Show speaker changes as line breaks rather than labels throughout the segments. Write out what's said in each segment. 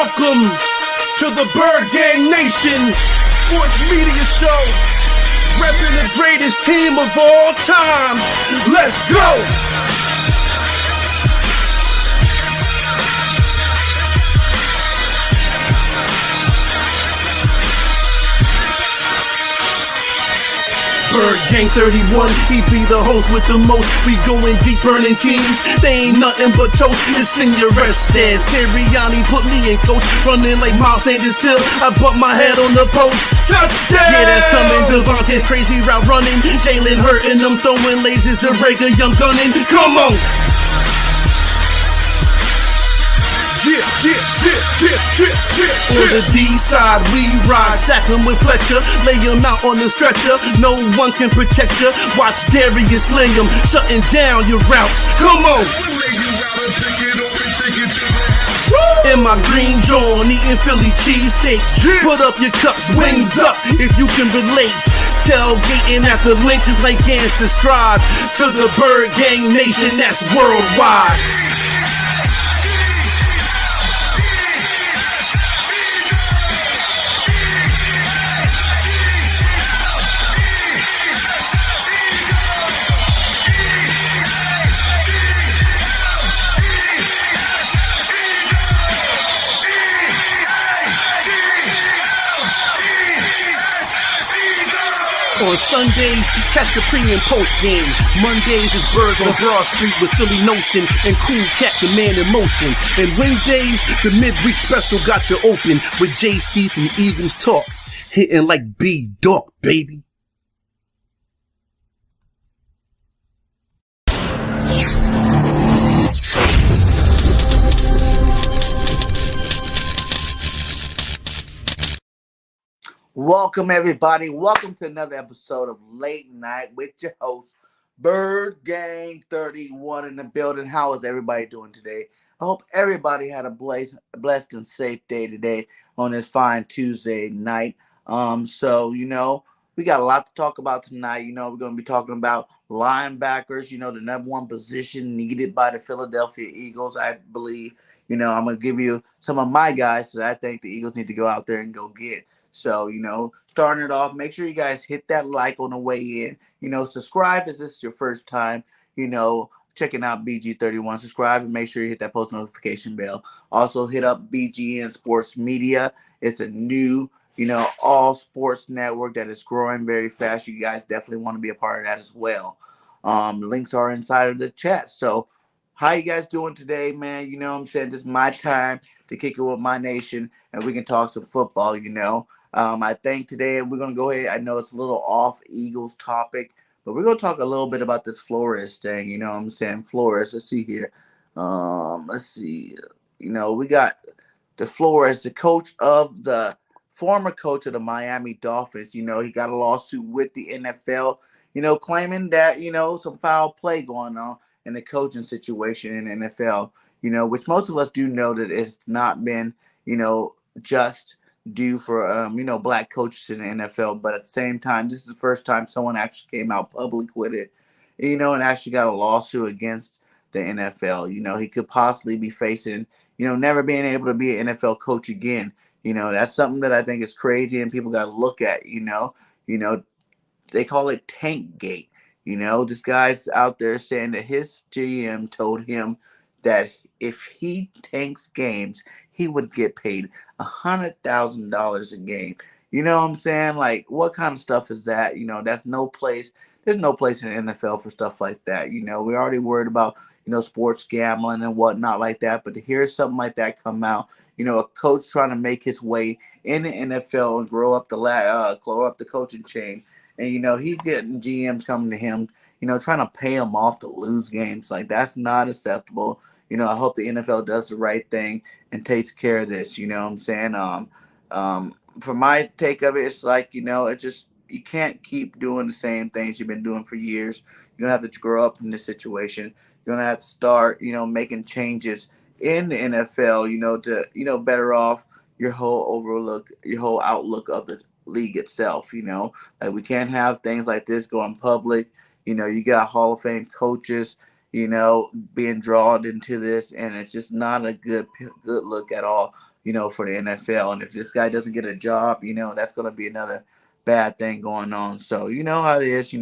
Welcome to the Bird Gang Nation Sports Media Show, repping the greatest team of all time. Let's go! Bird Gang 31, he be the host with the most. We going deep, burning teams. They ain't nothing but toast. It's in your rest there. Sirianni put me in coach, running like Miles Sanders till I bumped my head on the post. Touchdown! Yeah, that's coming. Devontae's crazy route running. Jalen hurting them, throwing lasers. The Rager Young gunning. Come on! On the D side, we ride, sack him with Fletcher, lay him out on the stretcher. No one can protect you. Watch Darius lay him, shutting down your routes. Come on! In my green John, eating Philly cheesesteaks. Put up your cups, wings up, if you can relate. Tailgating at the link like Gangsta Stride. To the Bird Gang Nation, that's worldwide. On Sundays, catch the pre and post game. Mondays is Birds on Broad Street with Philly Notion and Cool Cat, the man in motion. And Wednesdays, the midweek special got you open with JC from Eagles Talk, hitting like B-Dog, baby.
Welcome, everybody. Welcome to another episode of Late Night with your host, Bird Gang 31 in the building. How is everybody doing today? I hope everybody had a blessed and safe day today on this fine Tuesday night. We got a lot to talk about tonight. We're going to be talking about linebackers, the number one position needed by the Philadelphia Eagles, I believe. I'm going to give you some of my guys that I think the Eagles need to go out there and go get. So, starting it off, make sure you guys hit that like on the way in. Subscribe if this is your first time, checking out BG31. Subscribe and make sure you hit that post notification bell. Also, hit up BGN Sports Media. It's a new, all sports network that is growing very fast. You guys definitely want to be a part of that as well. Links are inside of the chat. So, how you guys doing today, man? This is my time to kick it with my nation, and we can talk some football, I think today we're going to go ahead. I know it's a little off Eagles topic, but we're going to talk a little bit about this Flores thing. Flores. Let's see here. Let's see. We got the Flores, the former coach of the Miami Dolphins. He got a lawsuit with the NFL, claiming that, some foul play going on in the coaching situation in the NFL, which most of us do know that it's not been, just due for, black coaches in the NFL. But at the same time, this is the first time someone actually came out public with it, and actually got a lawsuit against the NFL. He could possibly be facing, never being able to be an NFL coach again. That's something that I think is crazy and people got to look at, they call it tank gate. This guy's out there saying that his GM told him that if he tanks games, he would get paid $100,000 a game. You know what I'm saying? Like, what kind of stuff is that? That's no place. There's no place in the NFL for stuff like that. We're already worried about, sports gambling and whatnot like that. But to hear something like that come out, a coach trying to make his way in the NFL and grow up the coaching chain. And, he's getting GMs coming to him, trying to pay him off to lose games. Like, that's not acceptable. I hope the NFL does the right thing and takes care of this. You know what I'm saying? For my take of it, it's like, it's just, you can't keep doing the same things you've been doing for years. You're going to have to grow up in this situation. You're going to have to start, making changes in the NFL, to, better off your whole outlook of the league itself. Like, we can't have things like this go in public. You got Hall of Fame coaches, being drawn into this, and it's just not a good look at all, for the NFL. And if this guy doesn't get a job, that's going to be another bad thing going on. So you know how it is.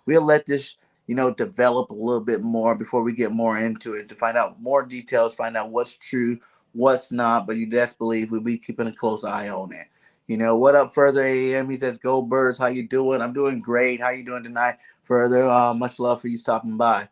We'll let this develop a little bit more before we get more into it to find out more details, find out what's true, what's not. But you best believe we'll be keeping a close eye on it. What up, Further AM? He says, "Go Birds, how you doing?" I'm doing great. How you doing tonight, Further? Much love for you stopping by.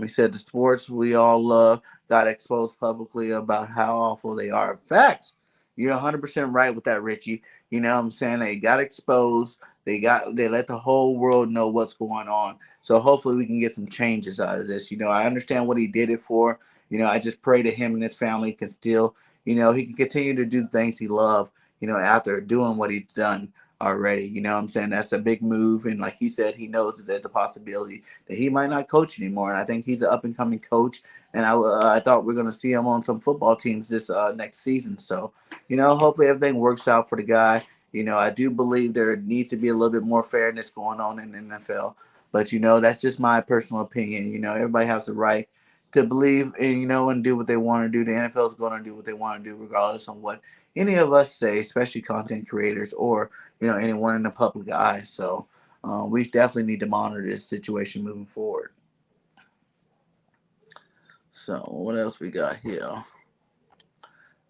He said the sports we all love got exposed publicly about how awful they are. Facts. You're 100% right with that, Richie. You know what I'm saying? They got exposed. They let the whole world know what's going on. So hopefully we can get some changes out of this. I understand what he did it for. I just pray that him and his family can still, he can continue to do things he loved, after doing what he's done already. You know what I'm saying? That's a big move. And like he said, he knows that there's a possibility that he might not coach anymore. And I think he's an up and coming coach. And I thought we're going to see him on some football teams this next season. So, hopefully everything works out for the guy. I do believe there needs to be a little bit more fairness going on in the NFL. But, that's just my personal opinion. Everybody has the right to believe and, and do what they want to do. The NFL is going to do what they want to do, regardless of what any of us say, especially content creators or, anyone in the public eye. So we definitely need to monitor this situation moving forward. So what else we got here?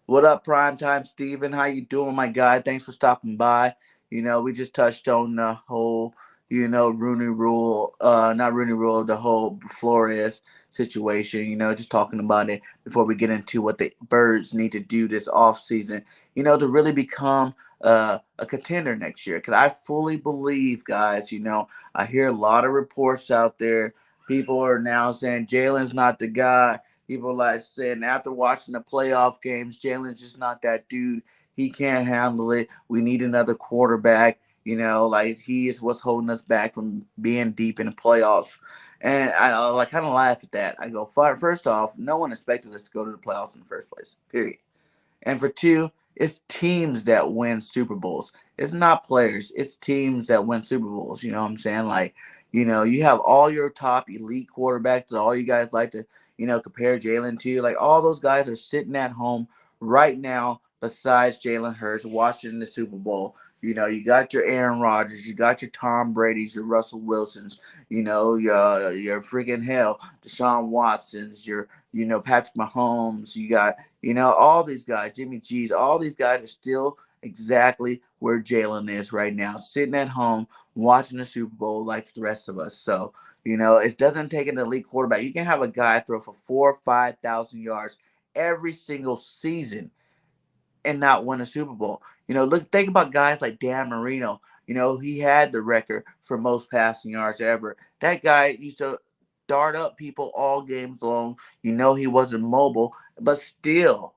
What up, Primetime Steven? How you doing, my guy? Thanks for stopping by. We just touched on the whole, Rooney Rule, not Rooney Rule, the whole Flores situation, just talking about it before we get into what the Birds need to do this offseason, to really become a contender next year. Because I fully believe, guys, I hear a lot of reports out there. People are now saying Jalen's not the guy. People like saying after watching the playoff games, Jalen's just not that dude. He can't handle it. We need another quarterback. Like he is what's holding us back from being deep in the playoffs. And I like kind of laugh at that. I go, first off, no one expected us to go to the playoffs in the first place, period. And for two, it's teams that win Super Bowls. It's not players. It's teams that win Super Bowls. You know what I'm saying? Like, you have all your top elite quarterbacks that all you guys like to, compare Jalen to. Like, all those guys are sitting at home right now besides Jalen Hurts watching the Super Bowl. You got your Aaron Rodgers, you got your Tom Brady's, your Russell Wilsons, your freaking hell, Deshaun Watsons, your, Patrick Mahomes. You got, all these guys, Jimmy G's, all these guys are still exactly where Jalen is right now, sitting at home watching the Super Bowl like the rest of us. So, it doesn't take an elite quarterback. You can have a guy throw for 4,000 or 5,000 yards every single season and not win a Super Bowl. Think about guys like Dan Marino. He had the record for most passing yards ever. That guy used to dart up people all games long. He wasn't mobile, but still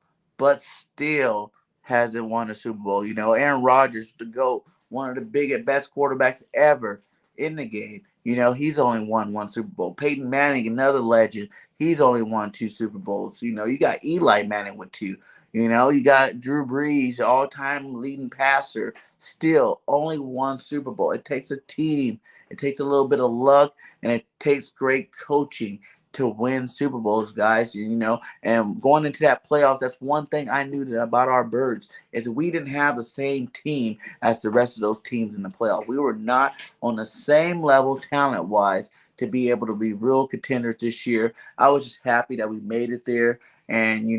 hasn't won a Super Bowl. Aaron Rodgers, the GOAT, one of the biggest, best quarterbacks ever in the game. He's only won one Super Bowl. Peyton Manning, another legend, he's only won 2 Super Bowls. You got Eli Manning with 2. You got Drew Brees, all-time leading passer, still only 1 Super Bowl. It takes a team. It takes a little bit of luck, and it takes great coaching to win Super Bowls, guys. And going into that playoffs, that's one thing I knew about our Birds is we didn't have the same team as the rest of those teams in the playoffs. We were not on the same level talent-wise to be able to be real contenders this year. I was just happy that we made it there. And,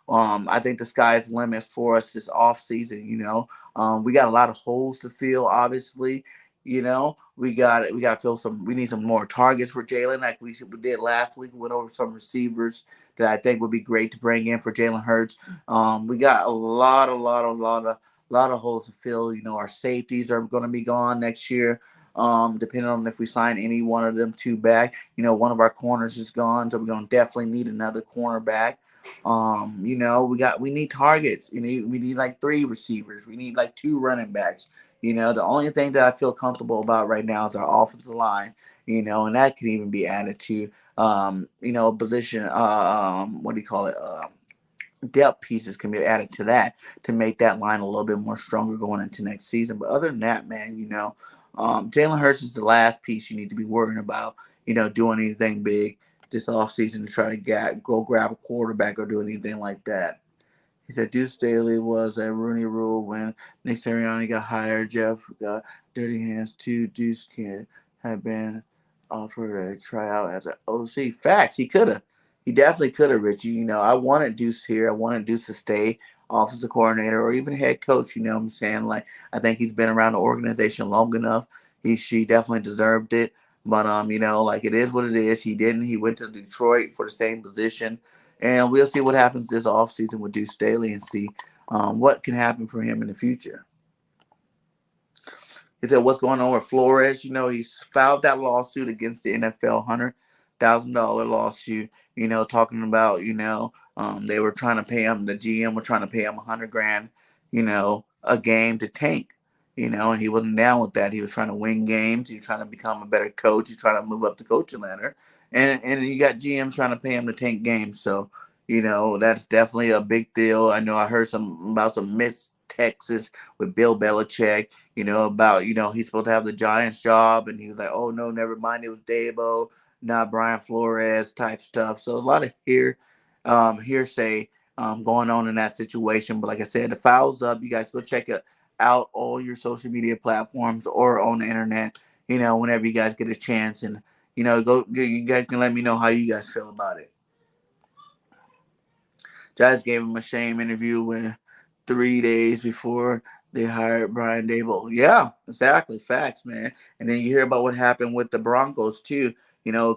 I think the sky's the limit for us this offseason. We got a lot of holes to fill, obviously. We got to fill we need some more targets for Jalen like we did last week. We went over some receivers that I think would be great to bring in for Jalen Hurts. We got a lot of holes to fill. Our safeties are going to be gone next year. Depending on if we sign any one of them 2 back. One of our corners is gone, so we're going to definitely need another cornerback. We need targets. We need like 3 receivers. We need like 2 running backs. The only thing that I feel comfortable about right now is our offensive line. And that can even be added to, position. What do you call it? Depth pieces can be added to that to make that line a little bit more stronger going into next season. But other than that, man, Jalen Hurts is the last piece you need to be worrying about. Doing anything big. this offseason to try to go grab a quarterback or do anything like that. He said Deuce Staley was a Rooney Rule when Nick Sirianni got hired. Jeff got dirty hands too. Deuce kid had been offered a tryout as an OC. Facts, he could have. He definitely could have, Richie. I wanted Deuce here. I wanted Deuce to stay offensive coordinator or even head coach. You know what I'm saying? Like, I think he's been around the organization long enough. She definitely deserved it. But like it is what it is. He didn't. He went to Detroit for the same position. And we'll see what happens this offseason with Deuce Staley and see what can happen for him in the future. He said, what's going on with Flores? He's filed that lawsuit against the NFL, $100,000 lawsuit, talking about, they were trying to pay him, the GM were trying to pay him $100,000, a game to tank, and he wasn't down with that. He was trying to win games. He was trying to become a better coach. He's trying to move up the coaching ladder. And you got GM trying to pay him to tank games. So, that's definitely a big deal. I know I heard about some missed Texas with Bill Belichick, about, he's supposed to have the Giants job. And he was like, oh, no, never mind. It was Dabo, not Brian Flores type stuff. So a lot of hearsay going on in that situation. But like I said, the file's up. You guys go check it out all your social media platforms or on the internet, whenever you guys get a chance. And, you guys can let me know how you guys feel about it. Giants gave him a shame interview when 3 days before they hired Brian Dable. Yeah, exactly. Facts, man. And then you hear about what happened with the Broncos, too.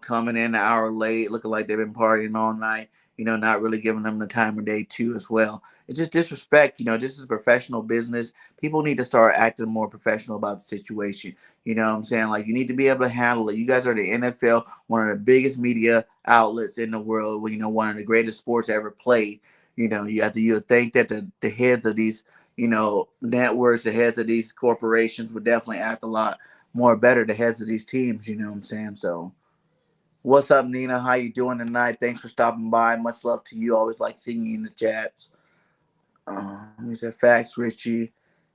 Coming in an hour late, looking like they've been partying all night, not really giving them the time of day, too, as well. It's just disrespect. This is professional business. People need to start acting more professional about the situation. You know what I'm saying? Like, you need to be able to handle it. You guys are the NFL, one of the biggest media outlets in the world, one of the greatest sports ever played. You think that the heads of these, networks, the heads of these corporations would definitely act a lot more better, the heads of these teams, you know what I'm saying? So what's up, Nina? How you doing tonight? Thanks for stopping by. Much love to you. Always like seeing you in the chats. He said, facts, Richie.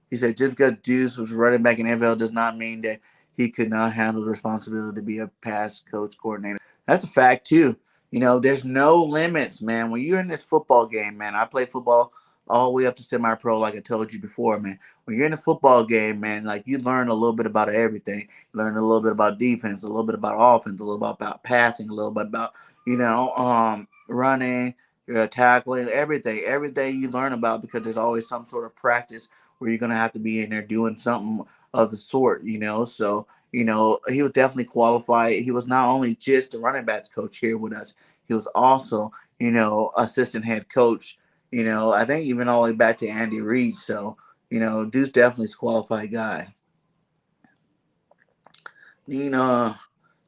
He said, just because Deuce was running back in NFL does not mean that he could not handle the responsibility to be a pass coach coordinator. That's a fact, too. There's no limits, man. When you're in this football game, man, I play football all the way up to semi-pro, like I told you before, man. When you're in a football game, man, like you learn a little bit about everything. You learn a little bit about defense, a little bit about offense, a little bit about passing, a little bit about, running, tackling, everything. Everything you learn about because there's always some sort of practice where you're going to have to be in there doing something of the sort, So, he was definitely qualified. He was not only just the running backs coach here with us, he was also, assistant head coach, I think even all the way back to Andy Reid. So, Deuce definitely is a qualified guy. He said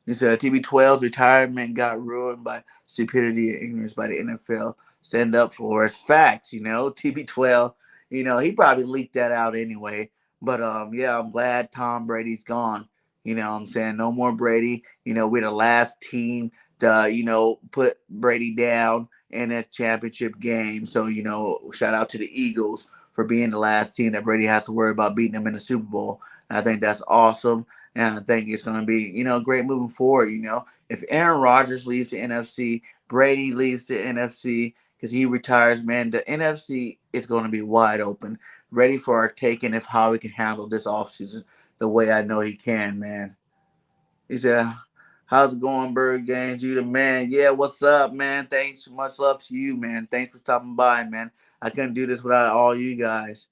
TB12's retirement got ruined by stupidity and ignorance by the NFL. Stand up for us. Facts, TB12, he probably leaked that out anyway. But yeah, I'm glad Tom Brady's gone. I'm saying? No more Brady. We're the last team to, put Brady down in a championship game. So, shout out to the Eagles for being the last team that Brady has to worry about beating them in the Super Bowl. And I think that's awesome. And I think it's going to be, great moving forward. If Aaron Rodgers leaves the NFC, Brady leaves the NFC because he retires, man, the NFC is going to be wide open, ready for our taking if how we can handle this offseason the way I know he can, man. He said, how's it going, Bird Games? You the man. Yeah, what's up, man? Thanks. Much love to you, man. Thanks for stopping by, man. I couldn't do this without all you guys.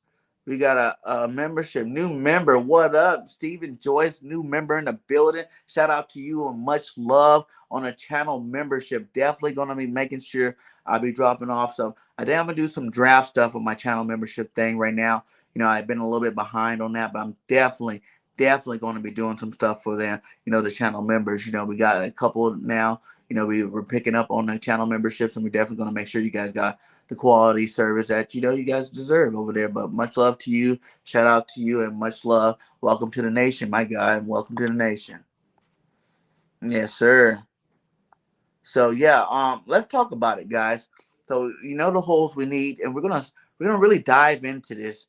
We got a membership, new member. What up, Stephen Joyce, new member in the building. Shout out to you and much love on a channel membership. Definitely going to be making sure I'll be dropping off some. I think I'm going to do some draft stuff on my channel membership thing right now. I've been a little bit behind on that, but I'm definitely going to be doing some stuff for them, the channel members. We got a couple now. We're picking up on the channel memberships, and we're definitely going to make sure you guys got the quality service that, you guys deserve over there. But much love to you. Shout out to you and much love. Welcome to the nation, my guy. Welcome to the nation. Yes, sir. So, yeah, let's talk about it, guys. So, the holes we need, and we're gonna really dive into this.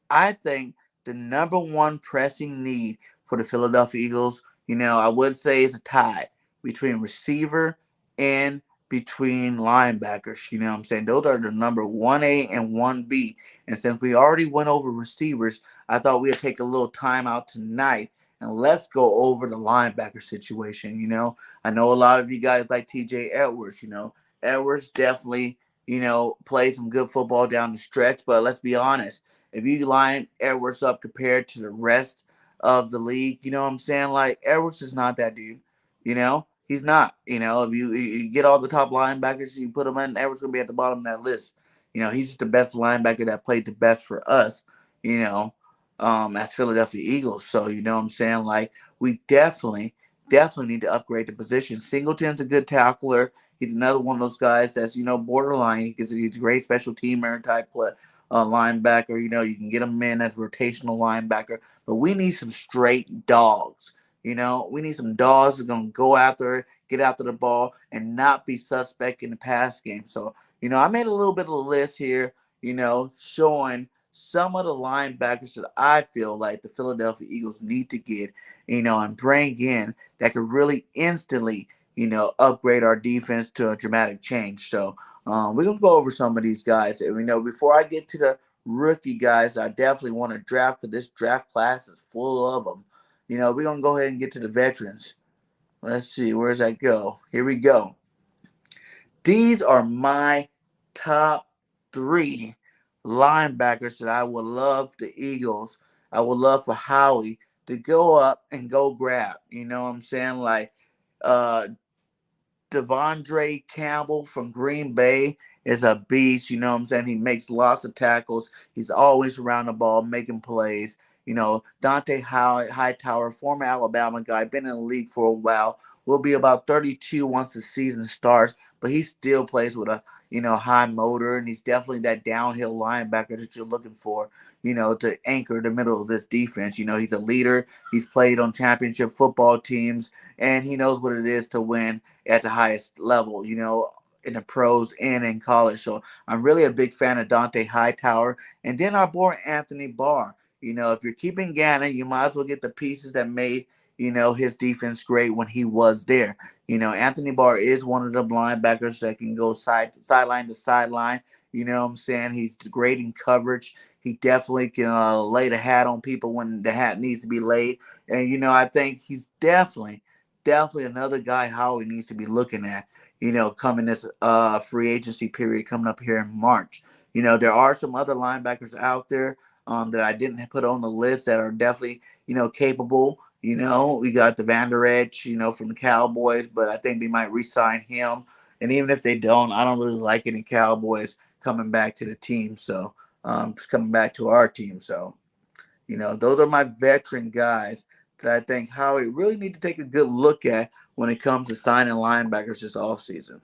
I think the number one pressing need for the Philadelphia Eagles, I would say is a tie. between receiver and between linebackers. You know what I'm saying? Those are the number 1A and 1B. And since we already went over receivers, I thought we'd take a little time out tonight and let's go over the linebacker situation. I know a lot of you guys like TJ Edwards. Edwards definitely, played some good football down the stretch, but let's be honest. If you line Edwards up compared to the rest of the league, you know what I'm saying? Like, Edwards is not that dude. He's not. If you get all the top linebackers, you put them in, Edwards going to be at the bottom of that list. He's just the best linebacker that played the best for us, you know, as Philadelphia Eagles. So, you know what I'm saying? Like, we definitely need to upgrade the position. Singleton's a good tackler. He's another one of those guys that's, borderline because he's a great special teamer type linebacker. You can get him in as rotational linebacker. But we need some straight dogs. We need some dogs that are going to go after it, get after the ball, and not be suspect in the pass game. So, I made a little bit of a list here, showing some of the linebackers that I feel like the Philadelphia Eagles need to get, and bring in that could really instantly, upgrade our defense to a dramatic change. So we're going to go over some of these guys. And, before I get to the rookie guys, I definitely want to draft, for this draft class is full of them. We're going to go ahead and get to the veterans. Let's see, where's that go? Here we go. These are my top 3 linebackers that I would love the Eagles. I would love for Howie to go up and go grab. You know what I'm saying? Like, Devondre Campbell from Green Bay is a beast. You know what I'm saying? He makes lots of tackles. He's always around the ball, making plays. Dante Hightower, former Alabama guy, been in the league for a while, will be about 32 once the season starts, but he still plays with a, high motor, and he's definitely that downhill linebacker that you're looking for, to anchor the middle of this defense. He's a leader. He's played on championship football teams, and he knows what it is to win at the highest level, in the pros and in college. So I'm really a big fan of Dante Hightower. And then our boy Anthony Barr. If you're keeping Gannon, you might as well get the pieces that made, his defense great when he was there. Anthony Barr is one of the linebackers that can go sideline to sideline. You know what I'm saying? He's great in coverage. He definitely can lay the hat on people when the hat needs to be laid. And, I think he's definitely another guy Howie needs to be looking at, coming this free agency period coming up here in March. There are some other linebackers out there that I didn't put on the list that are definitely, capable. We got the Vander Edge, from the Cowboys, but I think they might re-sign him. And even if they don't, I don't really like any Cowboys coming back to the team. So, coming back to our team. So, those are my veteran guys that I think Howie really need to take a good look at when it comes to signing linebackers this offseason.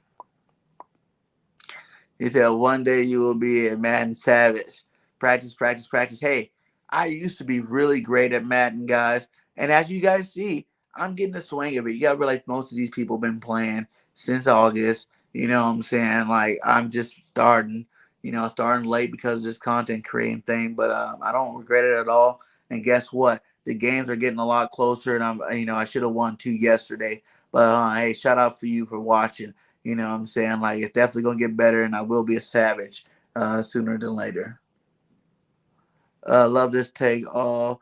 He said, one day you will be a Madden Savage. Practice, practice, practice. Hey, I used to be really great at Madden, guys. And as you guys see, I'm getting the swing of it. You got to realize most of these people been playing since August. You know what I'm saying? Like, I'm just starting late because of this content creating thing. But I don't regret it at all. And guess what? The games are getting a lot closer. And I should have won 2 yesterday. But hey, shout out for you for watching. You know what I'm saying? Like, it's definitely going to get better, and I will be a savage sooner than later. Love this take, all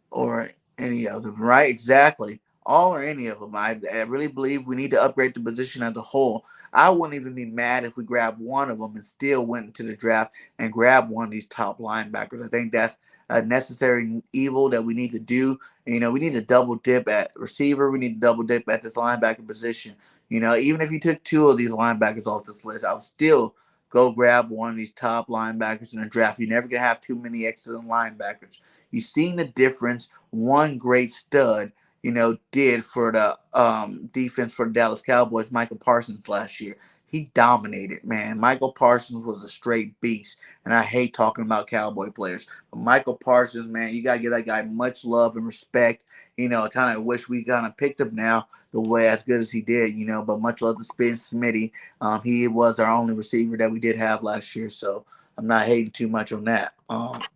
or any of them, right? Exactly. All or any of them. I really believe we need to upgrade the position as a whole. I wouldn't even be mad if we grabbed one of them and still went into the draft and grabbed one of these top linebackers. I think that's a necessary evil that we need to do. We need to double dip at receiver. We need to double dip at this linebacker position. Even if you took 2 of these linebackers off this list, I would still go grab one of these top linebackers in the draft. You're never going to have too many excellent linebackers. You've seen the difference one great stud, did for the defense for the Dallas Cowboys, Michael Parsons, last year. He dominated, man. Michael Parsons was a straight beast. And I hate talking about Cowboy players. But Michael Parsons, man, you got to give that guy much love and respect. I kind of wish we kind of picked him now the way as good as he did, but much love to Spin Smitty. He was our only receiver that we did have last year, so I'm not hating too much on that. But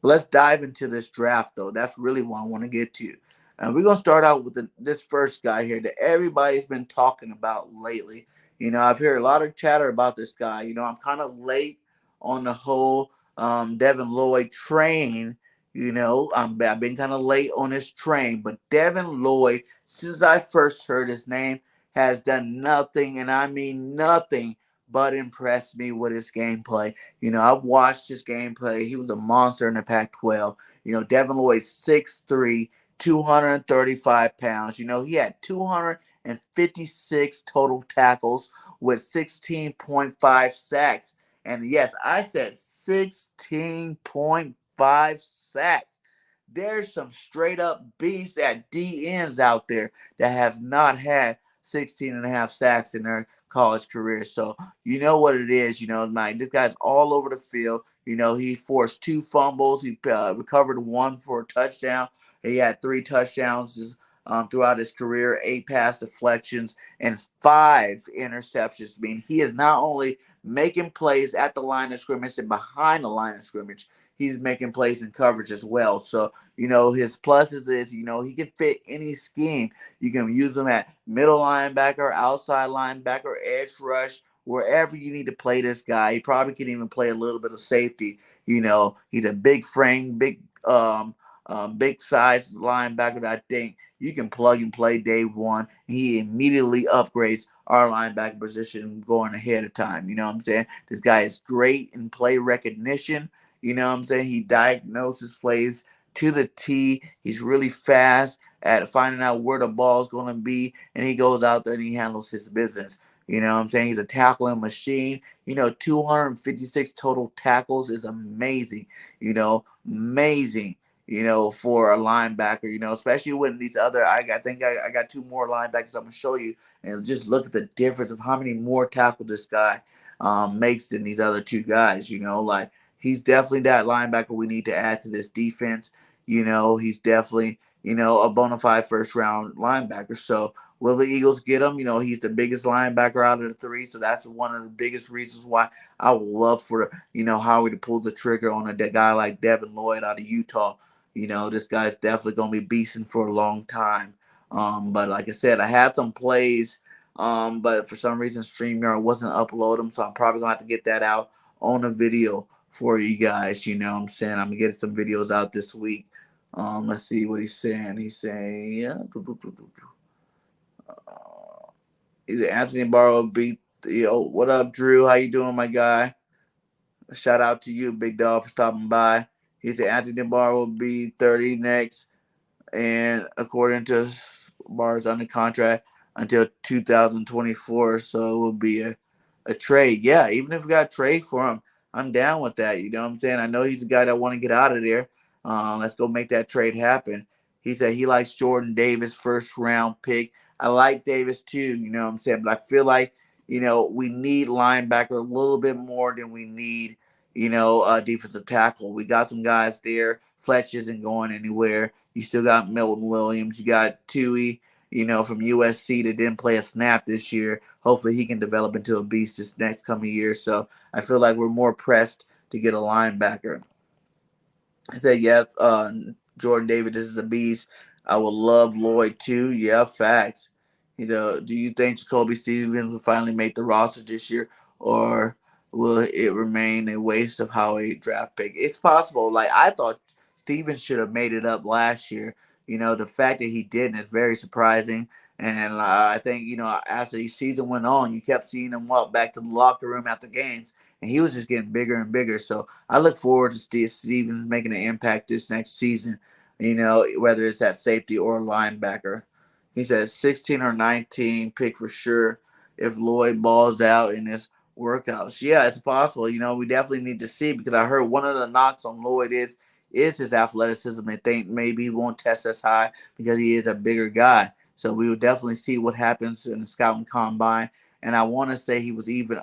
let's dive into this draft, though. That's really what I want to get to. And we're gonna start out with this first guy here that everybody's been talking about lately. I've heard a lot of chatter about this guy. I'm kind of late on the whole Devin Lloyd train. I've been kind of late on this train, but Devin Lloyd, since I first heard his name, has done nothing, and I mean nothing, but impressed me with his gameplay. I've watched his gameplay. He was a monster in the Pac-12. Devin Lloyd 6'3", 235 pounds. He had 256 total tackles with 16.5 sacks. And yes, I said 16.5 sacks. There's some straight up beasts at D ends out there that have not had 16 and a half sacks in their college career. So you know what it is. Like this guy's all over the field. He forced 2 fumbles. He recovered 1 for a touchdown. He had 3 touchdowns throughout his career, 8 pass deflections, and 5 interceptions. I mean, he is not only making plays at the line of scrimmage and behind the line of scrimmage, he's making plays in coverage as well. So, his pluses is, he can fit any scheme. You can use him at middle linebacker, outside linebacker, edge rush, wherever you need to play this guy. He probably can even play a little bit of safety. He's a big frame, big size linebacker that I think you can plug and play day one. He immediately upgrades our linebacker position going ahead of time. You know what I'm saying? This guy is great in play recognition. You know what I'm saying? He diagnoses plays to the T. He's really fast at finding out where the ball is going to be, and he goes out there and he handles his business. You know what I'm saying? He's a tackling machine. 256 total tackles is amazing. Amazing. For a linebacker, especially when these other, I think I got 2 more linebackers I'm going to show you, and just look at the difference of how many more tackles this guy makes than these other 2 guys. Like he's definitely that linebacker we need to add to this defense. He's definitely, a bona fide first round linebacker. So will the Eagles get him? He's the biggest linebacker out of the 3. So that's one of the biggest reasons why I would love for, Howie to pull the trigger on a guy like Devin Lloyd out of Utah. This guy's definitely going to be beasting for a long time. But like I said, I had some plays, but for some reason StreamYard wasn't uploading, so I'm probably going to have to get that out on a video for you guys. You know what I'm saying? I'm going to get some videos out this week. Let's see what he's saying. He's saying, yeah. Anthony Barrow beat, what up, Drew? How you doing, my guy? Shout out to you, big dog, for stopping by. He said Anthony Barr will be 30 next, and according to Barr's under contract until 2024, so it will be a trade. Yeah, even if we got a trade for him, I'm down with that. You know what I'm saying? I know he's a guy that want to get out of there. Let's go make that trade happen. He said he likes Jordan Davis, first round pick. I like Davis too, you know what I'm saying? But I feel like, we need linebacker a little bit more than we need, defensive tackle. We got some guys there. Fletch isn't going anywhere. You still got Milton Williams. You got Tui, from USC that didn't play a snap this year. Hopefully he can develop into a beast this next coming year. So I feel like we're more pressed to get a linebacker. I said, yeah, Jordan Davis, this is a beast. I would love Lloyd too. Yeah, facts. Do you think Jacoby Stevens will finally make the roster this year, or will it remain a waste of Howie draft pick? It's possible. Like I thought Stevens should have made it up last year. The fact that he didn't is very surprising. And I think, as the season went on, you kept seeing him walk back to the locker room after games, and he was just getting bigger and bigger. So I look forward to Stevens making an impact this next season, whether it's at safety or linebacker. He says 16 or 19 pick for sure if Lloyd balls out in his workouts. Yeah, it's possible. We definitely need to see, because I heard one of the knocks on Lloyd is his athleticism. They think maybe he won't test as high because he is a bigger guy. So we will definitely see what happens in the scouting combine. And I want to say he was even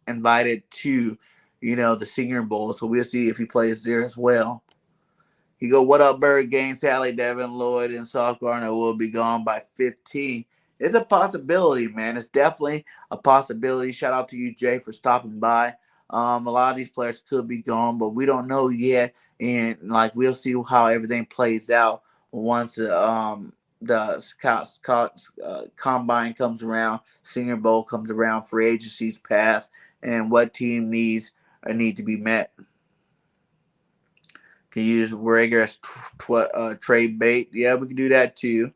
invited to, the Senior Bowl. So we'll see if he plays there as well. You go, what up, BIRDGANG? Sally, Devin, Lloyd, and Sauce Gardner will be gone by 15. It's a possibility, man. It's definitely a possibility. Shout out to you, Jay, for stopping by. A lot of these players could be gone, but we don't know yet. And, we'll see how everything plays out once the combine comes around, Senior Bowl comes around, free agencies pass, and what team needs need to be met. Can you use Rager as trade bait? Yeah, we can do that too.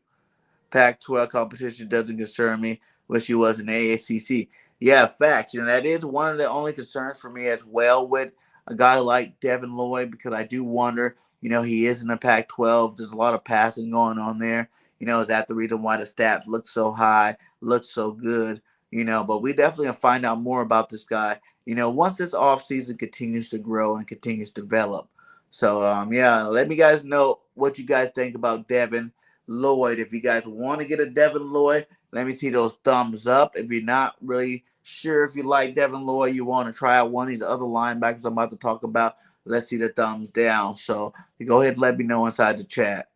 Pac-12 competition doesn't concern me. Wish he was in AACC. Yeah, facts. That is one of the only concerns for me as well with a guy like Devin Lloyd, because I do wonder, he is in the Pac-12. There's a lot of passing going on there. Is that the reason why the stats look so high, look so good? But we definitely gonna find out more about this guy, once this offseason continues to grow and continues to develop. So, yeah, let me guys know what you guys think about Devin Lloyd. If you guys want to get a Devin Lloyd, let me see those thumbs up. If you're not really sure if you like Devin Lloyd, you want to try out one of these other linebackers I'm about to talk about, let's see the thumbs down. So you go ahead and let me know inside the chat.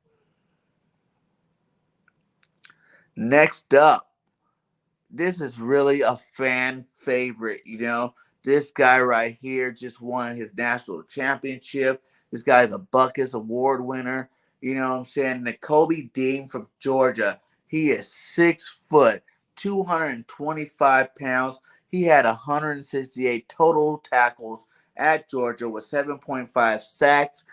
Next up, this is really a fan favorite. This guy right here just won his national championship. This guy's a Buckus Award winner. You know what I'm saying? Nakobe Dean from Georgia. He is 6 foot, 225 pounds. He had 168 total tackles at Georgia with 7.5 sacks,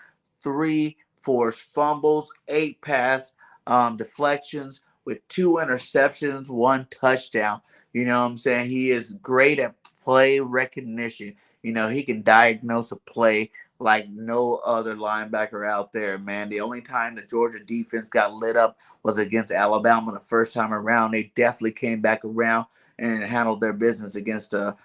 three forced fumbles, eight pass deflections, with two interceptions, one touchdown. You know what I'm saying? He is great at play recognition. He can diagnose a play like no other linebacker out there, man. The only time the Georgia defense got lit up was against Alabama the first time around. They definitely came back around and handled their business against the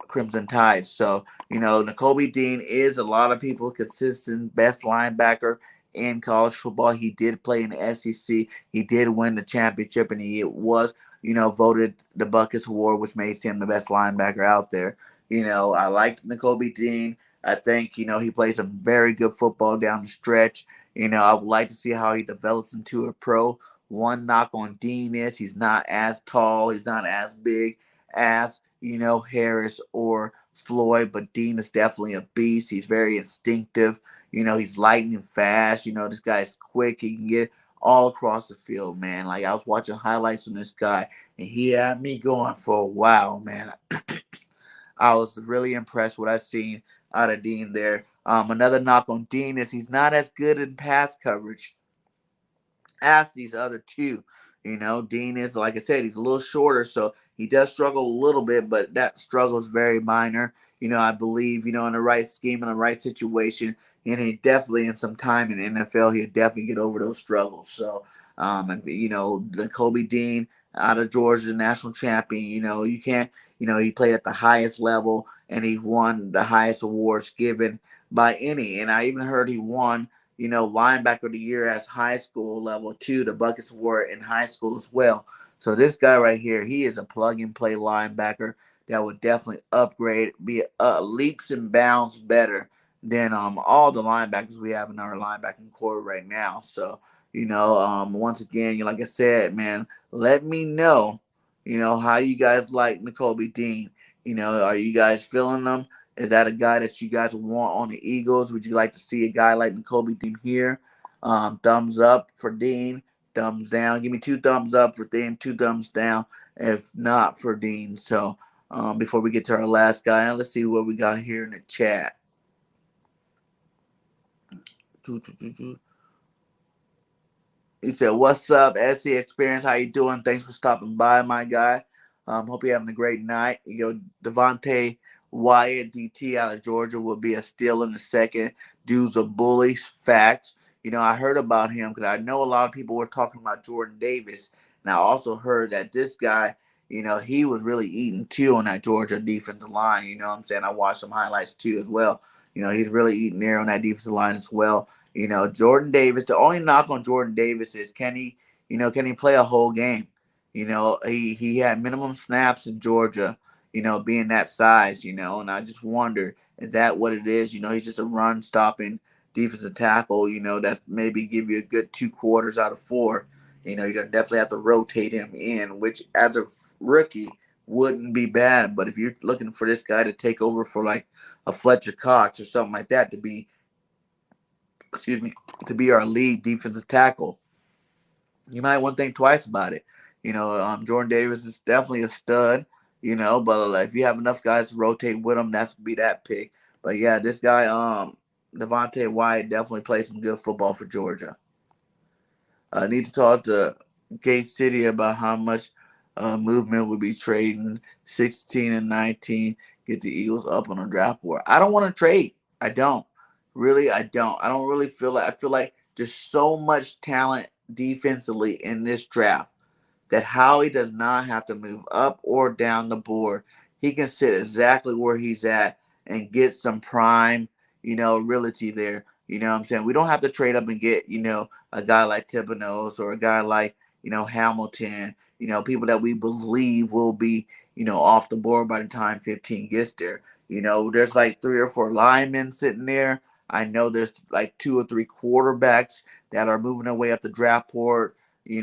Crimson Tide. So, Nakobe Dean is a lot of people consistent best linebacker in college football. He did play in the SEC. He did win the championship, and he was, voted the Buckus Award, which makes him the best linebacker out there. I liked Nakobe Dean. I think, he plays some very good football down the stretch. I would like to see how he develops into a pro. One knock on Dean is he's not as tall, he's not as big as, Harris or Floyd, but Dean is definitely a beast. He's very instinctive. He's lightning fast. This guy's quick. He can get all across the field, man. Like, I was watching highlights on this guy, and he had me going for a while, man. I was really impressed with what I seen out of Dean there. Another knock on Dean is he's not as good in pass coverage as these other two. Dean is, like I said, he's a little shorter, so he does struggle a little bit, but that struggle is very minor. I believe, in the right scheme, in the right situation, and he definitely, in some time in the NFL, he'll definitely get over those struggles. So, the Kobe Dean out of Georgia, national champion, you can't, he played at the highest level, and he won the highest awards given by any. And I even heard he won linebacker of the year as high school level too, the Buckus Award in high school as well. So this guy right here, he is a plug and play linebacker that would definitely upgrade, be leaps and bounds better than all the linebackers we have in our linebacking core right now. So, once again, like I said, man, let me know, how you guys like Nakobe Dean. Are you guys feeling them? Is that a guy that you guys want on the Eagles? Would you like to see a guy like Nakobe Dean here? Thumbs up for Dean. Thumbs down. Give me two thumbs up for Dean. Two thumbs down if not for Dean. So before we get to our last guy, let's see what we got here in the chat. He said, "What's up, SC Experience? How you doing? Thanks for stopping by, my guy. Hope you're having a great night. Devontae Wyatt, DT out of Georgia, will be a steal in the second. Dude's a bully. Facts. I heard about him because I know a lot of people were talking about Jordan Davis, and I also heard that this guy, he was really eating too on that Georgia defensive line. You know what I'm saying? I watched some highlights too as well. He's really eating there on that defensive line as well. Jordan Davis, the only knock on Jordan Davis is can he play a whole game? He had minimum snaps in Georgia, being that size, and I just wonder, is that what it is? He's just a run stopping defensive tackle, that maybe give you a good 2 quarters out of 4. You're gonna definitely have to rotate him in, which as a rookie wouldn't be bad. But if you're looking for this guy to take over for like a Fletcher Cox or something like that to be excuse me, to be our lead defensive tackle, you might want to think twice about it. Jordan Davis is definitely a stud, but if you have enough guys to rotate with him, that's be that pick. But yeah, this guy, Devontae Wyatt, definitely played some good football for Georgia. I need to talk to Gate City about how much movement would be trading 16 and 19, get the Eagles up on the draft board. I don't want to trade. I don't. Really, I don't. I don't really feel like, I feel like there's so much talent defensively in this draft that Howie does not have to move up or down the board. He can sit exactly where he's at and get some prime, realty there. You know what I'm saying? We don't have to trade up and get, a guy like Thibodeau or a guy like, Hamilton, people that we believe will be, off the board by the time 15 gets there. There's like 3 or 4 linemen sitting there. I know there's like 2 or 3 quarterbacks that are moving their way up the draft board. You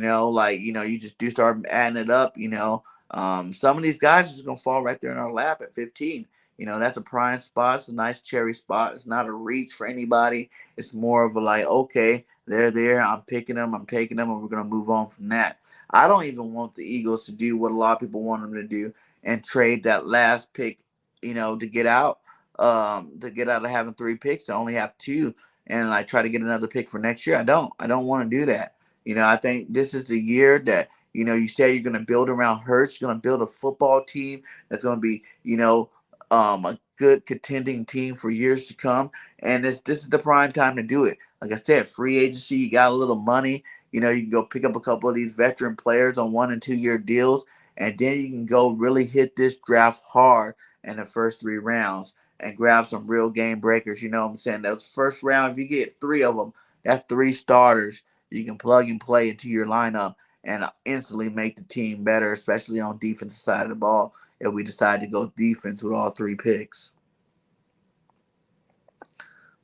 just do start adding it up. Some of these guys are just gonna fall right there in our lap at 15. That's a prime spot. It's a nice cherry spot. It's not a reach for anybody. It's more of a like, okay, they're there. I'm picking them. I'm taking them, and we're gonna move on from that. I don't even want the Eagles to do what a lot of people want them to do and trade that last pick, to get out. To get out of having 3 picks to only have 2, and like try to get another pick for next year. I don't. I don't want to do that. I think this is the year that, you say you're going to build around Hurts. You're going to build a football team that's going to be, a good contending team for years to come. And this is the prime time to do it. Like I said, free agency, you got a little money. You can go pick up a couple of these veteran players on 1 and 2 year deals. And then you can go really hit this draft hard in the first 3 rounds and grab some real game breakers. You know what I'm saying? Those first round, if you get 3 of them, that's 3 starters you can plug and play into your lineup and instantly make the team better, especially on defensive side of the ball if we decide to go defense with all 3 picks.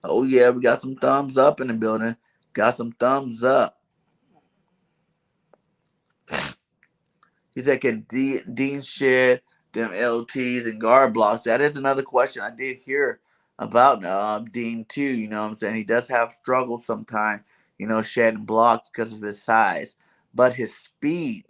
Oh, yeah, we got some thumbs up in the building. Got some thumbs up. He said, can Dean shed them LTs and guard blocks? That is another question I did hear about Dean, too. You know what I'm saying? He does have struggles sometimes, shedding blocks because of his size. But his speed,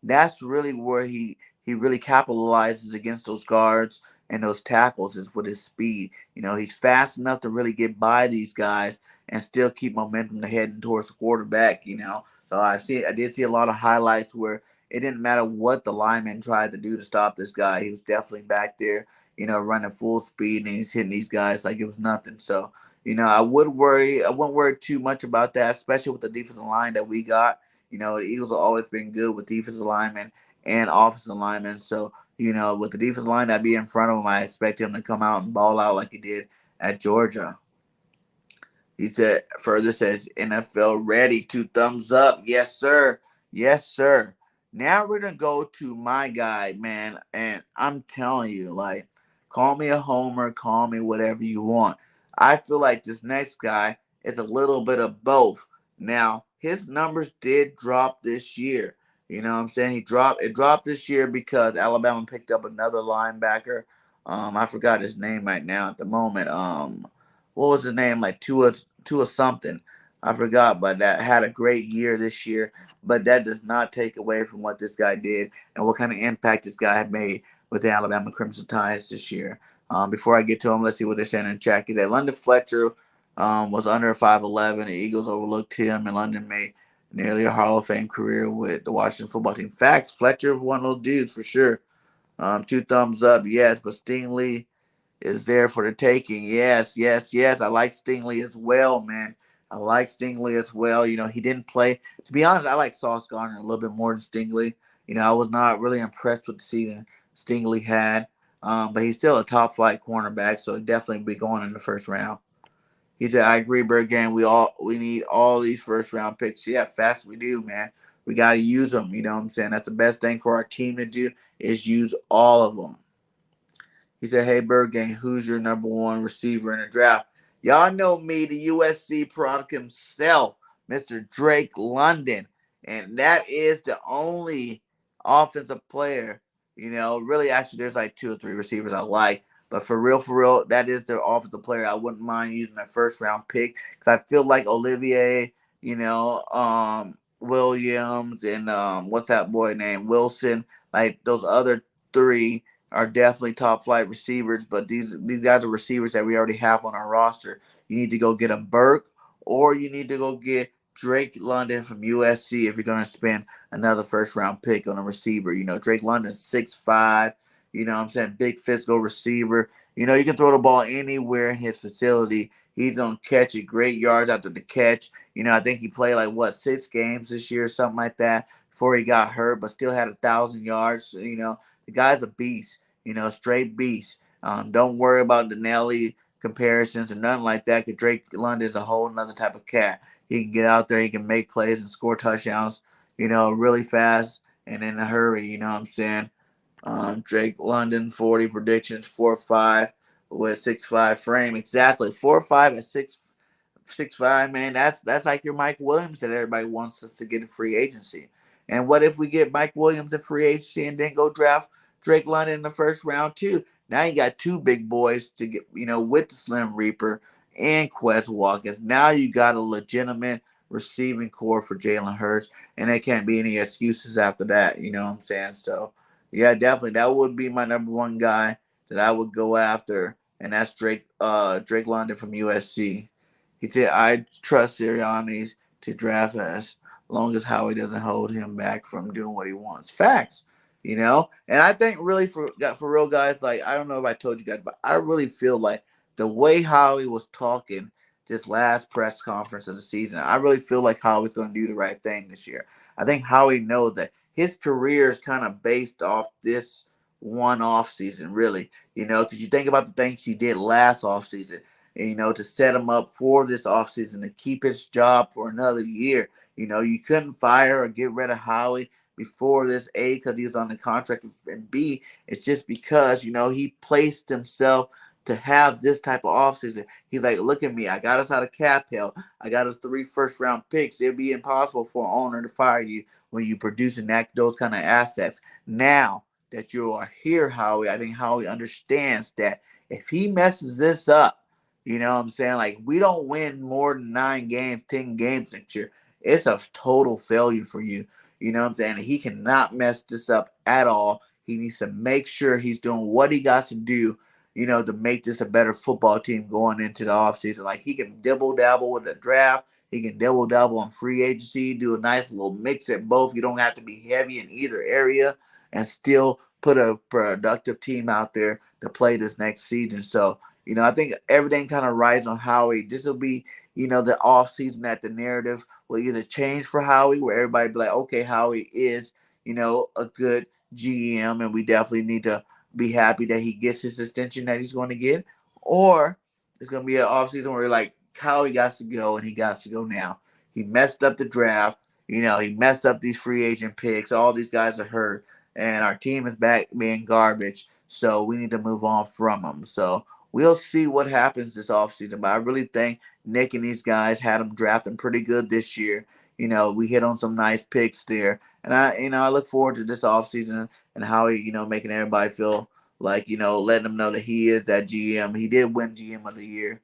that's really where he really capitalizes against those guards and those tackles is with his speed. He's fast enough to really get by these guys and still keep momentum heading towards the quarterback. So I did see a lot of highlights where it didn't matter what the lineman tried to do to stop this guy. He was definitely back there, running full speed, and he's hitting these guys like it was nothing. So, I wouldn't worry too much about that, especially with the defensive line that we got. The Eagles have always been good with defensive linemen and offensive linemen. So, with the defensive line that be in front of him, I expect him to come out and ball out like he did at Georgia. He further says, NFL ready. 2 thumbs up. Yes, sir. Yes, sir. Now we're going to go to my guy, man. And I'm telling you, like, call me a homer, call me whatever you want. I feel like this next guy is a little bit of both. Now, his numbers did drop this year. You know what I'm saying? It dropped this year because Alabama picked up another linebacker. I forgot his name right now at the moment. What was his name? Like Tua something. I forgot, but that had a great year this year. But that does not take away from what this guy did and what kind of impact this guy had made with the Alabama Crimson Tides this year. Before I get to him, let's see what they're saying in chat. That London Fletcher was under 5'11". The Eagles overlooked him, and London made nearly a Hall of Fame career with the Washington football team. Facts, Fletcher was one of those dudes for sure. 2 thumbs up, yes, but Stingley is there for the taking. Yes, yes, yes. I like Stingley as well, man. I like Stingley as well. He didn't play. To be honest, I like Sauce Gardner a little bit more than Stingley. I was not really impressed with the season Stingley had. But he's still a top flight cornerback, so definitely be going in the first round. He said, I agree, BIRDGANG. We need all these first round picks. Yeah, fast we do, man. We got to use them. You know what I'm saying? That's the best thing for our team to do is use all of them. He said, hey, BIRDGANG, who's your number 1 receiver in the draft? Y'all know me, the USC product himself, Mr. Drake London. And that is the only offensive player, really, actually, there's like 2 or 3 receivers I like. But for real, that is their offensive player. I wouldn't mind using a first round pick because I feel like Olivier, Williams, and what's that boy named Wilson, like those other three are definitely top flight receivers. But these guys are receivers that we already have on our roster. You need to go get a Burke, or you need to go get Drake London from USC if you're gonna spend another first round pick on a receiver. Drake London 6'5", what I'm saying, big physical receiver. You can throw the ball anywhere in his facility. He's gonna catch it, great yards after the catch. I think he played like 6 games this year, something like that, before he got hurt, but still had 1,000 yards. The guy's a beast. Straight beast. Don't worry about the Nelly comparisons or nothing like that. Cause Drake London is a whole nother type of cat. He can get out there, he can make plays and score touchdowns. Really fast and in a hurry. You know what I'm saying? Drake London 40 predictions 4.5 with 6'5" frame. Exactly 4.5 at 6'5", man. That's like your Mike Williams that everybody wants us to get in free agency. And what if we get Mike Williams in free agency and then go draft Drake London in the first round too? Now you got two big boys to get, with the Slim Reaper and Quez Watkins. Now you got a legitimate receiving core for Jalen Hurts, and there can't be any excuses after that. You know what I'm saying? So yeah, definitely that would be my number one guy that I would go after, and that's Drake London from USC. He said, I trust Sirianni to draft us long as Howie doesn't hold him back from doing what he wants. Facts, And I think really for real guys, like, I don't know if I told you guys, but I really feel like the way Howie was talking this last press conference of the season, I really feel like Howie's going to do the right thing this year. I think Howie knows that his career is kind of based off this one off season, really, because you think about the things he did last off season, to set him up for this offseason, to keep his job for another year. You couldn't fire or get rid of Howie before this, A, because he was on the contract, and B, it's just because, he placed himself to have this type of offseason. He's like, look at me. I got us out of cap hell. I got us 3 first-round picks. It'd be impossible for an owner to fire you when you're producing those kind of assets. Now that you are here, Howie, I think Howie understands that if he messes this up, you know what I'm saying? Like, we don't win more than 9 games, 10 games next year. It's a total failure for you. You know what I'm saying? He cannot mess this up at all. He needs to make sure he's doing what he got to do, to make this a better football team going into the offseason. Like, he can dibble-dabble with the draft. He can dibble-dabble on free agency, do a nice little mix at both. You don't have to be heavy in either area and still put a productive team out there to play this next season. So, I think everything kind of rides on Howie. This will be, the off season that the narrative will either change for Howie, where everybody be like, okay, Howie is, a good GM, and we definitely need to be happy that he gets his extension that he's going to get. Or it's going to be an off season where like, Howie got to go, and he got to go now. He messed up the draft. He messed up these free agent picks. All these guys are hurt, and our team is back being garbage. So we need to move on from them. So we'll see what happens this offseason. But I really think Nick and these guys had them drafting pretty good this year. We hit on some nice picks there. And I look forward to this offseason and how he, making everybody feel like, letting them know that he is that GM. He did win GM of the year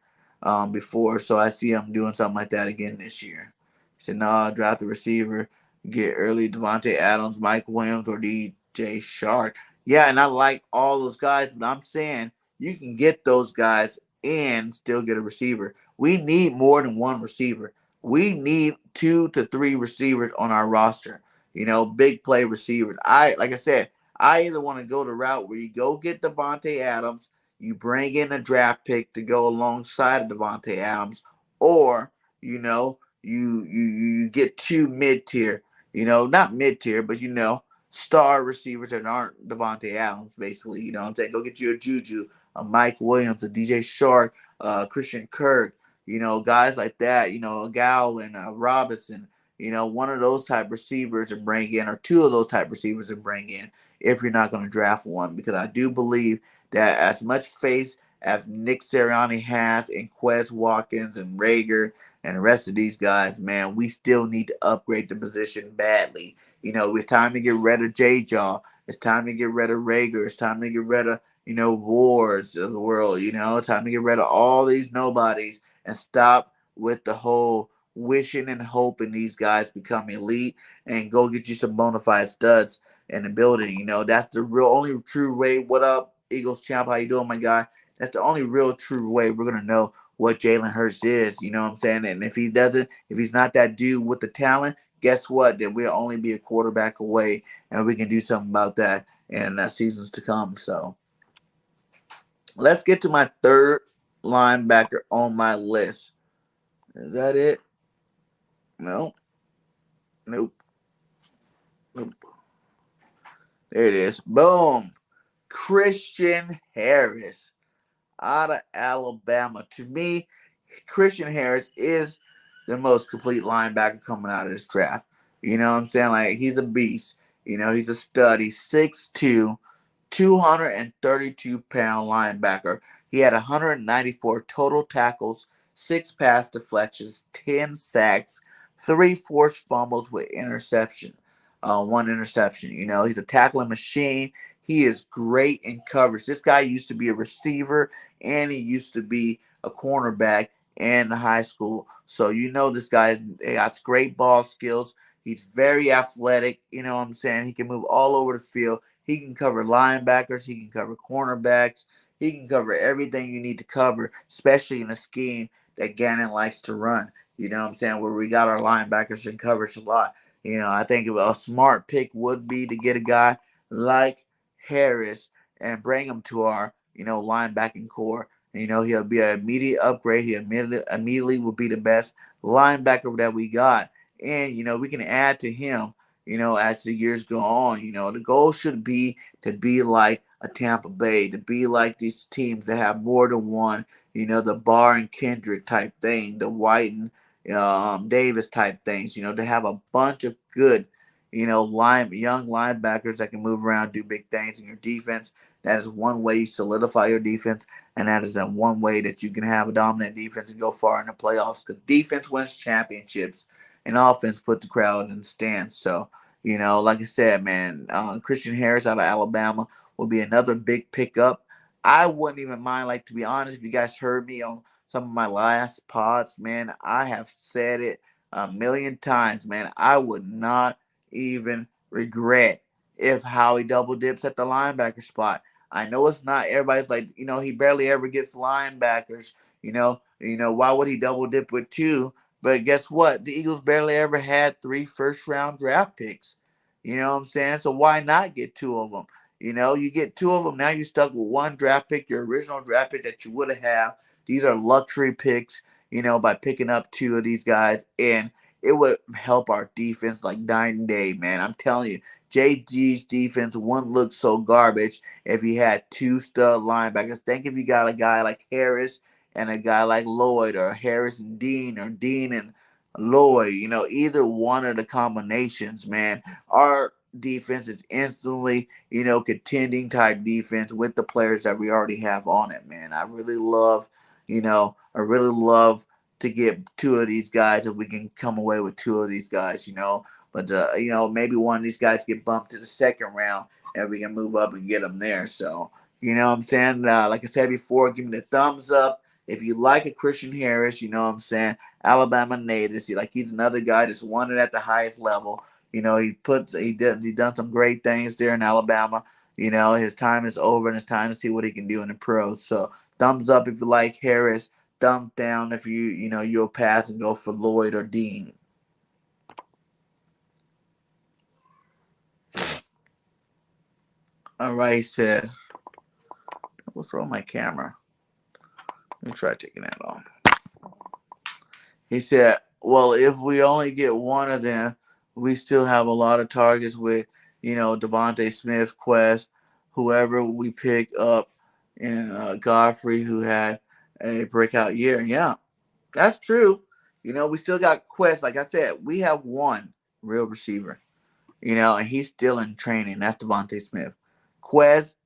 before. So I see him doing something like that again this year. He said, no, draft the receiver, get early Devontae Adams, Mike Williams, or DJ Shark. Yeah, and I like all those guys, but I'm saying you can get those guys and still get a receiver. We need more than one receiver. We need 2 to 3 receivers on our roster. Big play receivers. Like I said, I either want to go the route where you go get Devontae Adams, you bring in a draft pick to go alongside of Devontae Adams, or you get 2 mid-tier. Not mid-tier, but star receivers that aren't Devontae Adams, basically. You know what I'm saying? Go get you a Juju, a Mike Williams, a DJ Shark, Christian Kirk, guys like that, a Gowan, a Robinson, one of those type receivers and bring in, or 2 of those type receivers and bring in if you're not going to draft one. Because I do believe that as much faith as Nick Sirianni has in Quez Watkins and Rager and the rest of these guys, man, we still need to upgrade the position badly. It's time to get rid of J-Jaw. It's time to get rid of Rager. It's time to get rid of Wards of the world. Time to get rid of all these nobodies and stop with the whole wishing and hoping these guys become elite and go get you some bona fide studs in the building. That's the real only true way. What up, Eagles champ? How you doing, my guy? That's the only real true way we're gonna know what Jalen Hurts is. You know what I'm saying? And if he's not that dude with the talent, guess what? Then we'll only be a quarterback away, and we can do something about that in seasons to come. So let's get to my third linebacker on my list. Is that it? No. Nope. Nope. There it is. Boom. Christian Harris out of Alabama. To me, Christian Harris is the most complete linebacker coming out of this draft. You know what I'm saying? Like, he's a beast. He's a stud. He's 6'2", 232-pound linebacker. He had 194 total tackles, 6 pass deflections, 10 sacks, 3 forced fumbles with interception. 1 interception. He's a tackling machine. He is great in coverage. This guy used to be a receiver and he used to be a cornerback in high school. So this guy got great ball skills. He's very athletic. You know what I'm saying? He can move all over the field. He can cover linebackers. He can cover cornerbacks. He can cover everything you need to cover, especially in a scheme that Gannon likes to run. You know what I'm saying? Where we got our linebackers in coverage a lot. I think a smart pick would be to get a guy like Harris and bring him to our, linebacking core. He'll be an immediate upgrade. He immediately will be the best linebacker that we got. And, we can add to him, as the years go on. The goal should be to be like a Tampa Bay, to be like these teams that have more than one, the Barr and Kendrick type thing, the White and Davis type things, to have a bunch of good, young linebackers that can move around, do big things in your defense. That is one way you solidify your defense, and that is one way that you can have a dominant defense and go far in the playoffs. Because defense wins championships, and offense put the crowd in the stands. So, like I said, man, Christian Harris out of Alabama will be another big pickup. I wouldn't even mind, like, to be honest, if you guys heard me on some of my last pods, man, I have said it a million times, man. I would not even regret if Howie double dips at the linebacker spot. I know it's not everybody's like, he barely ever gets linebackers. Why would he double dip with 2? But guess what? The Eagles barely ever had 3 first-round draft picks. You know what I'm saying? So why not get 2 of them? You get 2 of them. Now you're stuck with 1 draft pick, your original draft pick that you would have had. These are luxury picks, by picking up 2 of these guys. And it would help our defense like night and day, man. I'm telling you, JG's defense wouldn't look so garbage if he had 2 stud linebackers. Think if you got a guy like Harris and a guy like Lloyd, or Harris and Dean, or Dean and Lloyd, either one of the combinations, man. Our defense is instantly, contending type defense with the players that we already have on it, man. I really love to get 2 of these guys if we can come away with 2 of these guys, But, maybe one of these guys get bumped to the second round and we can move up and get them there. So, what I'm saying? Like I said before, give me the thumbs up. If you like a Christian Harris, what I'm saying? Alabama native. He's another guy that's won it at the highest level. He done some great things there in Alabama. His time is over and it's time to see what he can do in the pros. So thumbs up if you like Harris. Thumbs down if you'll pass and go for Lloyd or Dean. All right, he said. What's wrong with my camera? Let me try taking that off. He said, well, if we only get 1 of them, we still have a lot of targets with, Devontae Smith, Quest, whoever we pick up, and Godfrey, who had a breakout year. Yeah, that's true. We still got Quest. Like I said, we have 1 real receiver, and he's still in training. That's Devontae Smith. Quest,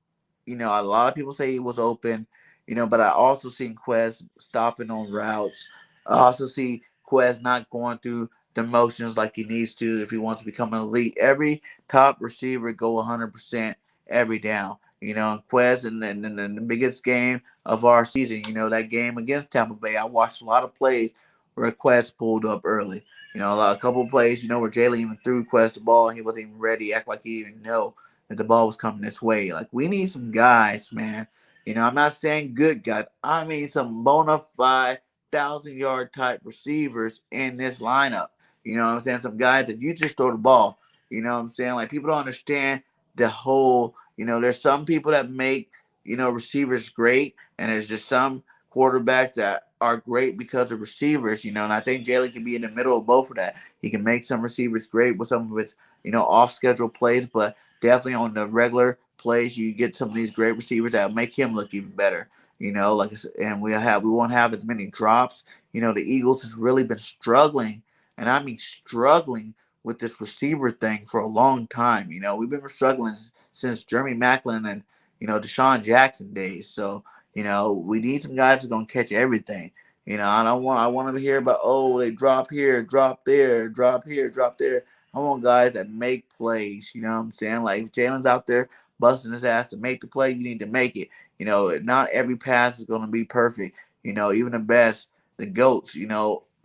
a lot of people say he was open, but I also seen Quest stopping on routes. I also see Quest not going through the motions like he needs to if he wants to become an elite. Every top receiver go 100%, every down. And Quez and the biggest game of our season, that game against Tampa Bay, I watched a lot of plays where Quez pulled up early. A couple of plays, where Jalen even threw Quez the ball and he wasn't even ready, act like he didn't even know that the ball was coming this way. Like, we need some guys, man. I'm not saying good guys. I mean some bona fide 1,000-yard type receivers in this lineup. You know what I'm saying? Some guys that you just throw the ball. You know what I'm saying? Like, people don't understand the whole, there's some people that make, receivers great, and there's just some quarterbacks that are great because of receivers, and I think Jalen can be in the middle of both of that. He can make some receivers great with some of his, off schedule plays, but definitely on the regular plays, you get some of these great receivers that make him look even better. Like I said, and we won't have as many drops. The Eagles has really been struggling, and I mean struggling with this receiver thing for a long time. We've been struggling since Jeremy Maclin and Deshaun Jackson days. So we need some guys that's gonna catch everything. I want to hear about, oh, they drop here, drop there, drop here, drop there. I want guys that make plays. You know what I'm saying? Like, if Jalen's out there busting his ass to make the play, you need to make it. Not every pass is gonna be perfect. Even the best, the goats,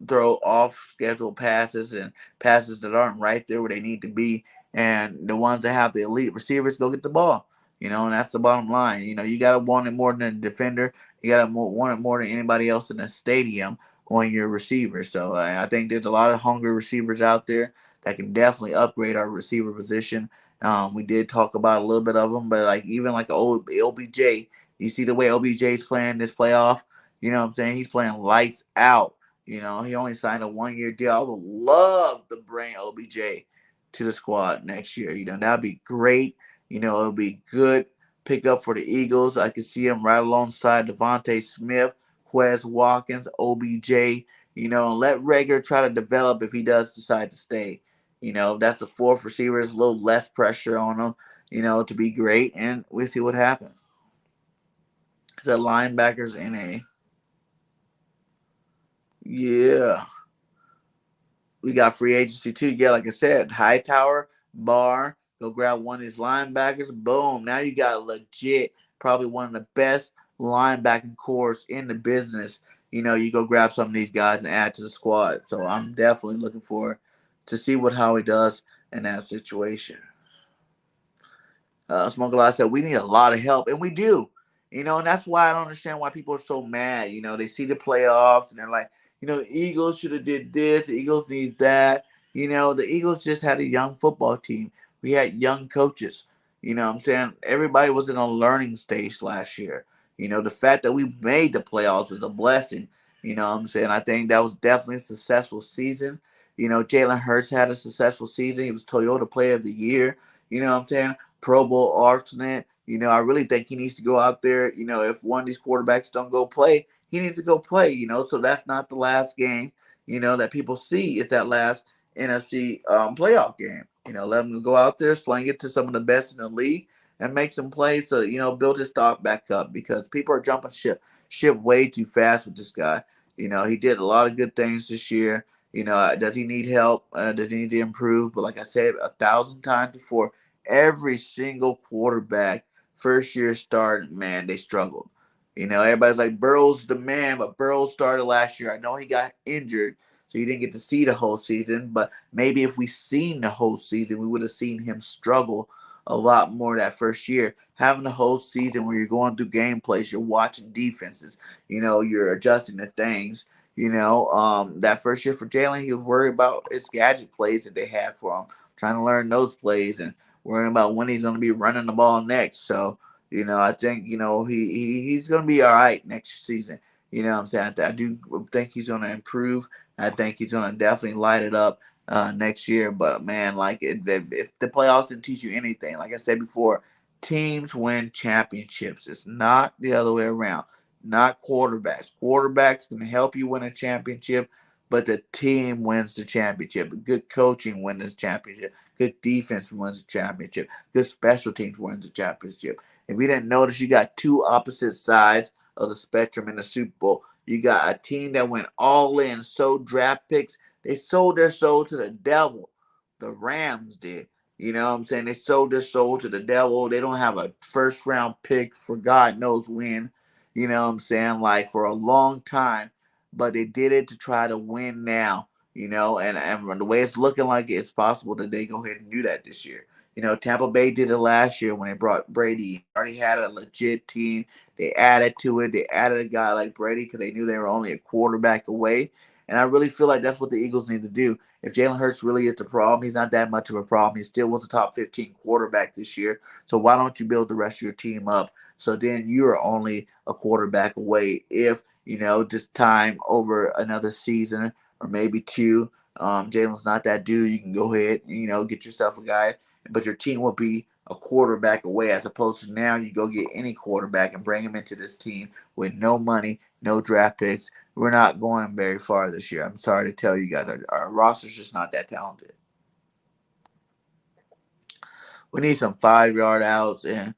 throw off schedule passes and passes that aren't right there where they need to be. And the ones that have the elite receivers go get the ball. And that's the bottom line. You got to want it more than a defender. You got to want it more than anybody else in the stadium on your receiver. So I think there's a lot of hungry receivers out there that can definitely upgrade our receiver position. We did talk about a little bit of them, but like, even like OBJ, you see the way OBJ's playing this playoff. You know what I'm saying? He's playing lights out. He only signed a 1-year deal. I would love to bring OBJ to the squad next year. That'd be great. It'll be good pickup for the Eagles. I could see him right alongside Devontae Smith, Quez Watkins, OBJ. Let Rager try to develop if he does decide to stay. That's the fourth receiver. There's a little less pressure on him, to be great. And we'll see what happens. It's a linebackers in a. Yeah. We got free agency too. Yeah, like I said, Hightower, Barr, go grab one of these linebackers. Boom. Now you got legit, probably one of the best linebacking cores in the business. You go grab some of these guys and add to the squad. So I'm definitely looking forward to see how he does in that situation. Smoke a lot said we need a lot of help, and we do. And that's why I don't understand why people are so mad. They see the playoffs and they're like, the Eagles should have did this, the Eagles need that. The Eagles just had a young football team. We had young coaches. What I'm saying? Everybody was in a learning stage last year. The fact that we made the playoffs is a blessing. What I'm saying? I think that was definitely a successful season. Jalen Hurts had a successful season. He was Toyota Player of the Year. What I'm saying? Pro Bowl alternate. I really think he needs to go out there. If one of these quarterbacks don't go play, he needs to go play. So that's not the last game, that people see. It's that last NFC playoff game. Let him go out there, sling it to some of the best in the league, and make some plays to, build his stock back up, because people are jumping ship way too fast with this guy. He did a lot of good things this year. Does he need help? Does he need to improve? But like I said 1,000 times before, every single quarterback first year start, man, they struggled. Everybody's like, Burrow's the man, but Burrow started last year. I know he got injured, so you didn't get to see the whole season. But maybe if we seen the whole season, we would have seen him struggle a lot more that first year. Having the whole season where you're going through gameplays, you're watching defenses, you're adjusting to things. That first year for Jalen, he was worried about his gadget plays that they had for him, trying to learn those plays and worrying about when he's going to be running the ball next. So, I think, he's going to be all right next season. What I'm saying? I do think he's going to improve. I think he's going to definitely light it up next year. But, man, like, if the playoffs didn't teach you anything, like I said before, teams win championships. It's not the other way around. Not quarterbacks. Quarterbacks can help you win a championship, but the team wins the championship. Good coaching wins the championship. Good defense wins the championship. Good special teams wins the championship. If you didn't notice, you got two opposite sides of the spectrum in the Super Bowl. You got a team that went all in, sold draft picks. They sold their soul to the devil. The Rams did. You know what I'm saying? They sold their soul to the devil. They don't have a first round pick for God knows when. You know what I'm saying? Like for a long time. But they did it to try to win now. And the way it's looking like it's possible that they go ahead and do that this year. Tampa Bay did it last year when they brought Brady. They already had a legit team. They added to it. They added a guy like Brady because they knew they were only a quarterback away. And I really feel like that's what the Eagles need to do. If Jalen Hurts really is the problem, he's not that much of a problem. He still was a top 15 quarterback this year. So why don't you build the rest of your team up? So then you are only a quarterback away if, this time over another season or maybe two. Jalen's not that dude. You can go ahead, get yourself a guy, but your team will be a quarterback away as opposed to now you go get any quarterback and bring him into this team with no money, no draft picks. We're not going very far this year. I'm sorry to tell you guys, our roster's just not that talented. We need some 5 yard outs and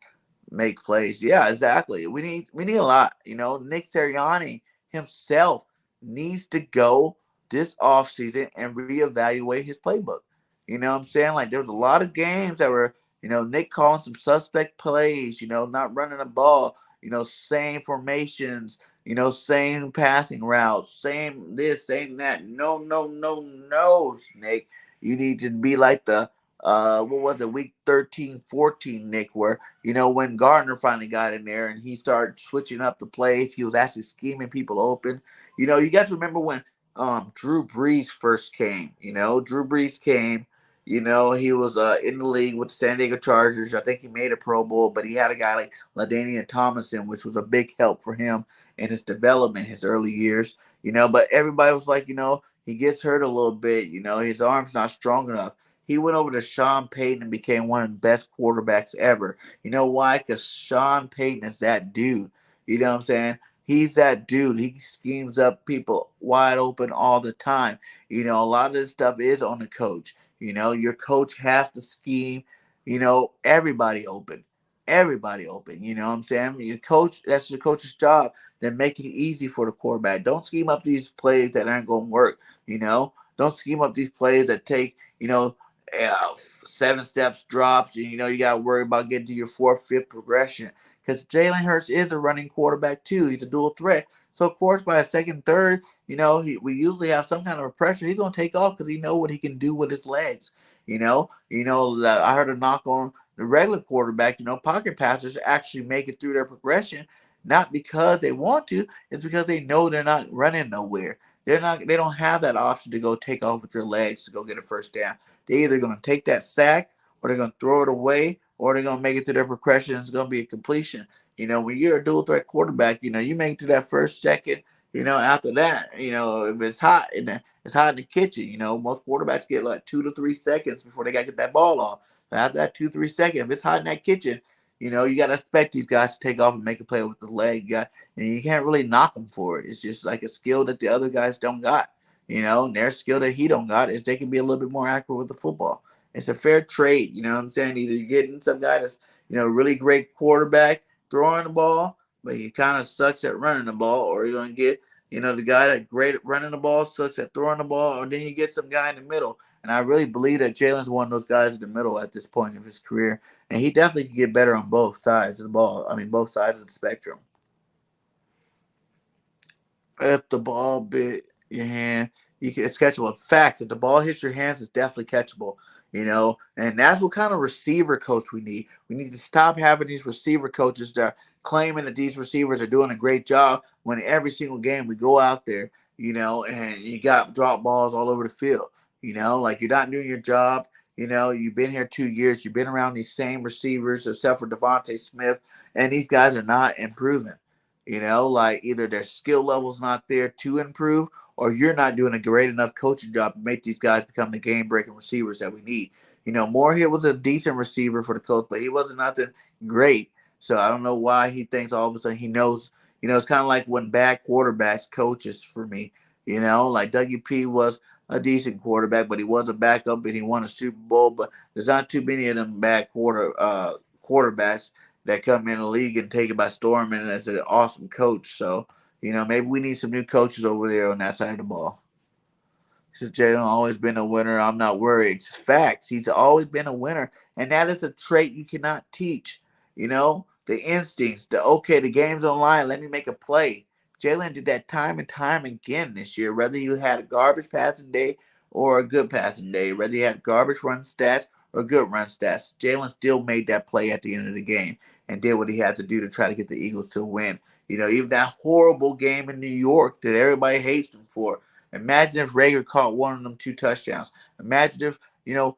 make plays. Yeah, exactly. We need a lot. Nick Sirianni himself needs to go this offseason and reevaluate his playbook. You know what I'm saying? Like there was a lot of games that were, Nick calling some suspect plays, not running the ball, same formations, same passing routes, same this, same that. No, no, no, no, Nick. You need to be like the what was it, week 13, 14, Nick, where, when Gardner finally got in there and he started switching up the plays, he was actually scheming people open. You guys remember when Drew Brees first came, Drew Brees came, he was in the league with the San Diego Chargers. I think he made a Pro Bowl, but he had a guy like LaDainian Tomlinson, which was a big help for him in his development, his early years, but everybody was like, he gets hurt a little bit, his arm's not strong enough. He went over to Sean Payton and became one of the best quarterbacks ever. You know why? Because Sean Payton is that dude. You know what I'm saying? He's that dude. He schemes up people wide open all the time. A lot of this stuff is on the coach. Your coach has to scheme, everybody open. Everybody open. You know what I'm saying? Your coach, that's your coach's job. Then make it easy for the quarterback. Don't scheme up these plays that aren't going to work. Don't scheme up these plays that take, 7 steps drops, and you got to worry about getting to your 4th, 5th progression. Because Jalen Hurts is a running quarterback too. He's a dual threat. So of course, by a second, third, we usually have some kind of a pressure. He's gonna take off because he know what he can do with his legs. I heard a knock on the regular quarterback. Pocket passers actually make it through their progression, not because they want to. It's because they know they're not running nowhere. They don't have that option to go take off with their legs to go get a first down. They're either going to take that sack or they're going to throw it away or they're going to make it to their progression. It's going to be a completion. When you're a dual threat quarterback, you make it to that first, second, after that, if it's hot it's hot in the kitchen, most quarterbacks get like 2 to 3 seconds before they got to get that ball off. But after that 2, 3 seconds, if it's hot in that kitchen, you got to expect these guys to take off and make a play with the leg. And you can't really knock them for it. It's just like a skill that the other guys don't got. Their skill that he don't got is they can be a little bit more accurate with the football. It's a fair trade, you know what I'm saying? Either you're getting some guy that's, really great quarterback throwing the ball, but he kind of sucks at running the ball, or you're going to get, the guy that great at running the ball, sucks at throwing the ball, or then you get some guy in the middle. And I really believe that Jalen's one of those guys in the middle at this point of his career. And he definitely can get better on both sides of the ball. I mean, both sides of the spectrum. If the ball bit your hand, it's catchable. Facts. If the ball hits your hands, it's definitely catchable. And that's what kind of receiver coach we need. We need to stop having these receiver coaches that are claiming that these receivers are doing a great job when every single game we go out there, and you got drop balls all over the field. Like you're not doing your job. You've been here 2 years. You've been around these same receivers, except for Devontae Smith, and these guys are not improving. Like either their skill level's not there to improve, or you're not doing a great enough coaching job to make these guys become the game breaking receivers that we need. Moorhead was a decent receiver for the coach, but he wasn't nothing great. So I don't know why he thinks all of a sudden he knows. It's kind of like when bad quarterbacks coaches for me. Like WP was a decent quarterback, but he was a backup and he won a Super Bowl. But there's not too many of them bad quarterbacks that come in the league and take it by storm and as an awesome coach. So, maybe we need some new coaches over there on that side of the ball. He said, Jalen always been a winner. I'm not worried. It's facts. He's always been a winner. And that is a trait you cannot teach. You know, the instincts, the game's on the line. Let me make a play. Jalen did that time and time again this year, whether you had a garbage passing day or a good passing day, whether you had garbage run stats or good run stats. Jalen still made that play at the end of the game and did what he had to do to try to get the Eagles to win. You know, even that horrible game in New York that everybody hates him for. Imagine if Rager caught one of them 2 touchdowns. Imagine if,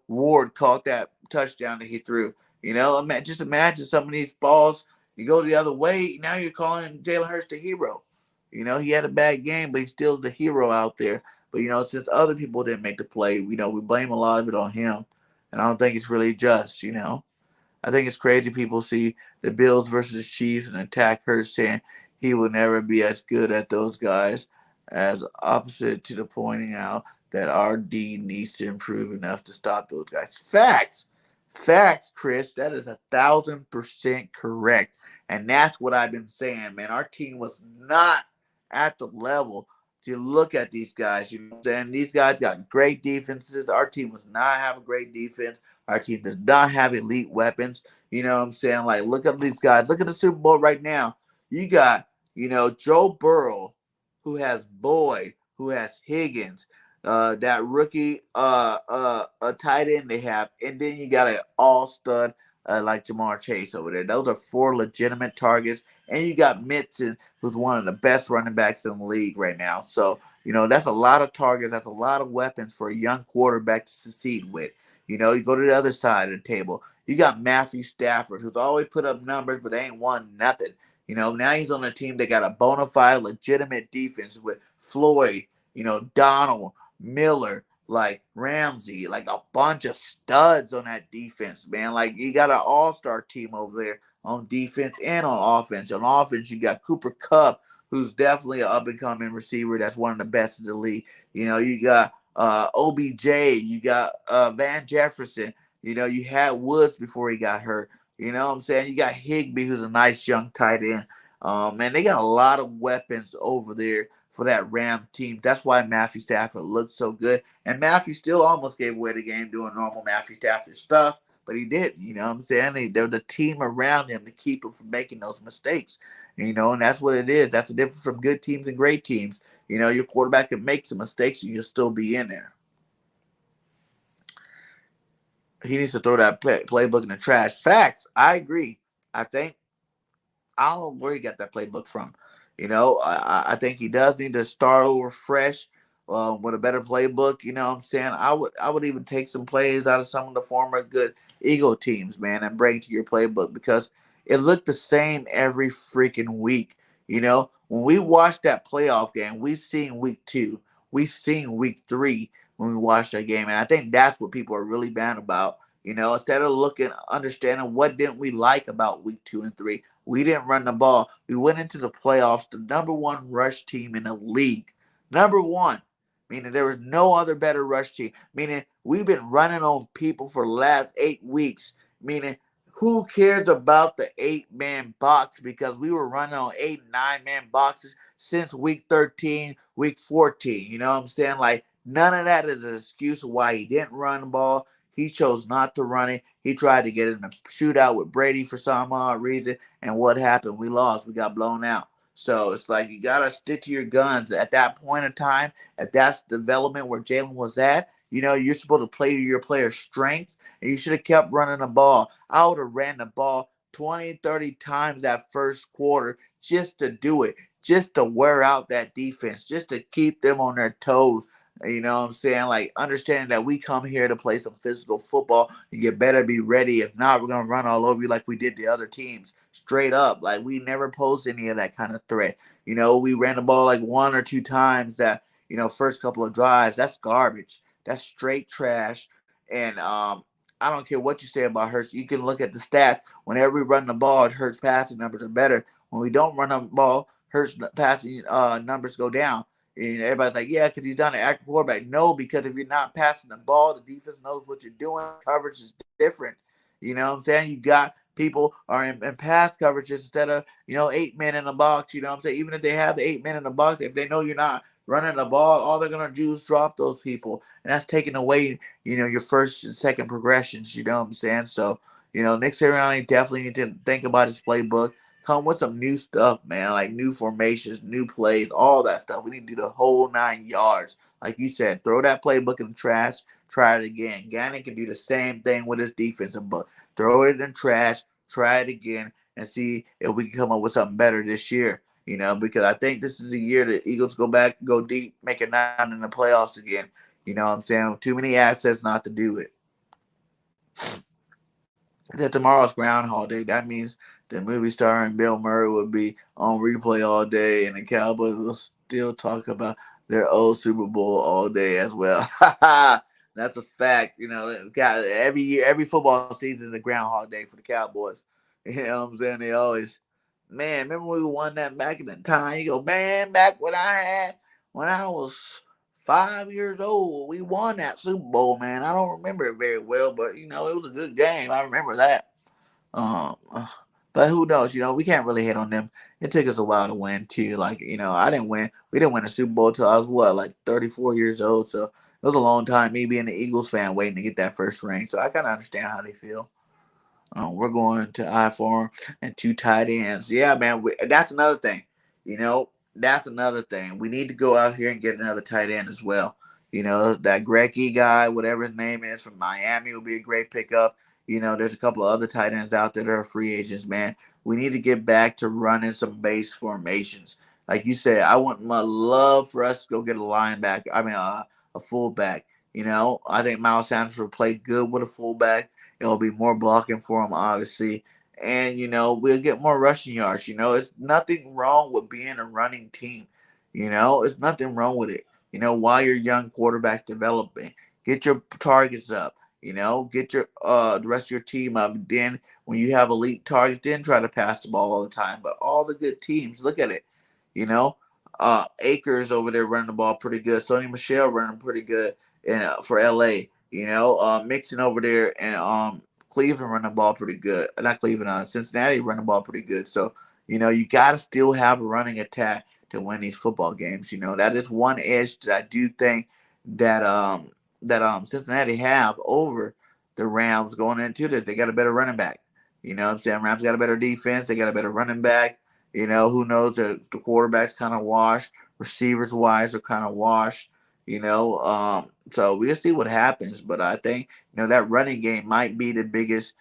Ward caught that touchdown that he threw. Just imagine some of these balls, you go the other way, now you're calling Jalen Hurts the hero. He had a bad game, but he's still the hero out there. But, since other people didn't make the play, we blame a lot of it on him. And I don't think it's really just. I think it's crazy people see the Bills versus the Chiefs and attack Hurts saying he will never be as good at those guys as opposite to the pointing out that our D needs to improve enough to stop those guys. Facts. Facts, Chris. That is 1,000% correct. And that's what I've been saying, man. Our team was not at the level to look at these guys. You know what I'm saying? These guys got great defenses. Our team does not have a great defense. Our team does not have elite weapons. You know what I'm saying? Like, look at these guys. Look at the Super Bowl right now. You got, Joe Burrow, who has Boyd, who has Higgins, that rookie a tight end they have, and then you got an all stud like Jamar Chase over there. Those are 4 legitimate targets, and you got Mitson, who's one of the best running backs in the league right now. So that's a lot of targets. That's a lot of weapons for a young quarterback to succeed with. You go to the other side of the table. You got Matthew Stafford, who's always put up numbers, but ain't won nothing. Now he's on a team that got a bona fide, legitimate defense with Floyd, Donald, Miller, like Ramsey, like a bunch of studs on that defense, man. Like, you got an all-star team over there on defense and on offense. On offense, you got Cooper Kupp, who's definitely an up-and-coming receiver that's one of the best in the league. You got OBJ, you got Van Jefferson. You had Woods before he got hurt. You know what I'm saying? You got Higbee, who's a nice young tight end. Man, they got a lot of weapons over there for that Ram team. That's why Matthew Stafford looked so good. And Matthew still almost gave away the game doing normal Matthew Stafford stuff, but he didn't. You know what I'm saying? There was a team around him to keep him from making those mistakes. And that's what it is. That's the difference from good teams and great teams. Your quarterback can make some mistakes and you'll still be in there. He needs to throw that playbook in the trash. Facts. I agree. I don't know where he got that playbook from. I think he does need to start over fresh with a better playbook. You know what I'm saying? I would even take some plays out of some of the former good Eagle teams, man, and bring to your playbook because it looked the same every freaking week. When we watched that playoff game, we seen week 2, we seen week 3 when we watched that game, and I think that's what people are really mad about. Instead of understanding what didn't we like about week 2 and 3, we didn't run the ball. We went into the playoffs, the number 1 rush team in the league. Number 1. Meaning there was no other better rush team. Meaning we've been running on people for the last 8 weeks. Meaning who cares about the 8-man box? Because we were running on 8 and 9-man boxes since week 13, week 14. You know what I'm saying? Like, none of that is an excuse why he didn't run the ball. He chose not to run it. He tried to get in a shootout with Brady for some odd reason. And what happened? We lost. We got blown out. So it's like you got to stick to your guns. At that point in time, if that's development where Jalen was at, you're supposed to play to your player's strengths. And you should have kept running the ball. I would have ran the ball 20, 30 times that first quarter just to do it. Just to wear out that defense. Just to keep them on their toes. You know what I'm saying? Like, understanding that we come here to play some physical football. You better be ready. If not, we're going to run all over you like we did the other teams. Straight up. Like, we never posed any of that kind of threat. We ran the ball like 1 or 2 times that, first couple of drives. That's garbage. That's straight trash. And I don't care what you say about Hurts. You can look at the stats. Whenever we run the ball, Hurts passing numbers are better. When we don't run the ball, Hurts passing numbers go down. And everybody's like, yeah, because he's done an active quarterback. No, because if you're not passing the ball, the defense knows what you're doing. Coverage is different. You know what I'm saying? You got people are in pass coverages instead of, 8 men in the box. You know what I'm saying? Even if they have the 8 men in the box, if they know you're not running the ball, all they're gonna do is drop those people, and that's taking away, your first and second progressions. You know what I'm saying? So, Nick Sirianni definitely need to think about his playbook. Come with some new stuff, man, like new formations, new plays, all that stuff. We need to do the whole 9 yards. Like you said, throw that playbook in the trash, try it again. Gannon can do the same thing with his defensive book. Throw it in the trash, try it again, and see if we can come up with something better this year. Because I think this is the year that Eagles go back, go deep, make it 9 in the playoffs again. You know what I'm saying? Too many assets not to do it. That tomorrow's Groundhog Day. That means the movie starring Bill Murray will be on replay all day, and the Cowboys will still talk about their old Super Bowl all day as well. That's a fact. Every year, every football season is a Groundhog Day for the Cowboys. You know what I'm saying? They always, man, remember when we won that back in the time? You go, man, back when I was 5 years old, we won that Super Bowl, man. I don't remember it very well, but it was a good game. I remember that. Um, uh, but who knows? We can't really hit on them. It took us a while to win too. Like, I didn't win. We didn't win a Super Bowl till I was what, like 34 years old. So it was a long time. Me being an Eagles fan, waiting to get that first ring. So I kind of understand how they feel. We're going to I four and two tight ends. Yeah, man. That's another thing. That's another thing. We need to go out here and get another tight end as well. That Grecki guy, whatever his name is, from Miami will be a great pickup. There's a couple of other tight ends out there that are free agents, man. We need to get back to running some base formations. Like you said, I want my love for us to go get a linebacker. I mean, a fullback. I think Miles Sanders will play good with a fullback. It'll be more blocking for him, obviously. And, we'll get more rushing yards. It's nothing wrong with being a running team. It's nothing wrong with it. While your young quarterback's developing, get your targets up. Get your the rest of your team up. Then when you have elite targets, then try to pass the ball all the time. But all the good teams, look at it. You know, Akers over there running the ball pretty good. Sonny Michelle running pretty good for LA. Mixon over there and Cleveland running the ball pretty good. Not Cleveland, Cincinnati running the ball pretty good. So, you got to still have a running attack to win these football games. That is one edge that I do think that Cincinnati have over the Rams going into this. They got a better running back. You know what I'm saying? Rams got a better defense. They got a better running back. Who knows? The quarterback's kind of washed. Receivers wise are kind of washed. So we'll see what happens. But I think, that running game might be the biggest,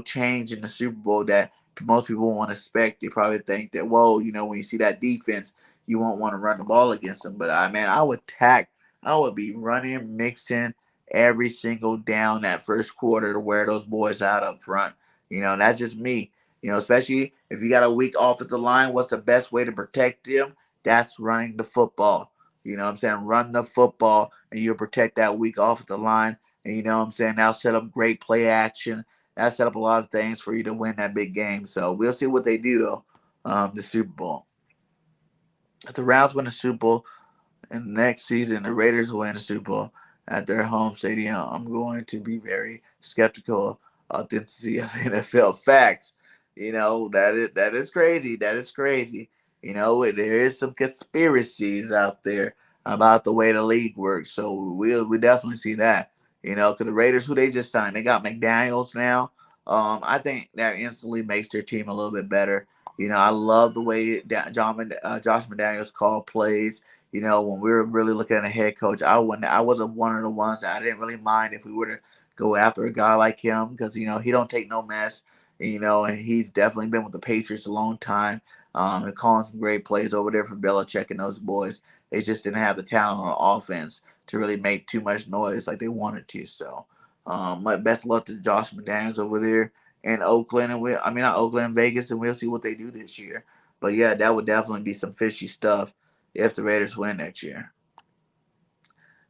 change in the Super Bowl that most people won't expect. They probably think that, whoa, when you see that defense, you won't want to run the ball against them. But I would be running, mixing every single down that first quarter to wear those boys out up front. That's just me. Especially if you got a weak offensive line, what's the best way to protect them? That's running the football. You know what I'm saying? Run the football and you'll protect that weak offensive line. And you know what I'm saying? That'll set up great play action. That'll set up a lot of things for you to win that big game. So we'll see what they do though. The Super Bowl. If the Rams win the Super Bowl, and next season the Raiders win the Super Bowl at their home stadium, I'm going to be very skeptical of authenticity of NFL facts. That is crazy. That is crazy. There is some conspiracies out there about the way the league works. So we definitely see that. Because the Raiders, who they just signed, they got McDaniels now. I think that instantly makes their team a little bit better. I love the way Josh McDaniels called plays. When we were really looking at a head coach, I wasn't one of the ones that I didn't really mind if we were to go after a guy like him because he don't take no mess. And he's definitely been with the Patriots a long time. And calling some great plays over there for Belichick and those boys. They just didn't have the talent on offense to really make too much noise like they wanted to. So, my best luck to Josh McDaniels over there in Oakland not Oakland, Vegas, and we'll see what they do this year. But yeah, that would definitely be some fishy stuff if the Raiders win next year.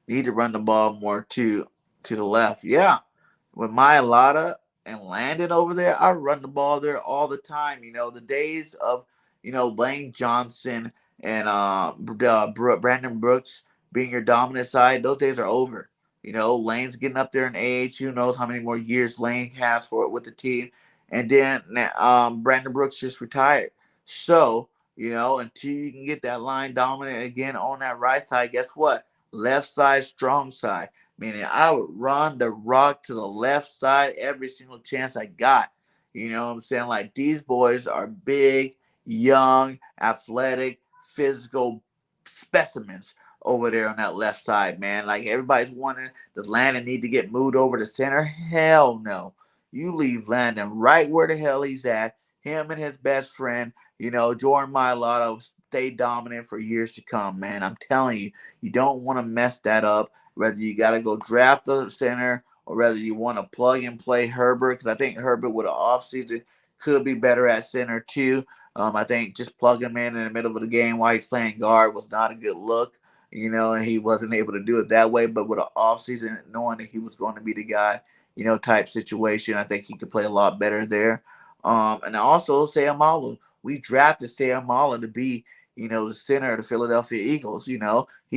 Need to run the ball more to the left. Yeah. With Mailata and Landon over there, I run the ball there all the time. The days of, Lane Johnson and Brandon Brooks being your dominant side, those days are over. Lane's getting up there in age. Who knows how many more years Lane has for it with the team. And then Brandon Brooks just retired. So, until you can get that line dominant again on that right side. Guess what? Left side, strong side. Meaning I would run the rock to the left side every single chance I got. You know what I'm saying? Like, these boys are big, young, athletic, physical specimens over there on that left side, man. Like, everybody's wondering, does Landon need to get moved over to center? Hell no. You leave Landon right where the hell he's at. Him and his best friend, Jordan Mailata, stay dominant for years to come, man. I'm telling you, you don't want to mess that up. Whether you got to go draft the center or whether you want to plug and play Herbert, because I think Herbert with an offseason could be better at center too. I think just plug him in the middle of the game while he's playing guard was not a good look, and he wasn't able to do it that way. But with an offseason, knowing that he was going to be the guy, type situation, I think he could play a lot better there. And also Sayamalu. We drafted Sayamalu to be, the center of the Philadelphia Eagles. He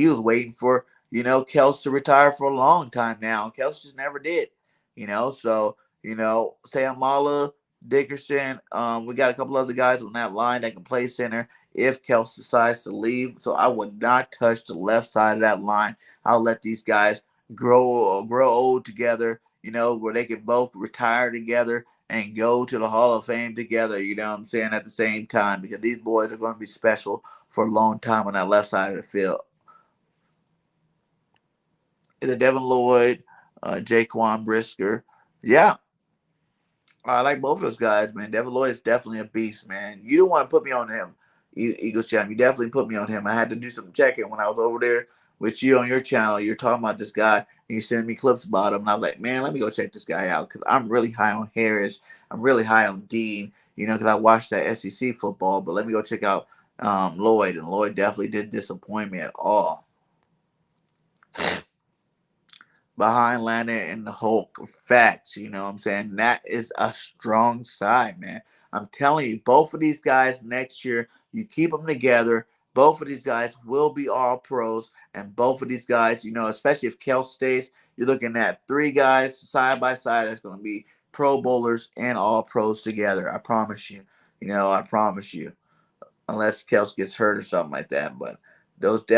was waiting for, Kels to retire for a long time now. Kels just never did. So, Sayamalu, Dickerson, we got a couple other guys on that line that can play center if Kels decides to leave. So I would not touch the left side of that line. I'll let these guys grow old together, where they can both retire together and go to the Hall of Fame together, at the same time, because these boys are going to be special for a long time on that left side of the field. Is it Devin Lloyd, Jaquan Brisker? Yeah, I like both of those guys, man. Devin Lloyd is definitely a beast, man. You don't want to put me on him, Eagles channel. You definitely put me on him. I had to do some checking when I was over there with you on your channel. You're talking about this guy, and you sending me clips about him. And I was like, man, let me go check this guy out, because I'm really high on Harris. I'm really high on Dean, because I watched that SEC football. But let me go check out Lloyd, and Lloyd definitely didn't disappoint me at all. Behind Landon and the Hulk. Facts, you know what I'm saying? That is a strong side, man. I'm telling you, both of these guys next year, you keep them together. Both of these guys will be all pros. And both of these guys, especially if Kel stays, you're looking at 3 guys side by side that's going to be pro bowlers and all pros together. I promise you. I promise you. Unless Kels gets hurt or something like that. But those 2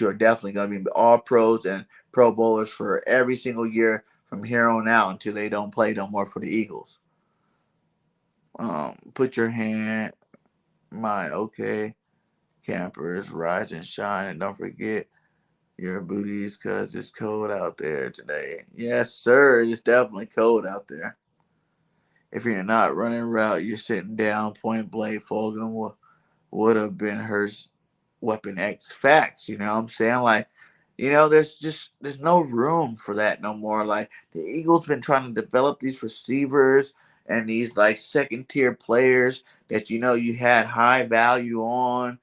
are definitely going to be all pros and pro bowlers for every single year from here on out until they don't play no more for the Eagles. Put your hand, okay. Campers, rise and shine, and don't forget your booties, because it's cold out there today. Yes, sir, it's definitely cold out there. If you're not running route, you're sitting down, point blank. Fulgham would have been her weapon X. Facts, you know what I'm saying? Like, there's no room for that no more. Like, the Eagles been trying to develop these receivers and these like second tier players that you had high value on,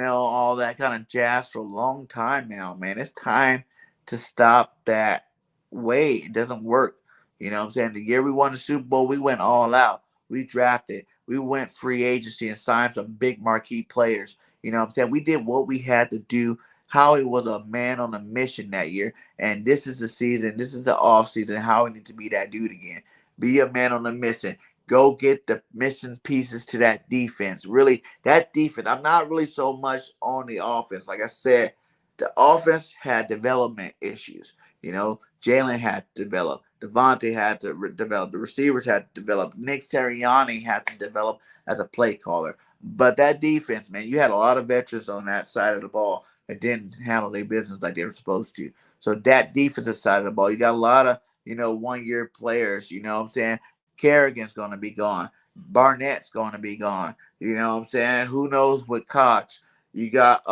all that kind of jazz for a long time now, man. It's time to stop that way. It doesn't work. You know what I'm saying? The year we won the Super Bowl, we went all out. We drafted. We went free agency and signed some big marquee players. You know what I'm saying? We did what we had to do. Howie was a man on a mission that year. And this is the season. This is the off season. Howie needs to be that dude again. Be a man on a mission. Go get the missing pieces to that defense. Really, that defense. I'm not really so much on the offense. Like I said, the offense had development issues. Jalen had to develop. Devontae had to develop. The receivers had to develop. Nick Sirianni had to develop as a play caller. But that defense, man, you had a lot of veterans on that side of the ball that didn't handle their business like they were supposed to. So that defensive side of the ball, you got a lot of, 1-year players, you know what I'm saying? Kerrigan's going to be gone. Barnett's going to be gone. You know what I'm saying? Who knows what Cox. You got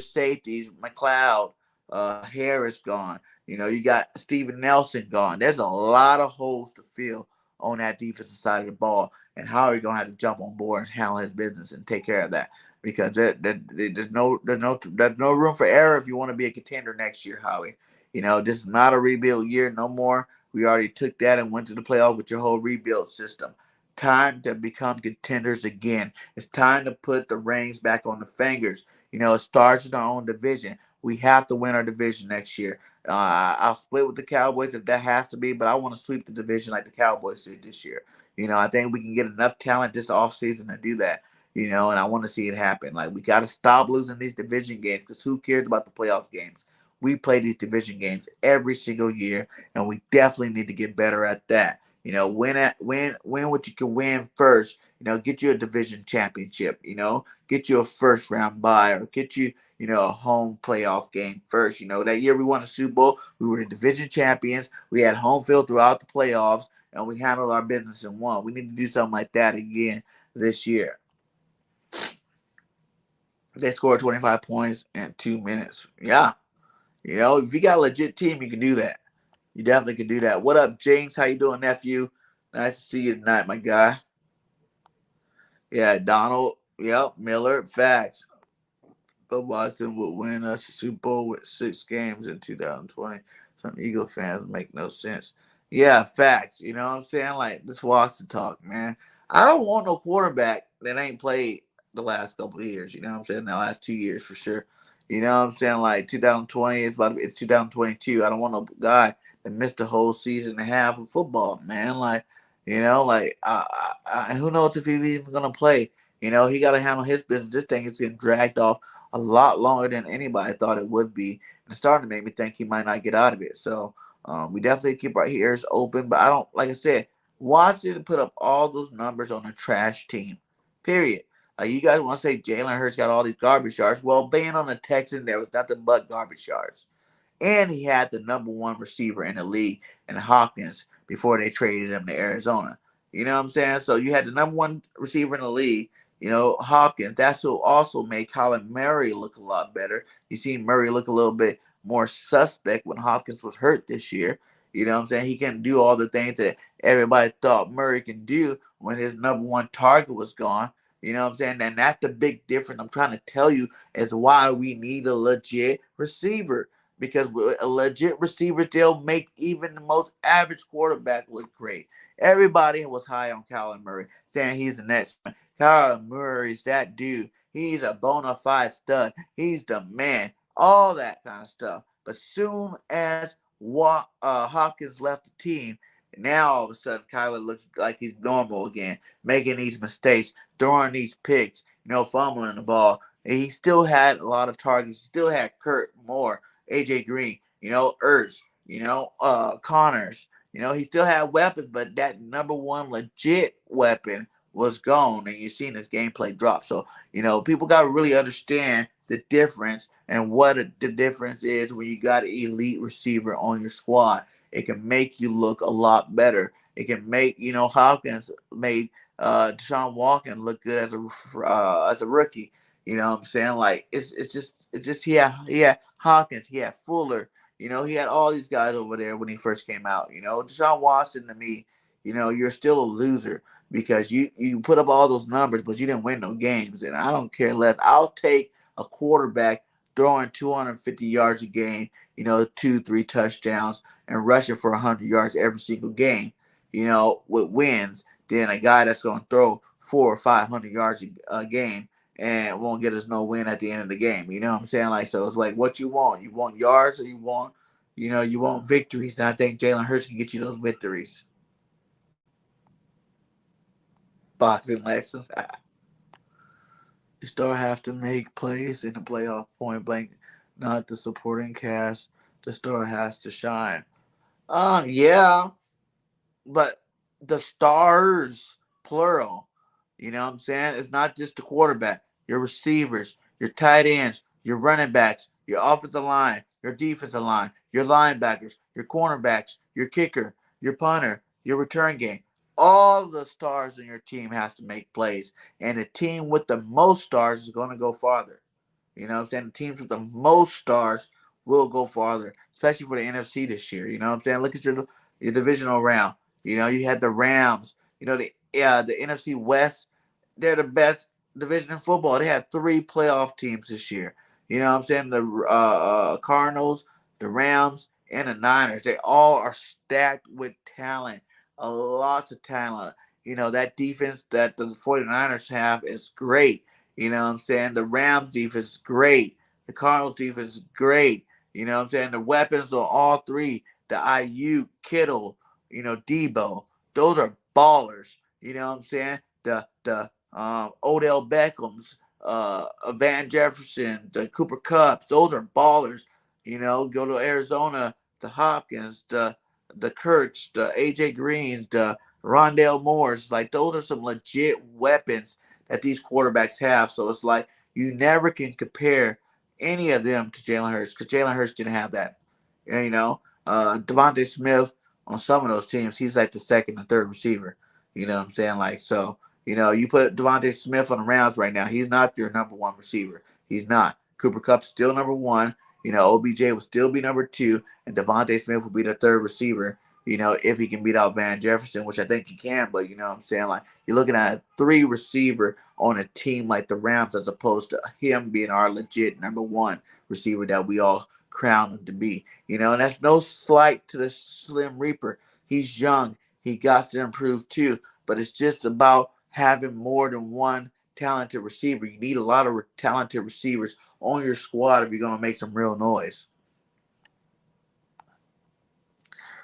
safeties, McLeod, Harris gone. You got Steven Nelson gone. There's a lot of holes to fill on that defensive side of the ball, and how are you going to have to jump on board and handle his business and take care of that? Because there's no room for error if you want to be a contender next year, Howie. This is not a rebuild year no more. We already took that and went to the playoff with your whole rebuild system. Time to become contenders again. It's time to put the rings back on the fingers. It starts in our own division. We have to win our division next year. I'll split with the Cowboys if that has to be, but I want to sweep the division like the Cowboys did this year. I think we can get enough talent this offseason to do that. And I want to see it happen. Like, we got to stop losing these division games, because who cares about the playoff games? We play these division games every single year, and we definitely need to get better at that. Win what you can win first. Get you a division championship. Get you a first round bye, or get you a home playoff game first. That year we won a Super Bowl, we were the division champions. We had home field throughout the playoffs, and we handled our business and won. We need to do something like that again this year. They scored 25 points in 2 minutes. Yeah. If you got a legit team, you can do that. You definitely can do that. What up, Jinx? How you doing, nephew? Nice to see you tonight, my guy. Yeah, Donald. Yep, Miller. Facts. But Watson would win us a Super Bowl with 6 games in 2020. Some Eagle fans make no sense. Yeah, facts. You know what I'm saying? Like, this Watson talk, man. I don't want no quarterback that ain't played the last couple of years. You know what I'm saying? The last 2 years for sure. You know what I'm saying? Like 2020, it's 2022. I don't want no guy that missed a whole season and a half of football, man. Like, who knows if he's even gonna play? He got to handle his business. This thing is getting dragged off a lot longer than anybody thought it would be. And it's starting to make me think he might not get out of it. So we definitely keep our ears open. But I don't, like I said, Watson put up all those numbers on a trash team. Period. You guys want to say Jalen Hurts got all these garbage yards? Well, being on the Texans, there was nothing but garbage yards. And he had the number 1 receiver in the league in Hopkins before they traded him to Arizona. You know what I'm saying? So you had the number 1 receiver in the league, Hopkins. That's who also made Colin Murray look a lot better. You see Murray look a little bit more suspect when Hopkins was hurt this year. You know what I'm saying? He can do all the things that everybody thought Murray can do when his number 1 target was gone. You know what I'm saying? And that's the big difference I'm trying to tell you, is why we need a legit receiver. Because a legit receiver, they'll make even the most average quarterback look great. Everybody was high on Kyler Murray, saying he's the next one. Kyler Murray's that dude. He's a bona fide stud. He's the man. All that kind of stuff. But soon as Hopkins left the team, now all of a sudden Kyler looks like he's normal again, making these mistakes, throwing these picks, fumbling the ball. And he still had a lot of targets. He still had Kurt Moore, AJ Green, Ertz, Connors. He still had weapons, but that number 1 legit weapon was gone, and you've seen his gameplay drop. So, people got to really understand the difference and what the difference is when you got an elite receiver on your squad. It can make you look a lot better. It can make, Hopkins made Deshaun Watson look good as a rookie. You know what I'm saying? Like, it's just he had Hopkins, he had Fuller, he had all these guys over there when he first came out. Deshaun Watson, to me, you're still a loser, because you put up all those numbers, but you didn't win no games. And I don't care less. I'll take a quarterback throwing 250 yards a game, 2-3 touchdowns, and rushing for 100 yards every single game, with wins, than a guy that's going to throw 400 or 500 yards a game and won't get us no win at the end of the game. You know what I'm saying? Like, so it's like, what you want? You want yards, or you want victories? And I think Jalen Hurts can get you those victories. Boxing lessons. You still have to make plays in the playoff, point blank, not the supporting cast. The star has to shine. Yeah, but the stars, plural. You know what I'm saying? It's not just the quarterback. Your receivers, your tight ends, your running backs, your offensive line, your defensive line, your linebackers, your cornerbacks, your kicker, your punter, your return game. All the stars in your team has to make plays. And the team with the most stars is going to go farther. You know what I'm saying? The teams with the most stars will go farther, especially for the NFC this year. You know what I'm saying? Look at your divisional round. You had the Rams. The NFC West, they're the best division in football. They had 3 playoff teams this year. You know what I'm saying? The Cardinals, the Rams, and the Niners. They all are stacked with talent. Lots of talent. That defense that the 49ers have is great. You know what I'm saying? The Rams defense is great. The Cardinals defense is great. You know what I'm saying? The weapons are all 3. The IU, Kittle, Debo. Those are ballers. You know what I'm saying? The Odell Beckham's, Van Jefferson, the Cooper Cupps. Those are ballers. Go to Arizona, the Hopkins, the Kirks, the AJ Greens, the Rondale Moores. Like those are some legit weapons that these quarterbacks have. So it's like you never can compare any of them to Jalen Hurts because Jalen Hurts didn't have that. Devontae Smith on some of those teams, he's like the second or third receiver. You know what I'm saying? Like so, you put Devontae Smith on the Rams right now, he's not your number one receiver. He's not. Cooper Kupp's still number one. OBJ will still be number two, and Devontae Smith will be the third receiver. If he can beat out Van Jefferson, which I think he can, but you know what I'm saying? Like you're looking at a three receiver on a team like the Rams as opposed to him being our legit number one receiver that we all crown him to be. And that's no slight to the Slim Reaper. He's young. He got to improve too, but it's just about having more than one talented receiver. You need a lot of talented receivers on your squad if you're going to make some real noise.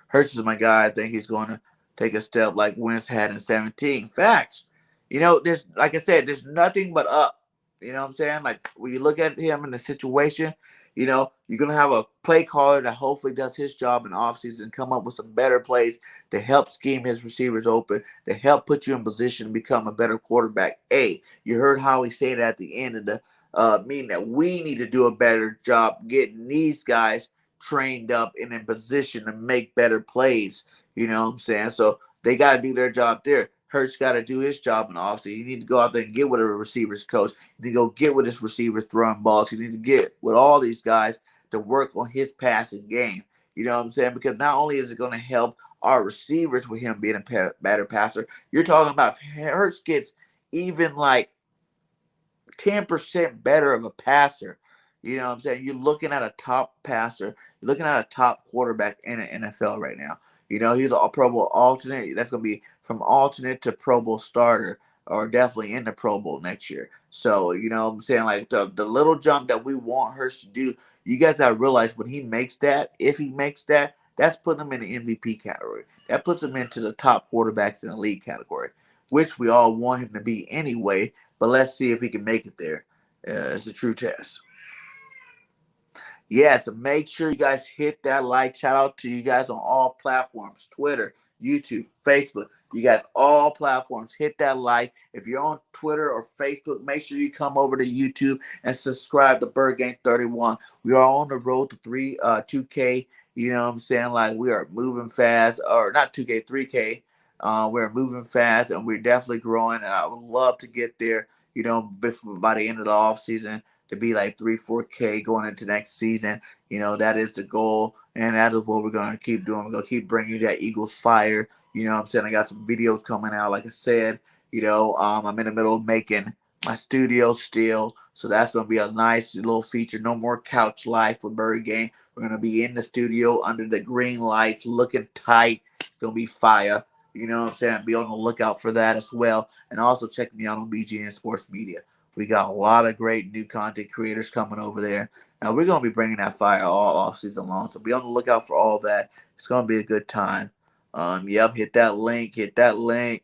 Hurts is my guy. I think he's going to take a step like Wentz had in 17. Facts. There's, like I said, there's nothing but up. You know what I'm saying? Like when you look at him in the situation, you're going to have a play caller that hopefully does his job in the offseason and come up with some better plays to help scheme his receivers open, to help put you in position to become a better quarterback. You heard how he said at the end of the meaning that we need to do a better job getting these guys trained up and in position to make better plays. You know what I'm saying? So they got to do their job there. Hurts got to do his job in the offseason. You need to go out there and get with a receivers coach. You need to go get with his receivers throwing balls. You need to get with all these guys to work on his passing game. You know what I'm saying? Because not only is it going to help our receivers with him being a better passer, you're talking about Hurts gets even like 10% better of a passer. You know what I'm saying? You're looking at a top passer. You're looking at a top quarterback in the NFL right now. He's a Pro Bowl alternate. That's going to be from alternate to Pro Bowl starter or definitely in the Pro Bowl next year. So, you know what I'm saying? Like the little jump that we want Hurts to do, you guys got to realize when he makes that, if he makes that, that's putting him in the MVP category. That puts him into the top quarterbacks in the league category, which we all want him to be anyway. But let's see if he can make it there. It's a true test. Yeah, so make sure you guys hit that like. Shout out to you guys on all platforms, Twitter, YouTube, Facebook. You guys, all platforms, hit that like. If you're on Twitter or Facebook, make sure you come over to YouTube and subscribe to BIRDGANG 31. We are on the road to 2K. You know what I'm saying? Like we are moving fast, or not 2K, 3K. We're moving fast and we're definitely growing. And I would love to get there, by the end of the off season, to be like 3-4K going into next season. That is the goal, and that is what we're going to keep doing. We're going to keep bringing you that Eagles fire. You know what I'm saying? I got some videos coming out, like I said. I'm in the middle of making my studio still, so that's going to be a nice little feature. No more couch life for BIRDGANG. We're going to be in the studio under the green lights, looking tight. It's going to be fire. You know what I'm saying? Be on the lookout for that as well. And also check me out on BGN Sports Media. We got a lot of great new content creators coming over there. Now, we're going to be bringing that fire all off season long. So be on the lookout for all that. It's going to be a good time. Hit that link.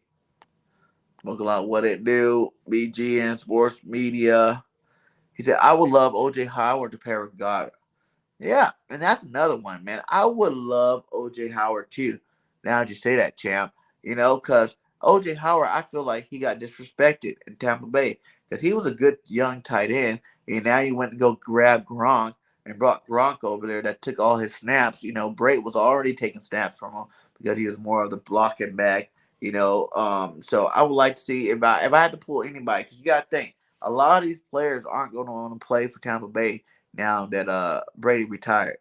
Look at what it do. BGN Sports Media. He said, I would love OJ Howard to pair with Goddard. Yeah, and that's another one, man. I would love OJ Howard too. Now that you say that, champ, because OJ Howard, I feel like he got disrespected in Tampa Bay because he was a good young tight end, and now you went to go grab Gronk and brought Gronk over there that took all his snaps. Brait was already taking snaps from him because he was more of the blocking back. So I would like to see if I had to pull anybody, because you got to think a lot of these players aren't going to want to play for Tampa Bay now that Brady retired.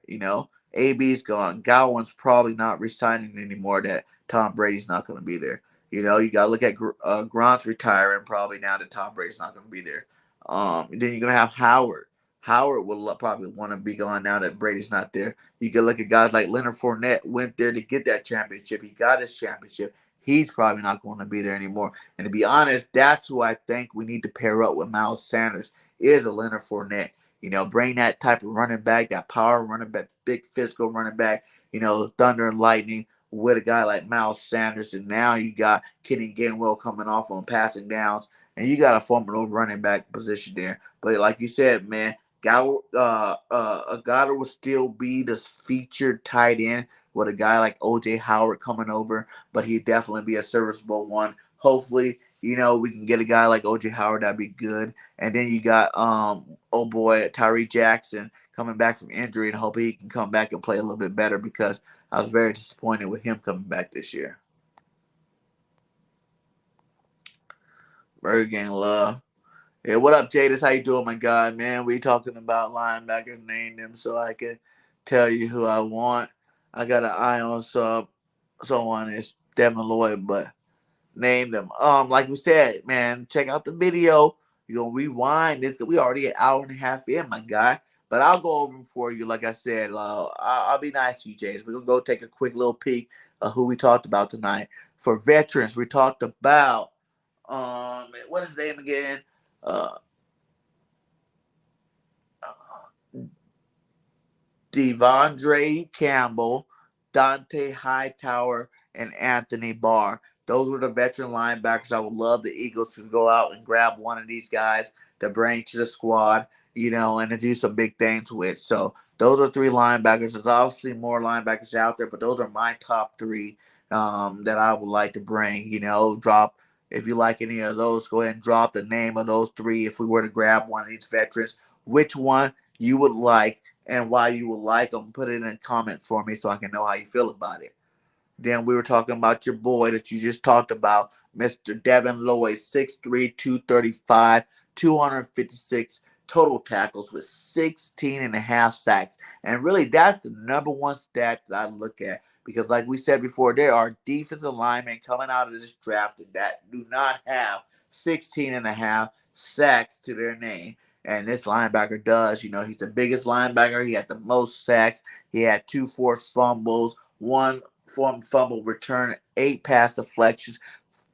AB's gone. Godwin's probably not resigning anymore. That Tom Brady's not going to be there. You got to look at Gronk's retiring probably now that Tom Brady's not going to be there. Then you're going to have Howard. Howard will probably want to be gone now that Brady's not there. You can look at guys like Leonard Fournette, went there to get that championship. He got his championship. He's probably not going to be there anymore. And to be honest, that's who I think we need to pair up with Miles Sanders, is a Leonard Fournette. Bring that type of running back, that power running back, big physical running back, thunder and lightning with a guy like Miles Sanders. And now you got Kenny Gainwell coming off on passing downs. and you got a formidable running back position there. But like you said, man, Goddard will still be this featured tight end with a guy like OJ Howard coming over, but he'd definitely be a serviceable one. Hopefully, we can get a guy like OJ Howard. That'd be good. And then you got oh boy, Tyree Jackson coming back from injury, and hopefully he can come back and play a little bit better because I was very disappointed with him coming back this year. Bird Gang love. Hey, what up, Jadis? How you doing, my guy, man? We talking about linebacker. Name them so I can tell you who I want. I got an eye on someone. It's Devin Lloyd, but name them. Like we said, man, check out the video. You're gonna rewind this. We already an hour and a half in, my guy. But I'll go over them for you. Like I said, I'll be nice to you, Jadis. We're gonna go take a quick little peek of who we talked about tonight. For veterans, we talked about what is his name again? Uh, Devondre Campbell, Dante Hightower, and Anthony Barr. Those were the veteran linebackers. I would love the Eagles to go out and grab one of these guys to bring to the squad, and to do some big things with. So those are three linebackers. There's obviously more linebackers out there, but those are my top three that I would like to bring. Drop if you like any of those. Go ahead and drop the name of those three. If we were to grab one of these veterans, which one you would like and why you would like them, put it in a comment for me so I can know how you feel about it. Then we were talking about your boy that you just talked about, Mr. Devin Lloyd, 6'3", 235, 256 total tackles with 16 and a half sacks. And really, that's the number one stat that I look at. Because like we said before, there are defensive linemen coming out of this draft that do not have 16 and a half sacks to their name. And this linebacker does. He's the biggest linebacker. He had the most sacks. He had 2 forced fumbles, 1 fumble return, 8 pass deflections,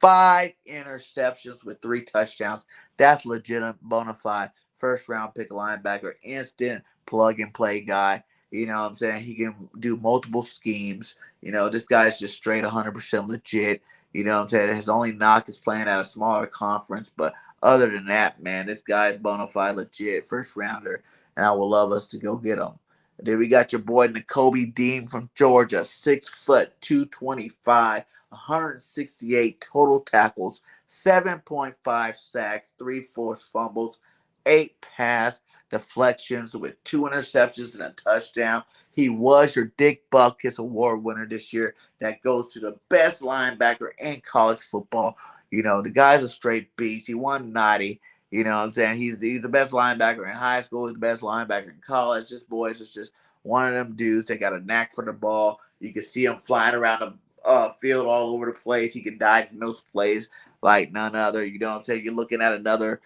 5 interceptions with 3 touchdowns. That's legitimate, bona fide first round pick linebacker, instant plug and play guy. You know what I'm saying? He can do multiple schemes. This guy's just straight 100% legit. You know what I'm saying? His only knock is playing at a smaller conference, but other than that, man, this guy's bona fide legit first rounder, and I would love us to go get him. Then we got your boy Nakobe Dean from Georgia, 6 foot, 225, 168 total tackles, 7.5 sacks, 3 forced fumbles, 8 pass deflections with 2 interceptions and a touchdown. He was your Dick Butkus Award winner this year. That goes to the best linebacker in college football. The guy's a straight beast. He won 90. You know what I'm saying? He's the best linebacker in high school. He's the best linebacker in college. This boy's just one of them dudes that got a knack for the ball. You can see him flying around the field all over the place. He can diagnose plays like none other. You know what I'm saying? You're looking at another,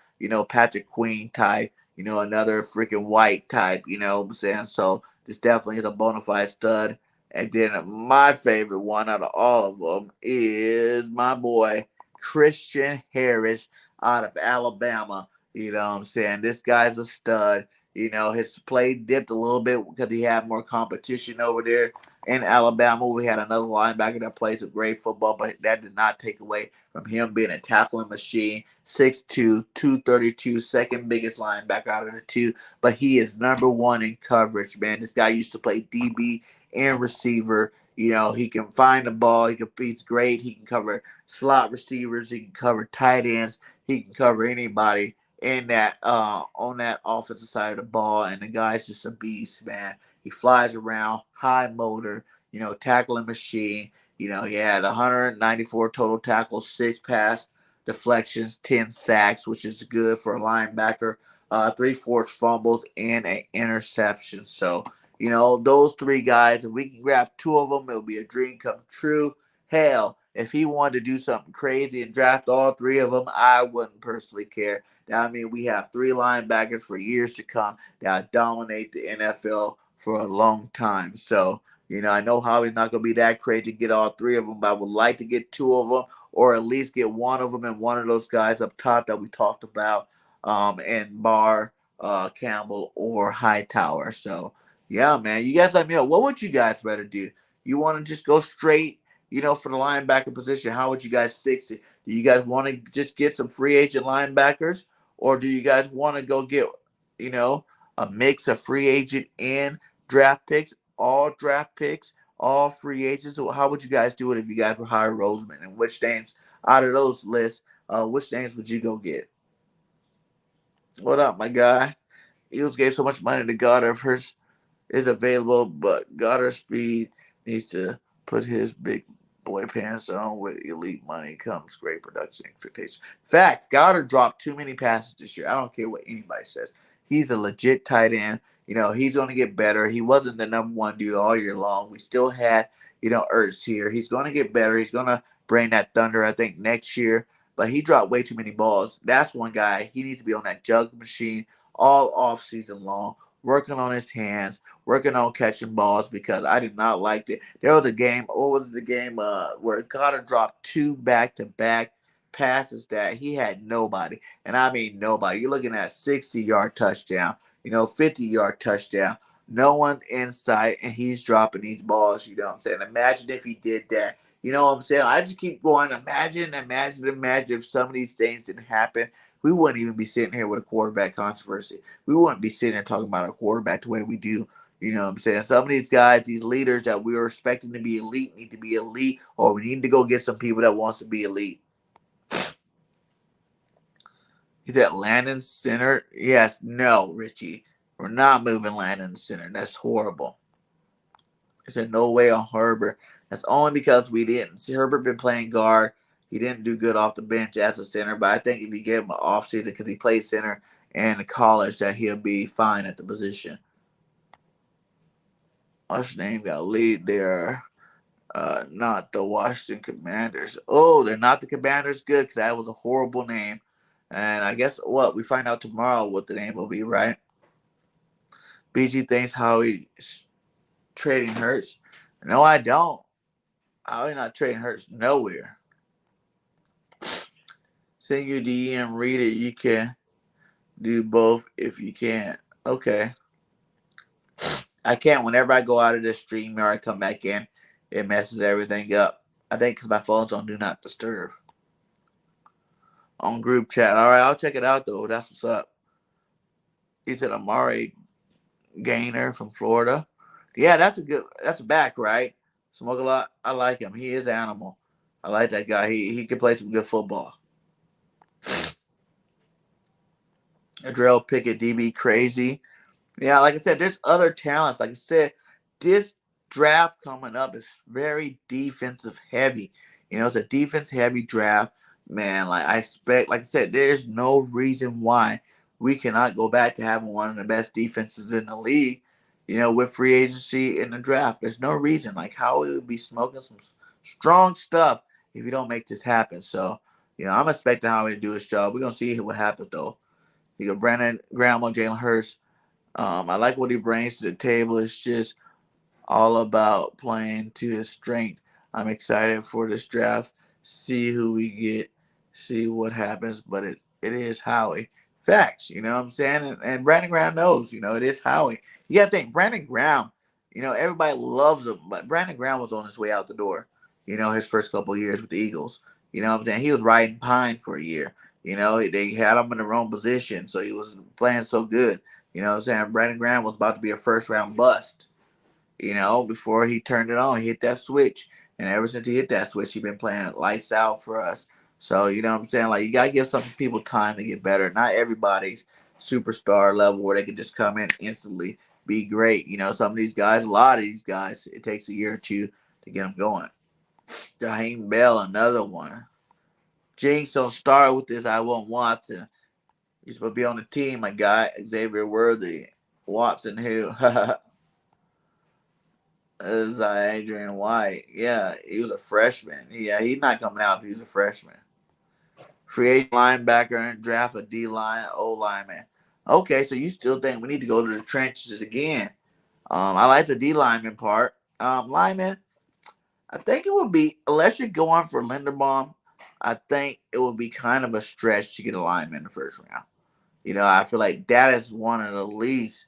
Patrick Queen type, another freaking White type, you know what I'm saying? So this definitely is a bona fide stud. And then my favorite one out of all of them is my boy, Christian Harris out of Alabama. You know what I'm saying? This guy's a stud. His play dipped a little bit because he had more competition over there in Alabama. We had another linebacker that plays a great football, but that did not take away from him being a tackling machine. 6'2", 232, second biggest linebacker out of the two, but he is number one in coverage, man. This guy used to play DB and receiver. He can find the ball. He's great. He can cover slot receivers. He can cover tight ends. He can cover anybody in that on that offensive side of the ball. And the guy's just a beast, man. He flies around, high motor, tackling machine. He had 194 total tackles, 6 pass deflections, 10 sacks, which is good for a linebacker. 3 forced fumbles and an interception. So, those 3 guys, if we can grab 2 of them, it'll be a dream come true. Hell, if he wanted to do something crazy and draft all 3 of them, I wouldn't personally care. I mean, we have 3 linebackers for years to come that dominate the NFL for a long time. So, I know Howie's not going to be that crazy to get all 3 of them, but I would like to get 2 of them or at least get 1 of them and one of those guys up top that we talked about, and Barr, Campbell, or Hightower. So, yeah, man, you guys let me know. What would you guys rather do? You want to just go straight, for the linebacker position, how would you guys fix it? Do you guys want to just get some free agent linebackers, or do you guys want to go get, a mix of free agent and draft picks, all draft picks, all free agents? So how would you guys do it if you guys were hiring Roseman? And which names out of those lists, which names would you go get? What up, my guy? Eagles gave so much money to Goddard. Hurts is available, but Goddard's speed needs to put his big boy pants on. With elite money comes great production expectations. Facts. Goddard dropped too many passes this year. I don't care what anybody says. He's a legit tight end. He's going to get better. He wasn't the number one dude all year long. We still had, Ertz here. He's going to get better. He's going to bring that thunder, I think, next year. But he dropped way too many balls. That's one guy. He needs to be on that jug machine all off season long, working on his hands, working on catching balls, because I did not like it. There was a game, what was the game where Goddard dropped 2 back-to-back passes that he had nobody. And I mean nobody. You're looking at 60-yard touchdown, 50-yard touchdown. No one in sight, and he's dropping these balls, you know what I'm saying? Imagine if he did that. You know what I'm saying? I just keep going, imagine if some of these things didn't happen. We wouldn't even be sitting here with a quarterback controversy. We wouldn't be sitting here talking about our quarterback the way we do. You know what I'm saying? Some of these guys, these leaders that we were expecting to be elite, need to be elite, or we need to go get some people that wants to be elite. Is that Landon center? Yes. No, Richie. We're not moving Landon center. That's horrible. He said no way on Herbert. That's only because we didn't. See, Herbert been playing guard. He didn't do good off the bench as a center, but I think if you give him an offseason because he played center in college, that he'll be fine at the position. What's name got lead there? Not the Washington Commanders. Oh, they're not the Commanders. Good, because that was a horrible name. And I guess what? We find out tomorrow what the name will be, right? BG thinks Howie's trading Hurts. No, I don't. Howie not trading Hurts nowhere. Send your DM, read it. You can do both if you can. Okay. I can't. Whenever I go out of this stream or I come back in, it messes everything up. I think because my phone's on Do Not Disturb. On group chat. All right, I'll check it out, though. That's what's up. He said Amari Gainer from Florida. Yeah, that's a back, right? Smoke a lot. I like him. He is an animal. I like that guy. He can play some good football. Adrell Pickett, DB, crazy. Yeah, like I said, there's other talents. Like I said, this draft coming up is very defensive heavy. It's a defense heavy draft. Man, like I said, there's no reason why we cannot go back to having one of the best defenses in the league, with free agency in the draft. There's no reason. Like, how we would be smoking some strong stuff if you don't make this happen. So, I'm expecting how to do his job. We're going to see what happens, though. You got Brandon Graham on Jalen Hurts. I like what he brings to the table. It's just all about playing to his strength. I'm excited for this draft. See who we get. See what happens. But it is Howie. Facts, you know what I'm saying? And Brandon Graham knows, it is Howie. You got to think, Brandon Graham, everybody loves him. But Brandon Graham was on his way out the door, his first couple of years with the Eagles. You know what I'm saying? He was riding pine for a year. They had him in the wrong position, so he was playing so good. You know what I'm saying? Brandon Graham was about to be a first-round bust, before he turned it on. He hit that switch, and ever since he hit that switch, he's been playing lights out for us. So, you know what I'm saying? Like, you got to give some people time to get better. Not everybody's superstar level where they can just come in instantly, be great. Some of these guys, a lot of these guys, it takes a year or two to get them going. Jaheim Bell, another one. Jinx, don't start with this. I want Watson. He's supposed to be on the team, my guy. Xavier Worthy. Watson, who? This is Adrian White. Yeah, he was a freshman. Yeah, he's not coming out if he's a freshman. Free agent linebacker and draft a D-line, O-lineman. Okay, so you still think we need to go to the trenches again. I like the D-lineman part. Lineman, I think it would be, unless you're going for Linderbaum, I think it would be kind of a stretch to get a lineman in the first round. I feel like that is one of the least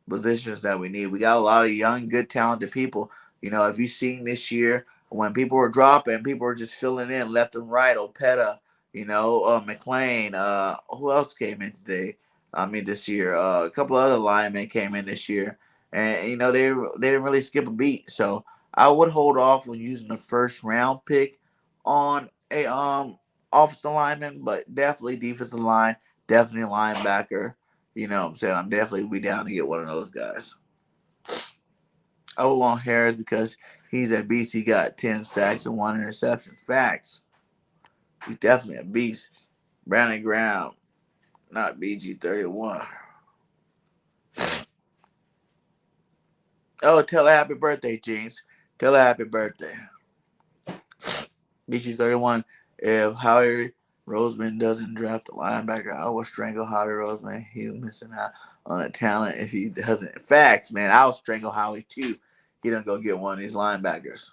positions that we need. We got a lot of young, good, talented people. If you've seen this year, when people were dropping, people were just filling in left and right. Opeta, McLean. Who else came in today? I mean, this year, a couple other linemen came in this year, and they didn't really skip a beat. So I would hold off on using the first round pick on a offensive lineman, but definitely defensive line, definitely linebacker. You know what I'm saying? I'm definitely be down to get one of those guys. I would want Harris because he's a beast. He got 10 sacks and 1 interception. Facts. He's definitely a beast. Brandon Graham, not BG31. Oh, tell her happy birthday, Jinx. Tell her happy birthday. BG31. If Howie Roseman doesn't draft a linebacker, I will strangle Howie Roseman. He's missing out on a talent if he doesn't. Facts, man. I'll strangle Howie too. He don't go get one of these linebackers.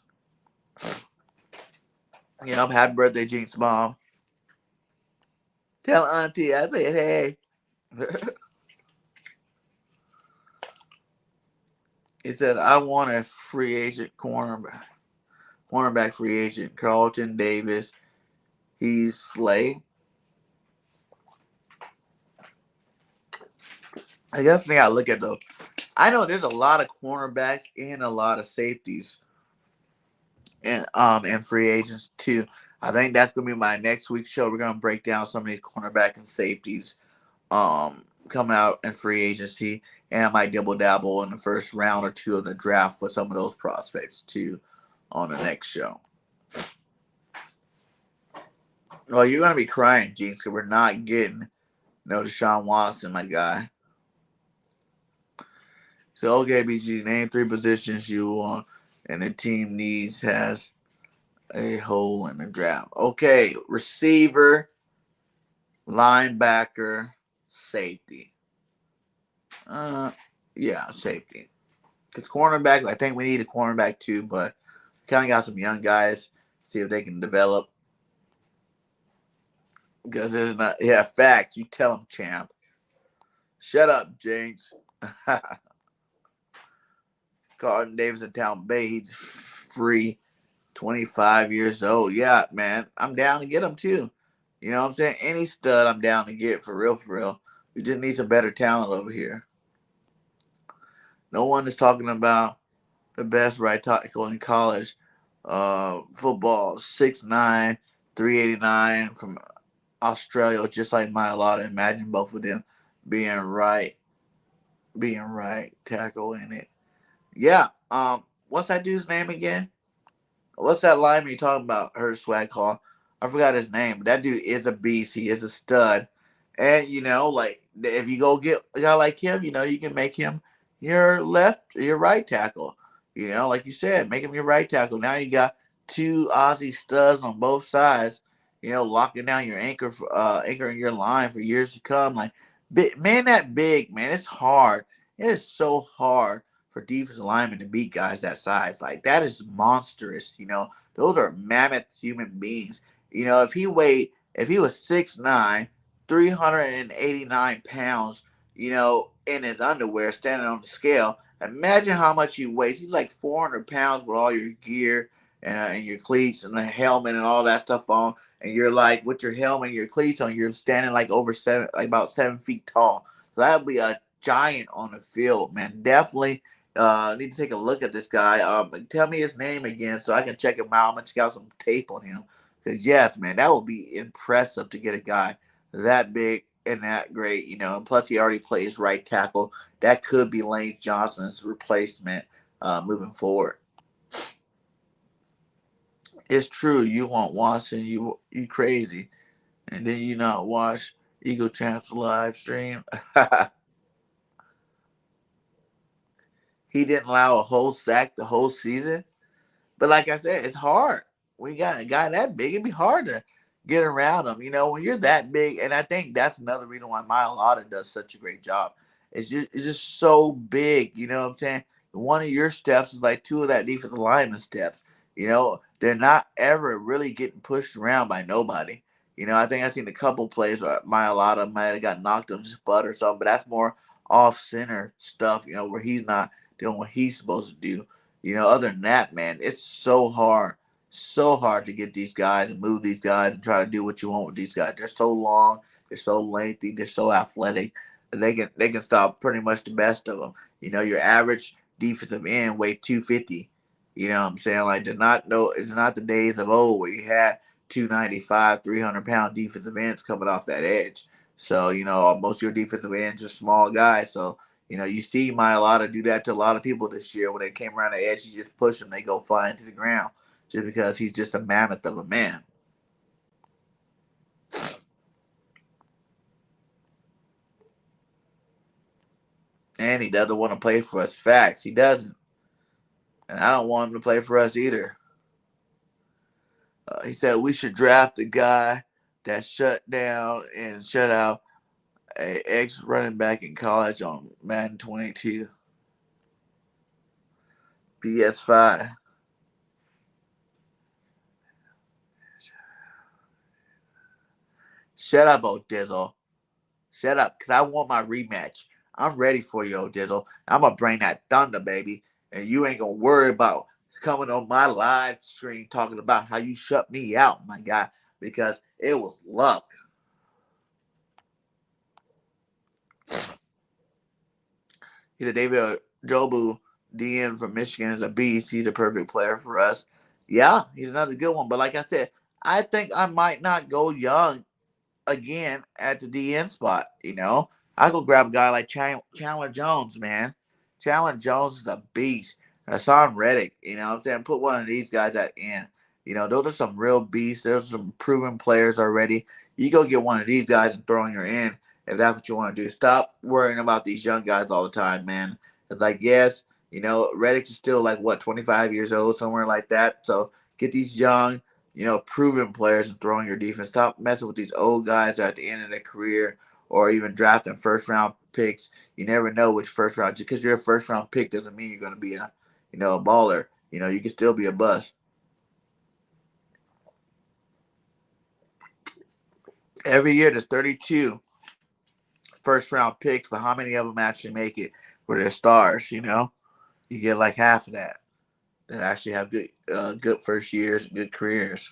Yeah, happy birthday, Jinx Mom. Tell Auntie I said hey. He said, I want a free agent cornerback free agent. Carlton Davis. He's Slay. I definitely got to look at though. I know there's a lot of cornerbacks and a lot of safeties and free agents too. I think that's gonna be my next week's show. We're gonna break down some of these cornerback and safeties coming out in free agency, and I might double dabble in the first round or two of the draft for some of those prospects too on the next show. Well, you're gonna be crying, Jinx, because we're not getting no Deshaun Watson, my guy. So okay, BG, name 3 positions you want and the team has a hole in the draft. Okay, receiver, linebacker, safety. Yeah, safety. Because cornerback, I think we need a cornerback too, but kind of got some young guys. See if they can develop. Because it's not, yeah, facts. You tell them, champ. Shut up, Jinx. Carlton Davis in Tampa Bay. He's free, 25 years old. Yeah, man. I'm down to get him too. You know what I'm saying? Any stud I'm down to get for real, for real. We just need some better talent over here. No one is talking about the best right tackle in college football. 6'9", 389 from Australia, just like Mailata. Imagine both of them being right tackle in it. Yeah. What's that dude's name again? What's that lineman you talking about? Her swag call. I forgot his name, but that dude is a beast. He is a stud. And like if you go get a guy like him, you can make him your right tackle. Like you said, make him your right tackle. Now you got 2 Aussie studs on both sides. Locking down your anchoring your line for years to come. Like, man, that big man, it's hard. It is so hard for defensive linemen to beat guys that size. Like, that is monstrous. Those are mammoth human beings. If he was 6'9", 389 pounds, in his underwear, standing on the scale, imagine how much he weighs. He's like 400 pounds with all your gear and your cleats and the helmet and all that stuff on. And you're like, with your helmet and your cleats on, you're standing like about 7 feet tall. So that would be a giant on the field, man. Definitely need to take a look at this guy. Tell me his name again so I can check him out. I'm going to check out some tape on him. Because, yes, man, that would be impressive to get a guy that big and that great, and plus he already plays right tackle. That could be Lane Johnson's replacement moving forward. It's true, you want Watson, you crazy. And then you not watch Eagle Champs live stream. He didn't allow a whole sack the whole season. But like I said, it's hard. When you got a guy that big, it'd be hard to get around him. When you're that big, and I think that's another reason why Mailata does such a great job. It's just so big. You know what I'm saying? One of your steps is like 2 of that defensive lineman steps. They're not ever really getting pushed around by nobody. I think I've seen a couple plays where Mailata might have got knocked on his butt or something, but that's more off-center stuff, where he's not doing what he's supposed to do. Other than that, man, it's so hard So hard to get these guys and move these guys and try to do what you want with these guys. They're so long, they're so lengthy, they're so athletic, and they can stop pretty much the best of them. Your average defensive end weigh 250. You know what I'm saying? Like, it's not the days of old where you had 295, 300-pound defensive ends coming off that edge. So, most of your defensive ends are small guys. So, you see Mailata do that to a lot of people this year. When they came around the edge, he just push them, they go flying to the ground just because he's just a mammoth of a man. And he doesn't want to play for us. Facts. He doesn't. And I don't want him to play for us either. He said we should draft a guy that shut down and shut out a ex running back in college on Madden 22. BS5. Shut up, old Dizzle. Shut up, because I want my rematch. I'm ready for you, old Dizzle. I'm going to bring that thunder, baby. And you ain't going to worry about coming on my live stream talking about how you shut me out, my guy, because it was luck. He's a David Jobu DN from Michigan is a beast. He's a perfect player for us. Yeah, he's another good one. But like I said, I think I might not go young again at the DN spot. I go grab a guy like Chandler Jones, man. Chandler Jones is a beast. Hassan Reddick, what I'm saying? Put one of these guys at end. Those are some real beasts. There's some proven players already. You go get one of these guys and throw in your end if that's what you want to do. Stop worrying about these young guys all the time, man. It's like, yes, Reddick is still like, 25 years old, somewhere like that. So get these young, proven players and throwing your defense. Stop messing with these old guys at the end of their career or even drafting first-round picks. You never know which first round. Just because you're a first-round pick doesn't mean you're going to be a baller. You can still be a bust. Every year there's 32 first-round picks, but how many of them actually make it for their stars, You get like half of that actually have good first years, good careers.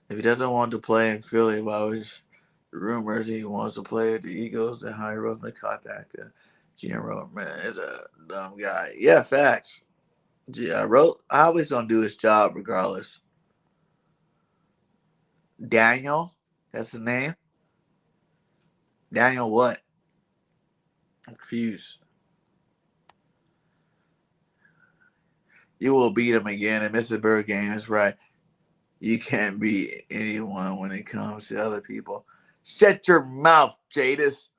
If he doesn't want to play in Philly, about his rumors he wants to play at the Eagles, then Harry Roseman contacted GM. Man, is a dumb guy. Yeah, facts. Howie's gonna do his job regardless. Daniel, that's his name. Daniel what? I'm confused. You will beat him again, and Mr. BIRDGANG is right. You can't beat anyone when it comes to other people. Shut your mouth, Jadis.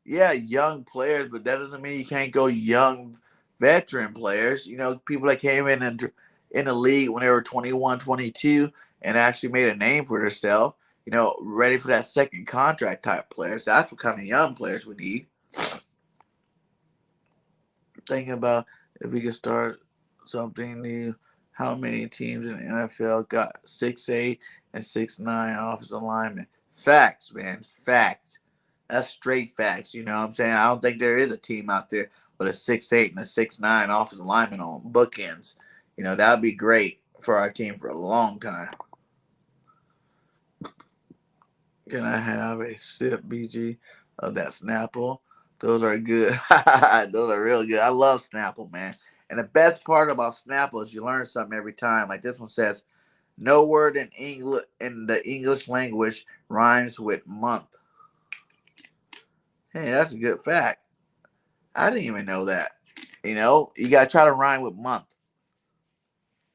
Yeah, young players, but that doesn't mean you can't go young veteran players. People that came in the league when they were 21, 22 and actually made a name for themselves, ready for that second contract type players. That's what kind of young players we need. Thinking about if we could start something new, how many teams in the NFL got 6'8" and 6'9" offensive linemen? Facts, man. Facts. That's straight facts. You know what I'm saying? I don't think there is a team out there with a 6'8" and a 6'9" offensive lineman on bookends. That would be great for our team for a long time. Can I have a sip, BG, of that Snapple? Those are good. Those are real good. I love Snapple, man. And the best part about Snapple is you learn something every time. Like this one says, no word in the English language rhymes with month. Hey, that's a good fact. I didn't even know that. You got to try to rhyme with month.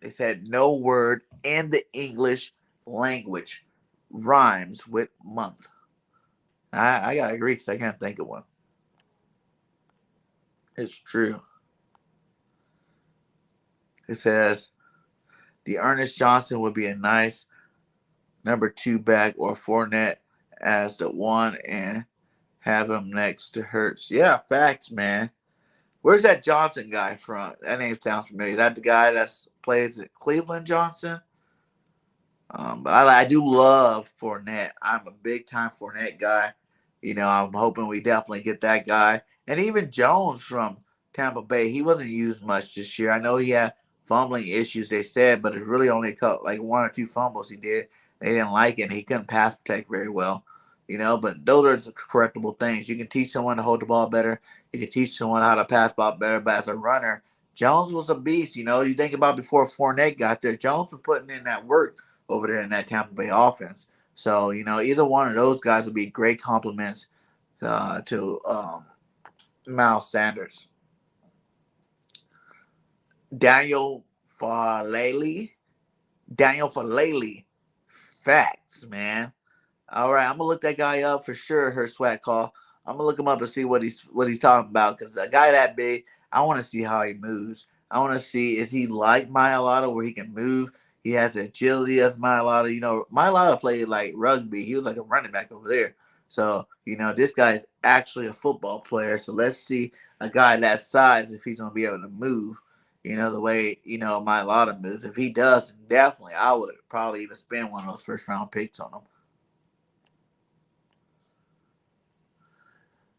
They said no word in the English language rhymes with month. I got to agree because I can't think of one. It's true. It says the Ernest Johnson would be a nice number 2 back or Fournette as the 1 and have him next to Hurts. Yeah, facts, man. Where's that Johnson guy from? That name sounds familiar. Is that the guy that plays at Cleveland Johnson? But I do love Fournette. I'm a big-time Fournette guy. I'm hoping we definitely get that guy. And even Jones from Tampa Bay. He wasn't used much this year. I know he had fumbling issues, they said, but it's really only like 1 or 2 fumbles he did. They didn't like it, and he couldn't pass protect very well. But those are the correctable things. You can teach someone to hold the ball better. You can teach someone how to pass ball better. But as a runner, Jones was a beast. You think about before Fournette got there, Jones was putting in that work over there in that Tampa Bay offense. So, either one of those guys would be great compliments to Miles Sanders. Daniel Falele. Facts, man. All right, I'm gonna look that guy up for sure. Her swag call. I'm gonna look him up and see what he's talking about. Because a guy that big, I want to see how he moves. I want to see, is he like Mailata where he can move? He has the agility of Mailata. Mailata played like rugby. He was like a running back over there. So this guy is actually a football player. So let's see a guy that size if he's gonna be able to move. The way Mailata moves. If he does, definitely I would probably even spend one of those first round picks on him.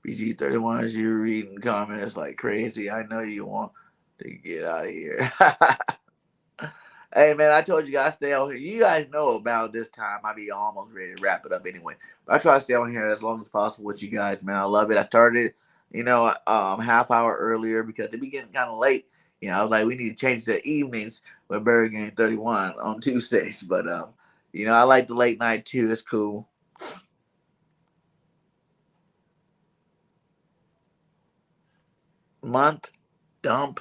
BG31, as you reading comments like crazy. I know you want to get out of here. Hey, man, I told you guys stay on here. You guys know about this time. I be almost ready to wrap it up anyway. But I try to stay on here as long as possible with you guys, man. I love it. I started, half hour earlier because it be getting kind of late. I was like, we need to change the evenings with BIRDGANG 31 on Tuesdays. But, I like the late night too. It's cool. Month, dump.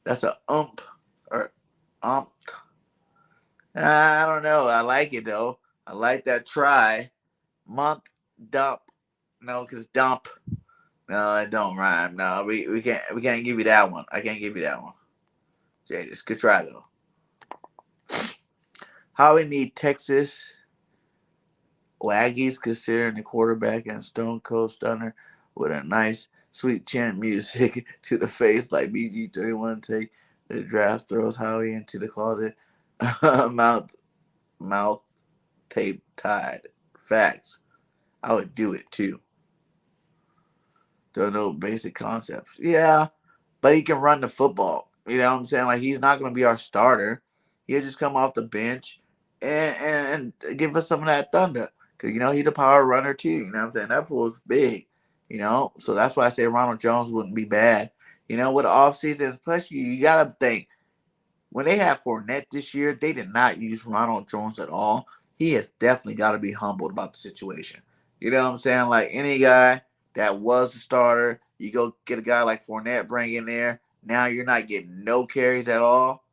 That's a or ump. I don't know. I like it though. I like that try. Month, dump. No, because dump. No, it don't rhyme. No, we can't give you that one. I can't give you that one. Jadis, good try though. How we need Texas Waggies considering the quarterback and Stone Cold Stunner with a nice sweet chant music to the face like BG31 take the draft throws Howie into the closet. mouth tape tied. Facts. I would do it too. Don't know basic concepts. Yeah, but he can run the football. You know what I'm saying? Like, he's not going to be our starter. He'll just come off the bench and give us some of that thunder. Because, he's a power runner too. You know what I'm saying? That fool's big. So that's why I say Ronald Jones wouldn't be bad. With the offseason, plus you got to think, when they had Fournette this year, they did not use Ronald Jones at all. He has definitely got to be humbled about the situation. You know what I'm saying? Like, any guy that was a starter, you go get a guy like Fournette, bring in there. Now you're not getting no carries at all.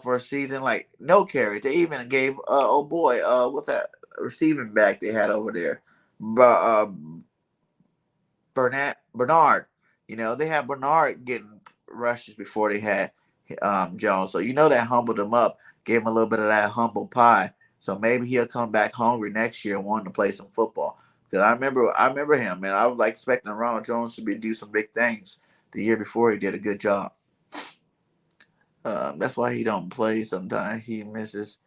For a season, like no carries. They even gave what's that receiving back they had over there, Bernard. They had Bernard getting rushes before they had Jones. So that humbled him up, gave him a little bit of that humble pie. So maybe he'll come back hungry next year and wanting to play some football. Because I remember him, man. I was like expecting Ronald Jones to do some big things. The year before he did a good job. That's why he don't play sometimes. He misses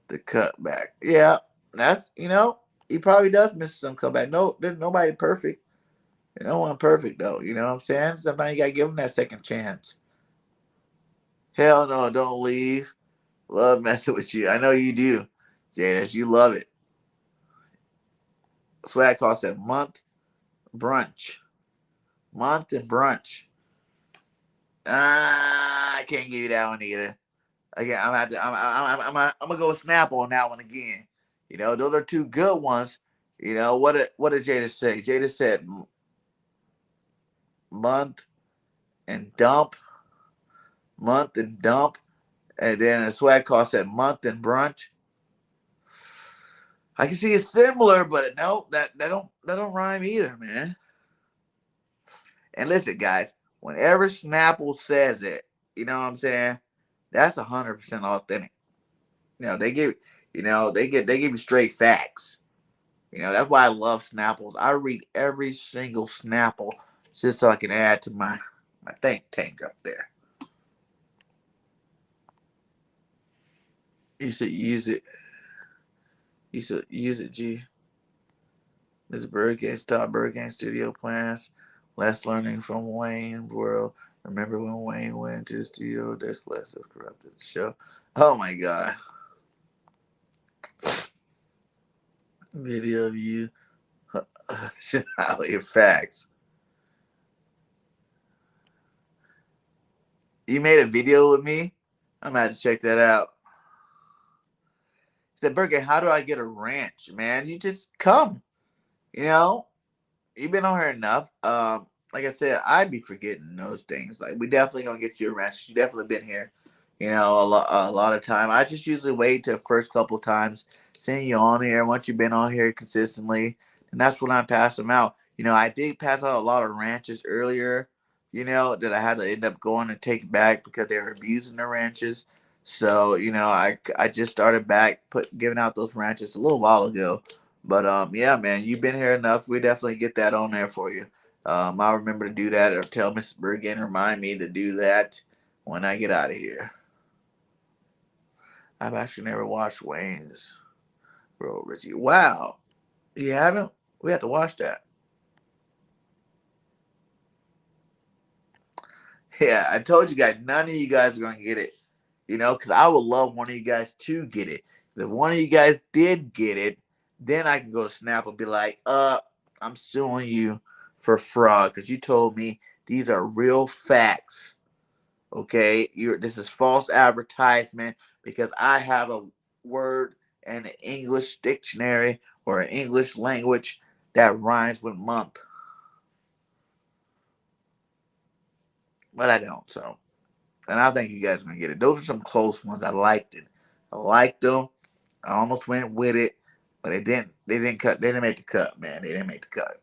the cutback. Yeah, that's he probably does miss some cutback. No, there's nobody perfect. No one perfect though. You know what I'm saying? Sometimes you gotta give him that second chance. Hell no, don't leave. Love messing with you. I know you do, Jadis. You love it. Swag call said month brunch. Month and brunch. I can't give you that one either. Again, I'm gonna go with Snap on that one again. Those are two good ones. What did Jadis say? Jadis said month and dump. Month and dump. And then a swag call said month and brunch. I can see it's similar, but no, that don't rhyme either, man. And listen, guys, whenever Snapple says it, you know what I'm saying? That's 100% authentic. They give you straight facts. That's why I love Snapples. I read every single Snapple just so I can add to my think tank up there. You should use it. You should use it, G. This BIRDGANG Studio plans Less learning from Wayne World. Remember when Wayne went to the studio? There's less of corrupted the show. Oh my god. Video of you. Shenali facts. You made a video with me? I'm gonna have to check that out. He said, Burger, how do I get a ranch, man? You just come. You know, you've been on here enough. Like I said, I'd be forgetting those things. Like, we definitely gonna get you a ranch. You definitely been here, a lot of time. I just usually wait till the first couple times, seeing you on here. Once you've been on here consistently, and that's when I pass them out. I did pass out a lot of ranches earlier, that I had to end up going and take back because they were abusing the ranches. So, I just started back giving out those ranches a little while ago. But yeah, man, you've been here enough. We definitely get that on there for you. I'll remember to do that, or tell Mrs. Bergen, remind me to do that when I get out of here. I've actually never watched Wayne's World, Richie. Wow, you haven't? We have to watch that. Yeah, I told you guys, none of you guys are gonna get it. Because I would love one of you guys to get it. If one of you guys did get it, then I can go snap and be like, I'm suing you for fraud because you told me these are real facts. Okay, this is false advertisement because I have a word in an English dictionary or an English language that rhymes with month, but I don't. So, and I think you guys are gonna get it. Those are some close ones. I liked it. I liked them. I almost went with it, but it didn't. They didn't cut. They didn't make the cut, man. They didn't make the cut.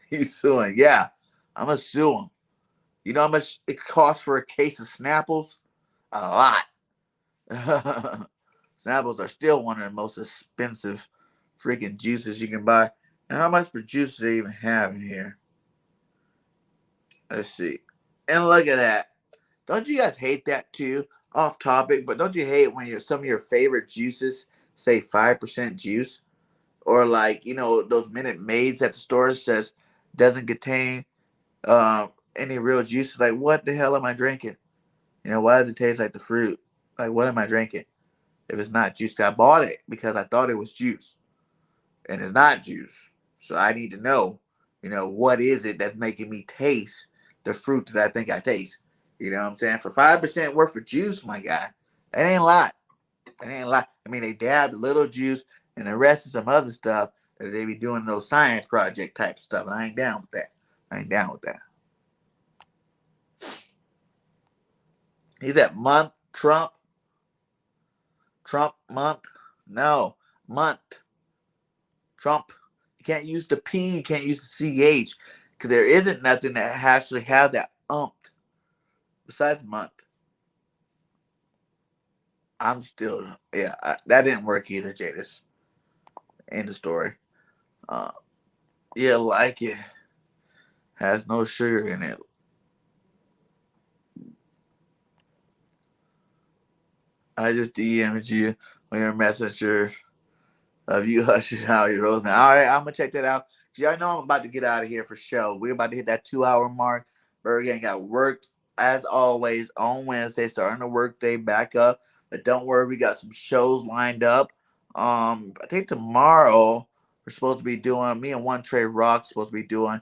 He's suing. Yeah, I'm gonna sue him. You know how much it costs for a case of Snapples? A lot. Snapples are still one of the most expensive freaking juices you can buy. And how much per juice do they even have in here? Let's see. And look at that. Don't you guys hate that too? Off topic, but don't you hate when some of your favorite juices say 5% juice? Or like, those Minute Maids at the store says doesn't contain any real juice. Like, what the hell am I drinking? Why does it taste like the fruit? Like, what am I drinking? If it's not juice, I bought it because I thought it was juice, and it's not juice. So I need to know, what is it that's making me taste the fruit that I think I taste? You know what I'm saying? For 5% worth of juice, my guy, that ain't a lot. That ain't a lot. I mean, they dab a little juice, and the rest is some other stuff that they be doing those science project type stuff, and I ain't down with that. I ain't down with that. He's at month Trump. Trump month? No, month. Trump. You can't use the P, you can't use the CH, because there isn't nothing that actually has that besides month. I'm still, that didn't work either, Jadis. End of story. Yeah, like it. Has no sugar in it. I just DM'd you on your messenger of you hushing out your Roseman. All right, I'm gonna check that out. See, I know I'm about to get out of here for show. We're about to hit that 2 hour mark. BIRDGANG got worked as always on Wednesday, starting the work day back up. But don't worry, we got some shows lined up. I think tomorrow we're supposed to be doing. Me and One Trade Rock supposed to be doing.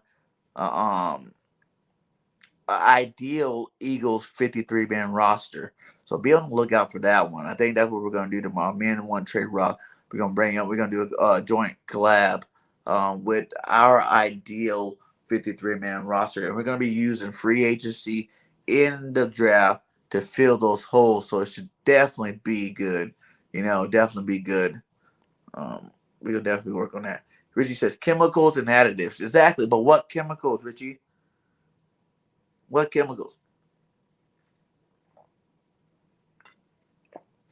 Ideal Eagles 53-man roster. So be on the lookout for that one. I think that's what we're going to do tomorrow. Me and One Trade Rock, we're going to do a joint collab with our ideal 53-man roster. And we're going to be using free agency in the draft to fill those holes. So it should definitely be good. Definitely be good. We'll definitely work on that. Richie says chemicals and additives. Exactly. But what chemicals, Richie? What chemicals?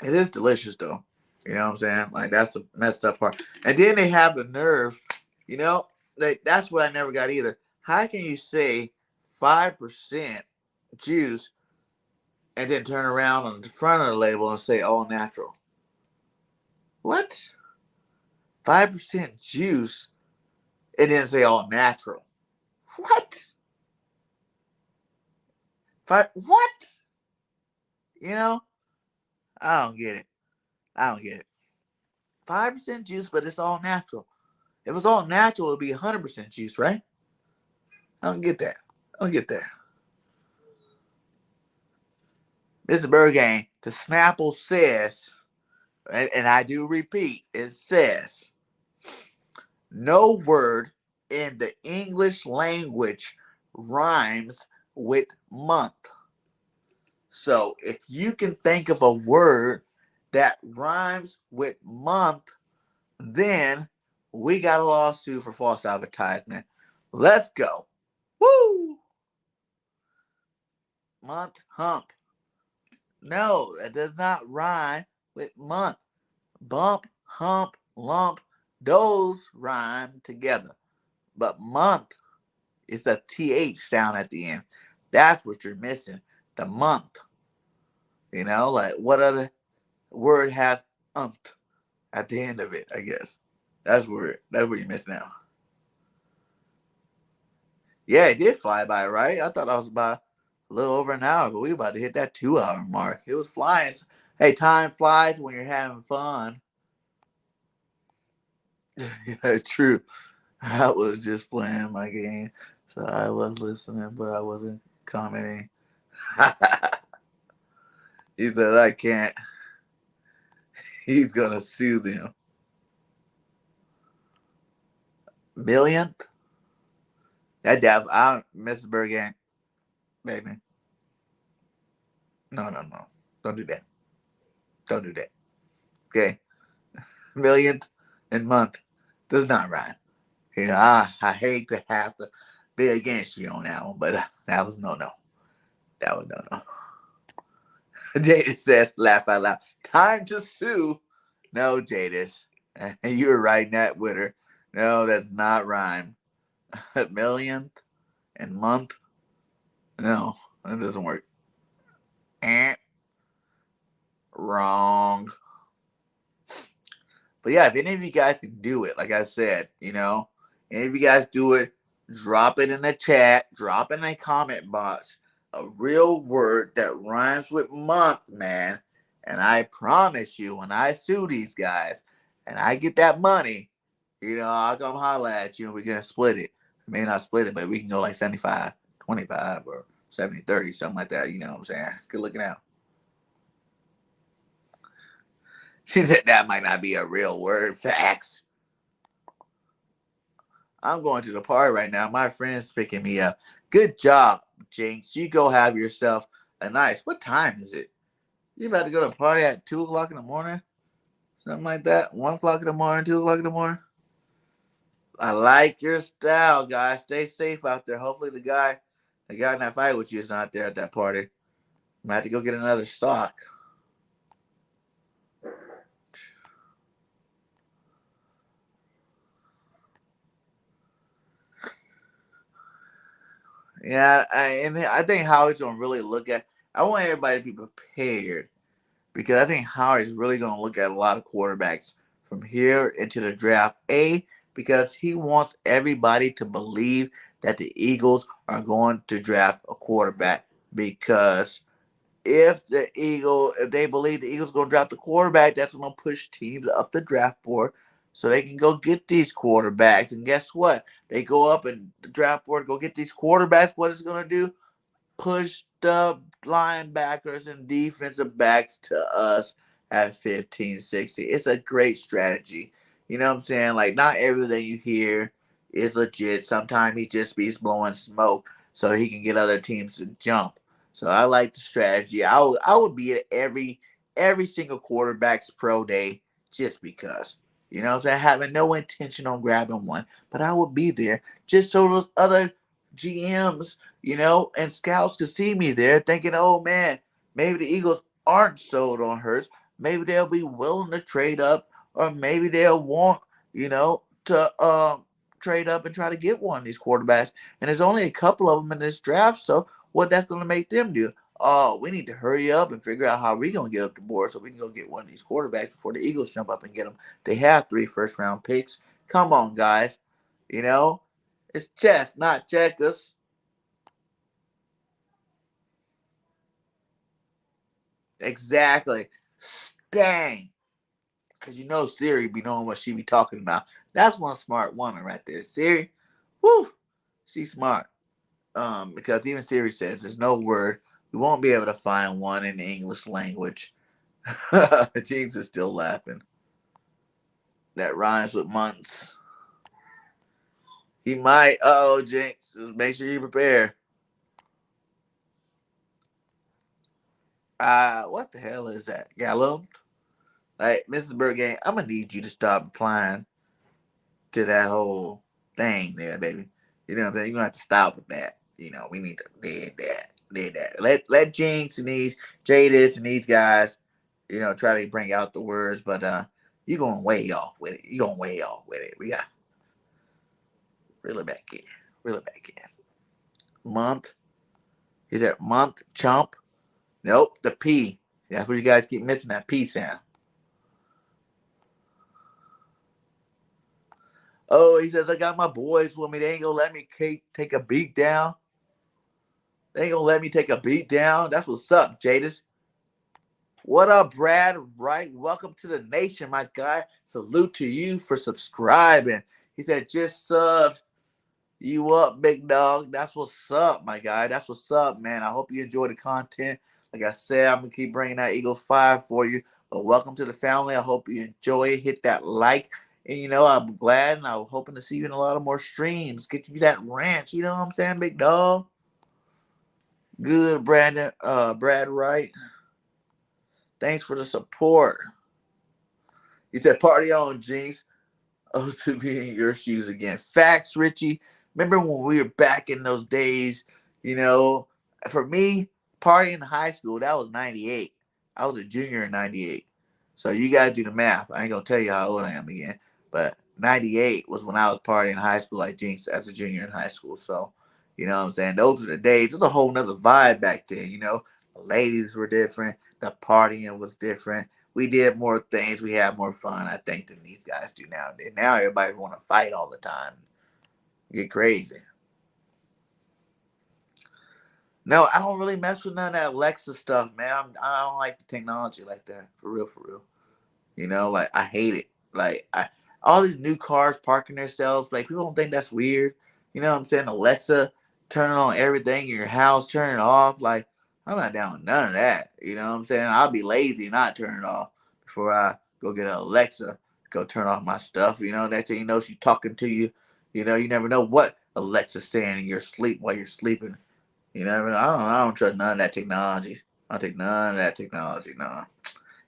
It is delicious, though. You know what I'm saying? Like, that's the messed up part. And then they have the nerve, that's what I never got either. How can you say 5% juice and then turn around on the front of the label and say all natural? What? 5% juice It didn't say all natural. What? What? You know, I don't get it. I don't get it. 5% juice, but it's all natural. If it's all natural, it would be 100% juice, right? I don't get that. I don't get that. This is Bird Gang. The Snapple says, and I do repeat, it says, no word in the English language rhymes with month. So if you can think of a word that rhymes with month, then we got a lawsuit for false advertisement. Let's go. Woo! Month hump. No, that does not rhyme with month. Bump, hump, lump, those rhyme together. But month is a TH sound at the end. That's what you're missing. The month. You know, like what other word has umped at the end of it, I guess. That's where you're missing out. Yeah, it did fly by, right? I thought I was about a little over an hour, but we about to hit that 2 hour mark. It was flying. Hey, time flies when you're having fun. Yeah, true. I was just playing my game, so I was listening, but I wasn't commenting. He said I can't. He's gonna sue them. Millionth? That I don't, Mrs. BIRDGANG, baby. No. Don't do that. Don't do that. Okay. Millionth and month does not rhyme. Yeah, I hate to have to be against you on that one, but that was no. That was no. Jadis says, laugh out loud. Time to sue. No, Jadis. You were right that with her. No, that's not rhyme. Millionth and month. No, that doesn't work. Wrong. But yeah, if any of you guys can do it, like I said, any of you guys do it, drop it in the chat, drop it in a comment box. A real word that rhymes with month, man. And I promise you, when I sue these guys and I get that money, I'll come holla at you and we're going to split it. I may not split it, but we can go like 75-25 or 70-30, something like that. You know what I'm saying? Good looking out. She said that might not be a real word. Facts. I'm going to the party right now. My friend's picking me up. Good job, Jinx. You go have yourself a nice. What time is it? You about to go to a party at 2 o'clock in the morning? Something like that? 1 o'clock in the morning, 2 o'clock in the morning? I like your style, guys. Stay safe out there. Hopefully the guy in that fight with you is not there at that party. I'm going to have to go get another sock. Yeah, I think Howard's going to really look at. I want everybody to be prepared because I think Howard's really going to look at a lot of quarterbacks from here into the draft. Because he wants everybody to believe that the Eagles are going to draft a quarterback. Because if they believe the Eagles are going to draft the quarterback, that's going to push teams up the draft board so they can go get these quarterbacks. And guess what? They go up and the draft board, go get these quarterbacks. What is it going to do? Push the linebackers and defensive backs to us at 15, 16. It's a great strategy. You know what I'm saying? Like, not everything you hear is legit. Sometimes he just be blowing smoke so he can get other teams to jump. So I like the strategy. I would be at every single quarterback's pro day just because. You know what I'm saying? Having no intention on grabbing one. But I would be there just so those other GMs, and scouts could see me there thinking, oh man, maybe the Eagles aren't sold on Hurts. Maybe they'll be willing to trade up, or maybe they'll want, to trade up and try to get one of these quarterbacks. And there's only a couple of them in this draft, so what that's going to make them do? Oh, we need to hurry up and figure out how we're going to get up the board so we can go get one of these quarterbacks before the Eagles jump up and get them. They have 3 first-round picks. Come on, guys. You know, it's chess, not checkers. Exactly. Dang. Because you know Siri be knowing what she be talking about. That's one smart woman right there. Siri, whoo, she's smart. Because even Siri says there's no word. We won't be able to find one in the English language. James is still laughing. That rhymes with months. He might. Oh, Jinx. Make sure you prepare. What the hell is that? Gallup? Like, Mrs. BIRDGANG, I'm gonna need you to stop replying to that whole thing there, baby. You know what I'm saying? You're gonna have to stop with that. You know, we need to did that. Did that. Let Jinx and these Jadis and these guys, you know, try to bring out the words, but you're going way off with it. You're going way off with it. We got reel it back in. Reel it back in. Month. Is that month chump? Nope, the P. That's what you guys keep missing, that P sound. Oh, he says, I got my boys with me. They ain't gonna let me take a beat down. They ain't gonna let me take a beat down. That's what's up, Jadis. What up, Brad? Right? Welcome to the nation, my guy. Salute to you for subscribing. He said, just subbed. You up, big dog. That's what's up, my guy. That's what's up, man. I hope you enjoy the content. Like I said, I'm going to keep bringing that Eagles 5 for you. But welcome to the family. I hope you enjoy it. Hit that like. And, you know, I'm glad and I'm hoping to see you in a lot of more streams. Get you that ranch. You know what I'm saying, big dog? Good, Brad Wright. Thanks for the support. He said, party on, Jinx. Oh, to be in your shoes again. Facts, Richie. Remember when we were back in those days, you know, for me, partying in high school, that was 98. I was a junior in 98. So you got to do the math. I ain't going to tell you how old I am again. But 98 was when I was partying in high school like Jinx as a junior in high school. So, you know what I'm saying? Those are the days. It was a whole nother vibe back then, you know. The ladies were different. The partying was different. We did more things. We had more fun, I think, than these guys do nowadays. Now everybody want to fight all the time. Get crazy. No, I don't really mess with none of that Alexa stuff, man. I don't like the technology like that. For real, for real. You know, like, I hate it. Like, all these new cars parking themselves, like, people don't think that's weird. You know what I'm saying? Alexa, turning on everything in your house, turn it off. Like, I'm not down with none of that. You know what I'm saying? I'll be lazy and not turn it off before I go get an Alexa, go turn off my stuff. You know, next thing you know, she's talking to you. You know, you never know what Alexa's saying in your sleep while you're sleeping. You never know. I don't trust none of that technology. I don't take none of that technology. No.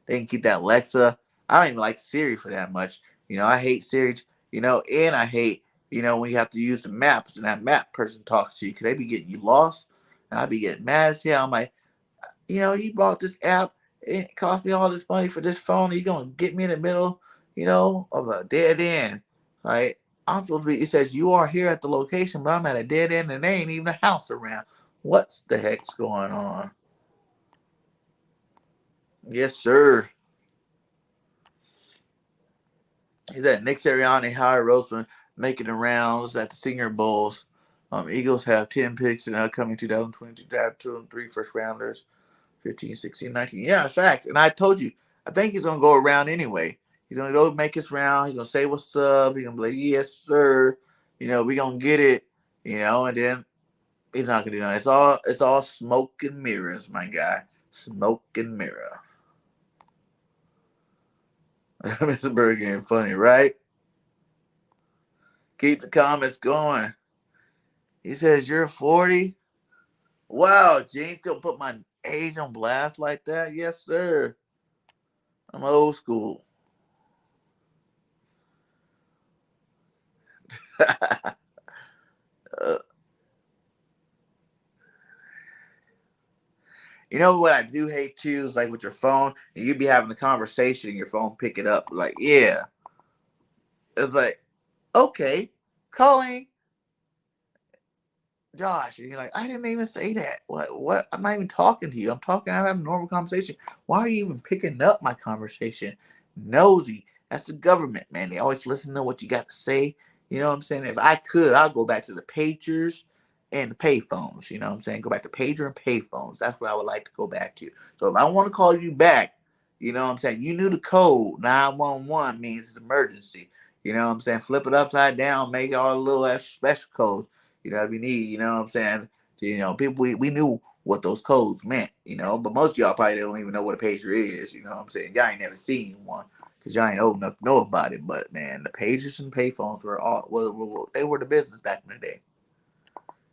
They can keep that Alexa. I don't even like Siri for that much. You know, I hate Siri, you know, and I hate, you know, when you have to use the maps and that map person talks to you. Could they be getting you lost? And I'd be getting mad as hell. I'm like, you know, you bought this app. It cost me all this money for this phone. Are you going to get me in the middle, you know, of a dead end? Like, I'm supposed to be, it says you are here at the location, but I'm at a dead end and there ain't even a house around. What's the heck's going on? Yes, sir. He said Nick Sirianni, Howard Roseman making the rounds at the Senior Bowls. Eagles have 10 picks in upcoming 2022 draft, 2 and 3 first rounders, 15, 16, 19. Yeah, facts. And I told you, I think he's going to go around anyway. He's going to go make his round. He's going to say what's up. He's going to be like, yes, sir. You know, we going to get it. You know, and then he's not going to do nothing. It's all smoke and mirrors, my guy. Smoke and mirror. Mr. BIRDGANG, funny, right? Keep the comments going. He says, you're 40? Wow, James gonna put my age on blast like that? Yes, sir. I'm old school. You know what I do hate too is like with your phone, and you be having a conversation and your phone pick it up. Like, yeah. It's like, okay, calling Josh. And you're like, I didn't even say that. What? I'm not even talking to you. I'm having a normal conversation. Why are you even picking up my conversation? Nosy. That's the government, man. They always listen to what you got to say. You know what I'm saying? If I could, I'll go back to the pagers and the payphones. You know what I'm saying? Go back to pager and payphones. That's what I would like to go back to. So if I want to call you back, you know what I'm saying? You knew the code. 911 means it's emergency. You know what I'm saying? Flip it upside down, make all the little extra special codes, you know, if you need, you know what I'm saying? So, you know, people, we knew what those codes meant, you know, but most of y'all probably don't even know what a pager is, you know what I'm saying? Y'all ain't never seen one because y'all ain't old enough to know about it. But, man, the pagers and payphones were all, well, they were the business back in the day.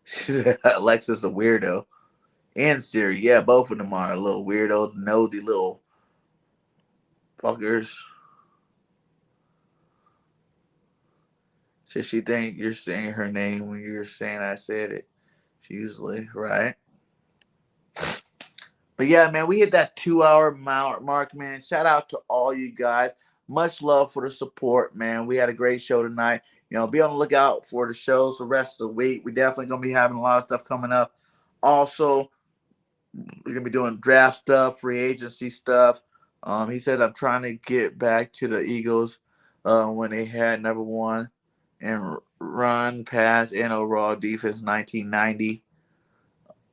She said, Alexa's a weirdo. And Siri, yeah, both of them are little weirdos, nosy little fuckers. So she think you're saying her name when you're saying I said it. Usually, right? But yeah, man, we hit that 2 hour mark, man. Shout out to all you guys. Much love for the support, man. We had a great show tonight. You know, be on the lookout for the shows the rest of the week. We're definitely gonna be having a lot of stuff coming up. Also, we're gonna be doing draft stuff, free agency stuff. He said I'm trying to get back to the Eagles when they had number one and run, pass, and overall defense 1990.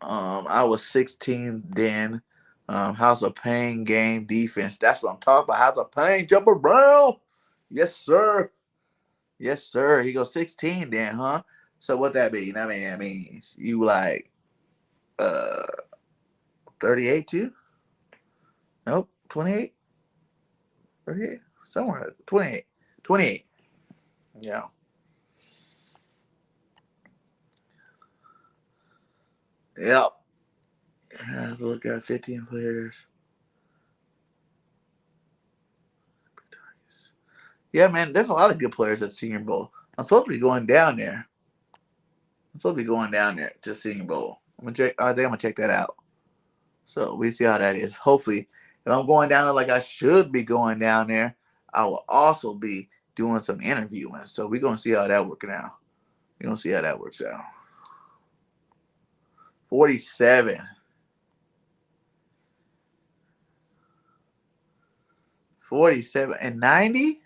I was 16 then. House of Pain game defense. That's what I'm talking about. House of Pain, jump around. Yes, sir. Yes, sir. He goes 16 then, huh? So what that mean? I mean, you like 38 too? Nope, 28? 38? Somewhere 28. 28. Yeah. Yep. Look at 15 players. Yeah, man, there's a lot of good players at Senior Bowl. I'm supposed to be going down there. To Senior Bowl. I'm gonna check. I think I'm gonna check that out. So we see how that is. Hopefully, if I'm going down there like I should be going down there, I will also be doing some interviewing. So we're gonna see how that working out. We're gonna see how that works out. 47. 47 and 90?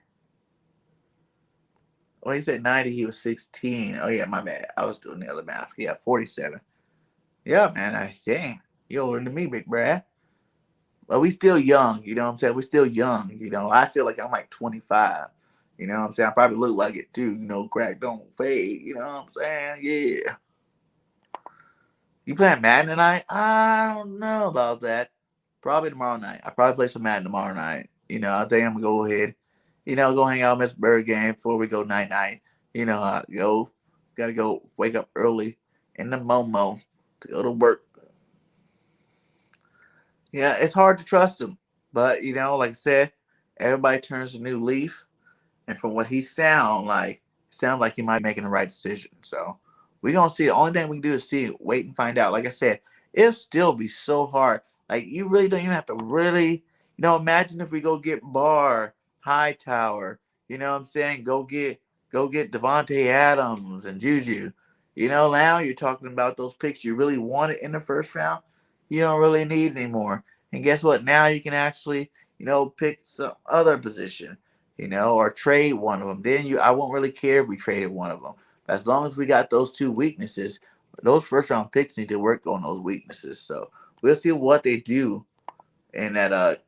Oh, he said 90, he was 16. Oh, yeah, my bad. I was doing the other math. Yeah, 47. Yeah, man. Dang. You older than me, big Brad. But we still young, you know what I'm saying? We're still young, you know. I feel like I'm like 25. You know what I'm saying? I probably look like it too, you know, crack don't fade, you know what I'm saying? Yeah. You playing Madden tonight? I don't know about that. Probably tomorrow night. I probably play some Madden tomorrow night. You know, I think I'm gonna go ahead, you know, go hang out with Miss Bird game before we go night. You know how I go. Gotta go wake up early in the Momo to go to work. Yeah, it's hard to trust him. But, you know, like I said, everybody turns a new leaf. And from what he sounds like he might be making the right decision. So we're going to see. The only thing we can do is see, wait and find out. Like I said, it'll still be so hard. Like, you really don't even have to really, you know, imagine if we go get Barr, Hightower, you know what I'm saying? Go get Devontae Adams and Juju. You know, now you're talking about those picks you really wanted in the first round. You don't really need anymore. And guess what? Now you can actually, you know, pick some other position, you know, or trade one of them. Then I won't really care if we traded one of them. But as long as we got those two weaknesses, those first round picks need to work on those weaknesses. So we'll see what they do in that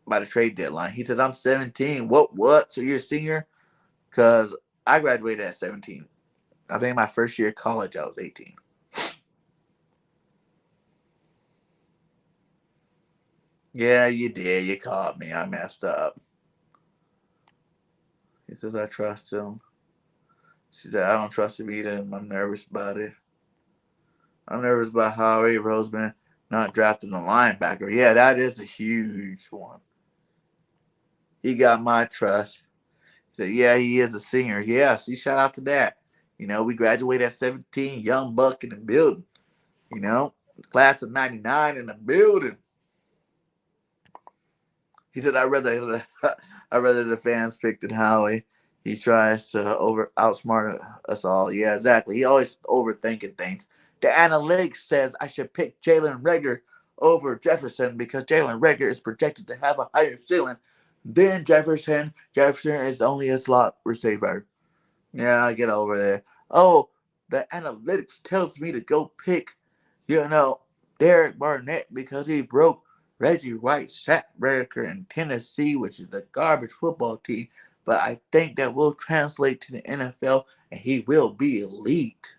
by the trade deadline. He says, I'm 17. What? So you're a senior? Because I graduated at 17. I think my first year of college, I was 18. Yeah, you did. You caught me. I messed up. He says, I trust him. She said, I don't trust him either. I'm nervous about it. I'm nervous about Howie Roseman not drafting a linebacker. Yeah, that is a huge one. He got my trust. He said, yeah, he is a senior. Yeah, see, shout out to that. You know, we graduated at 17, young buck in the building. You know, class of 99 in the building. He said, I'd rather the fans picked than Howie. He tries to outsmart us all. Yeah, exactly. He always overthinking things. The analytics says I should pick Jalen Reagor over Jefferson because Jalen Reagor is projected to have a higher ceiling than Jefferson. Jefferson is only a slot receiver. Yeah, get over there. Oh, the analytics tells me to go pick, you know, Derek Barnett because he broke Reggie White's sack record in Tennessee, which is a garbage football team. But I think that will translate to the NFL and he will be elite.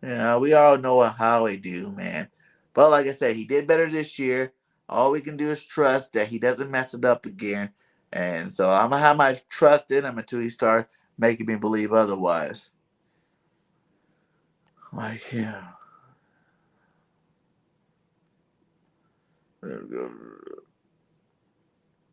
Yeah, we all know how he do, man. But like I said, he did better this year. All we can do is trust that he doesn't mess it up again. And so I'm gonna have my trust in him until he starts making me believe otherwise. Like, yeah.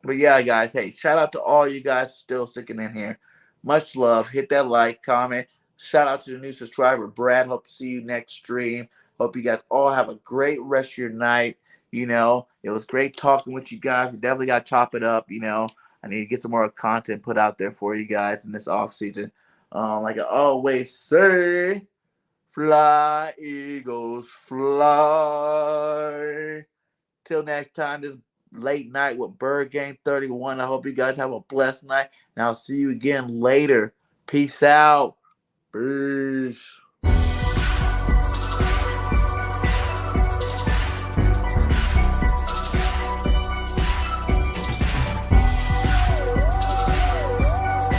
But yeah, guys, hey, shout out to all you guys still sticking in here. Much love. Hit that like, comment. Shout out to the new subscriber, Brad. Hope to see you next stream. Hope you guys all have a great rest of your night. It was great talking with you guys. We definitely got to chop it up. I need to get some more content put out there for you guys in this off season. Like I always say, fly, Eagles, fly. Till next time, this late night with Bird Gang 31. I hope you guys have a blessed night, and I'll see you again later. Peace out. Peace.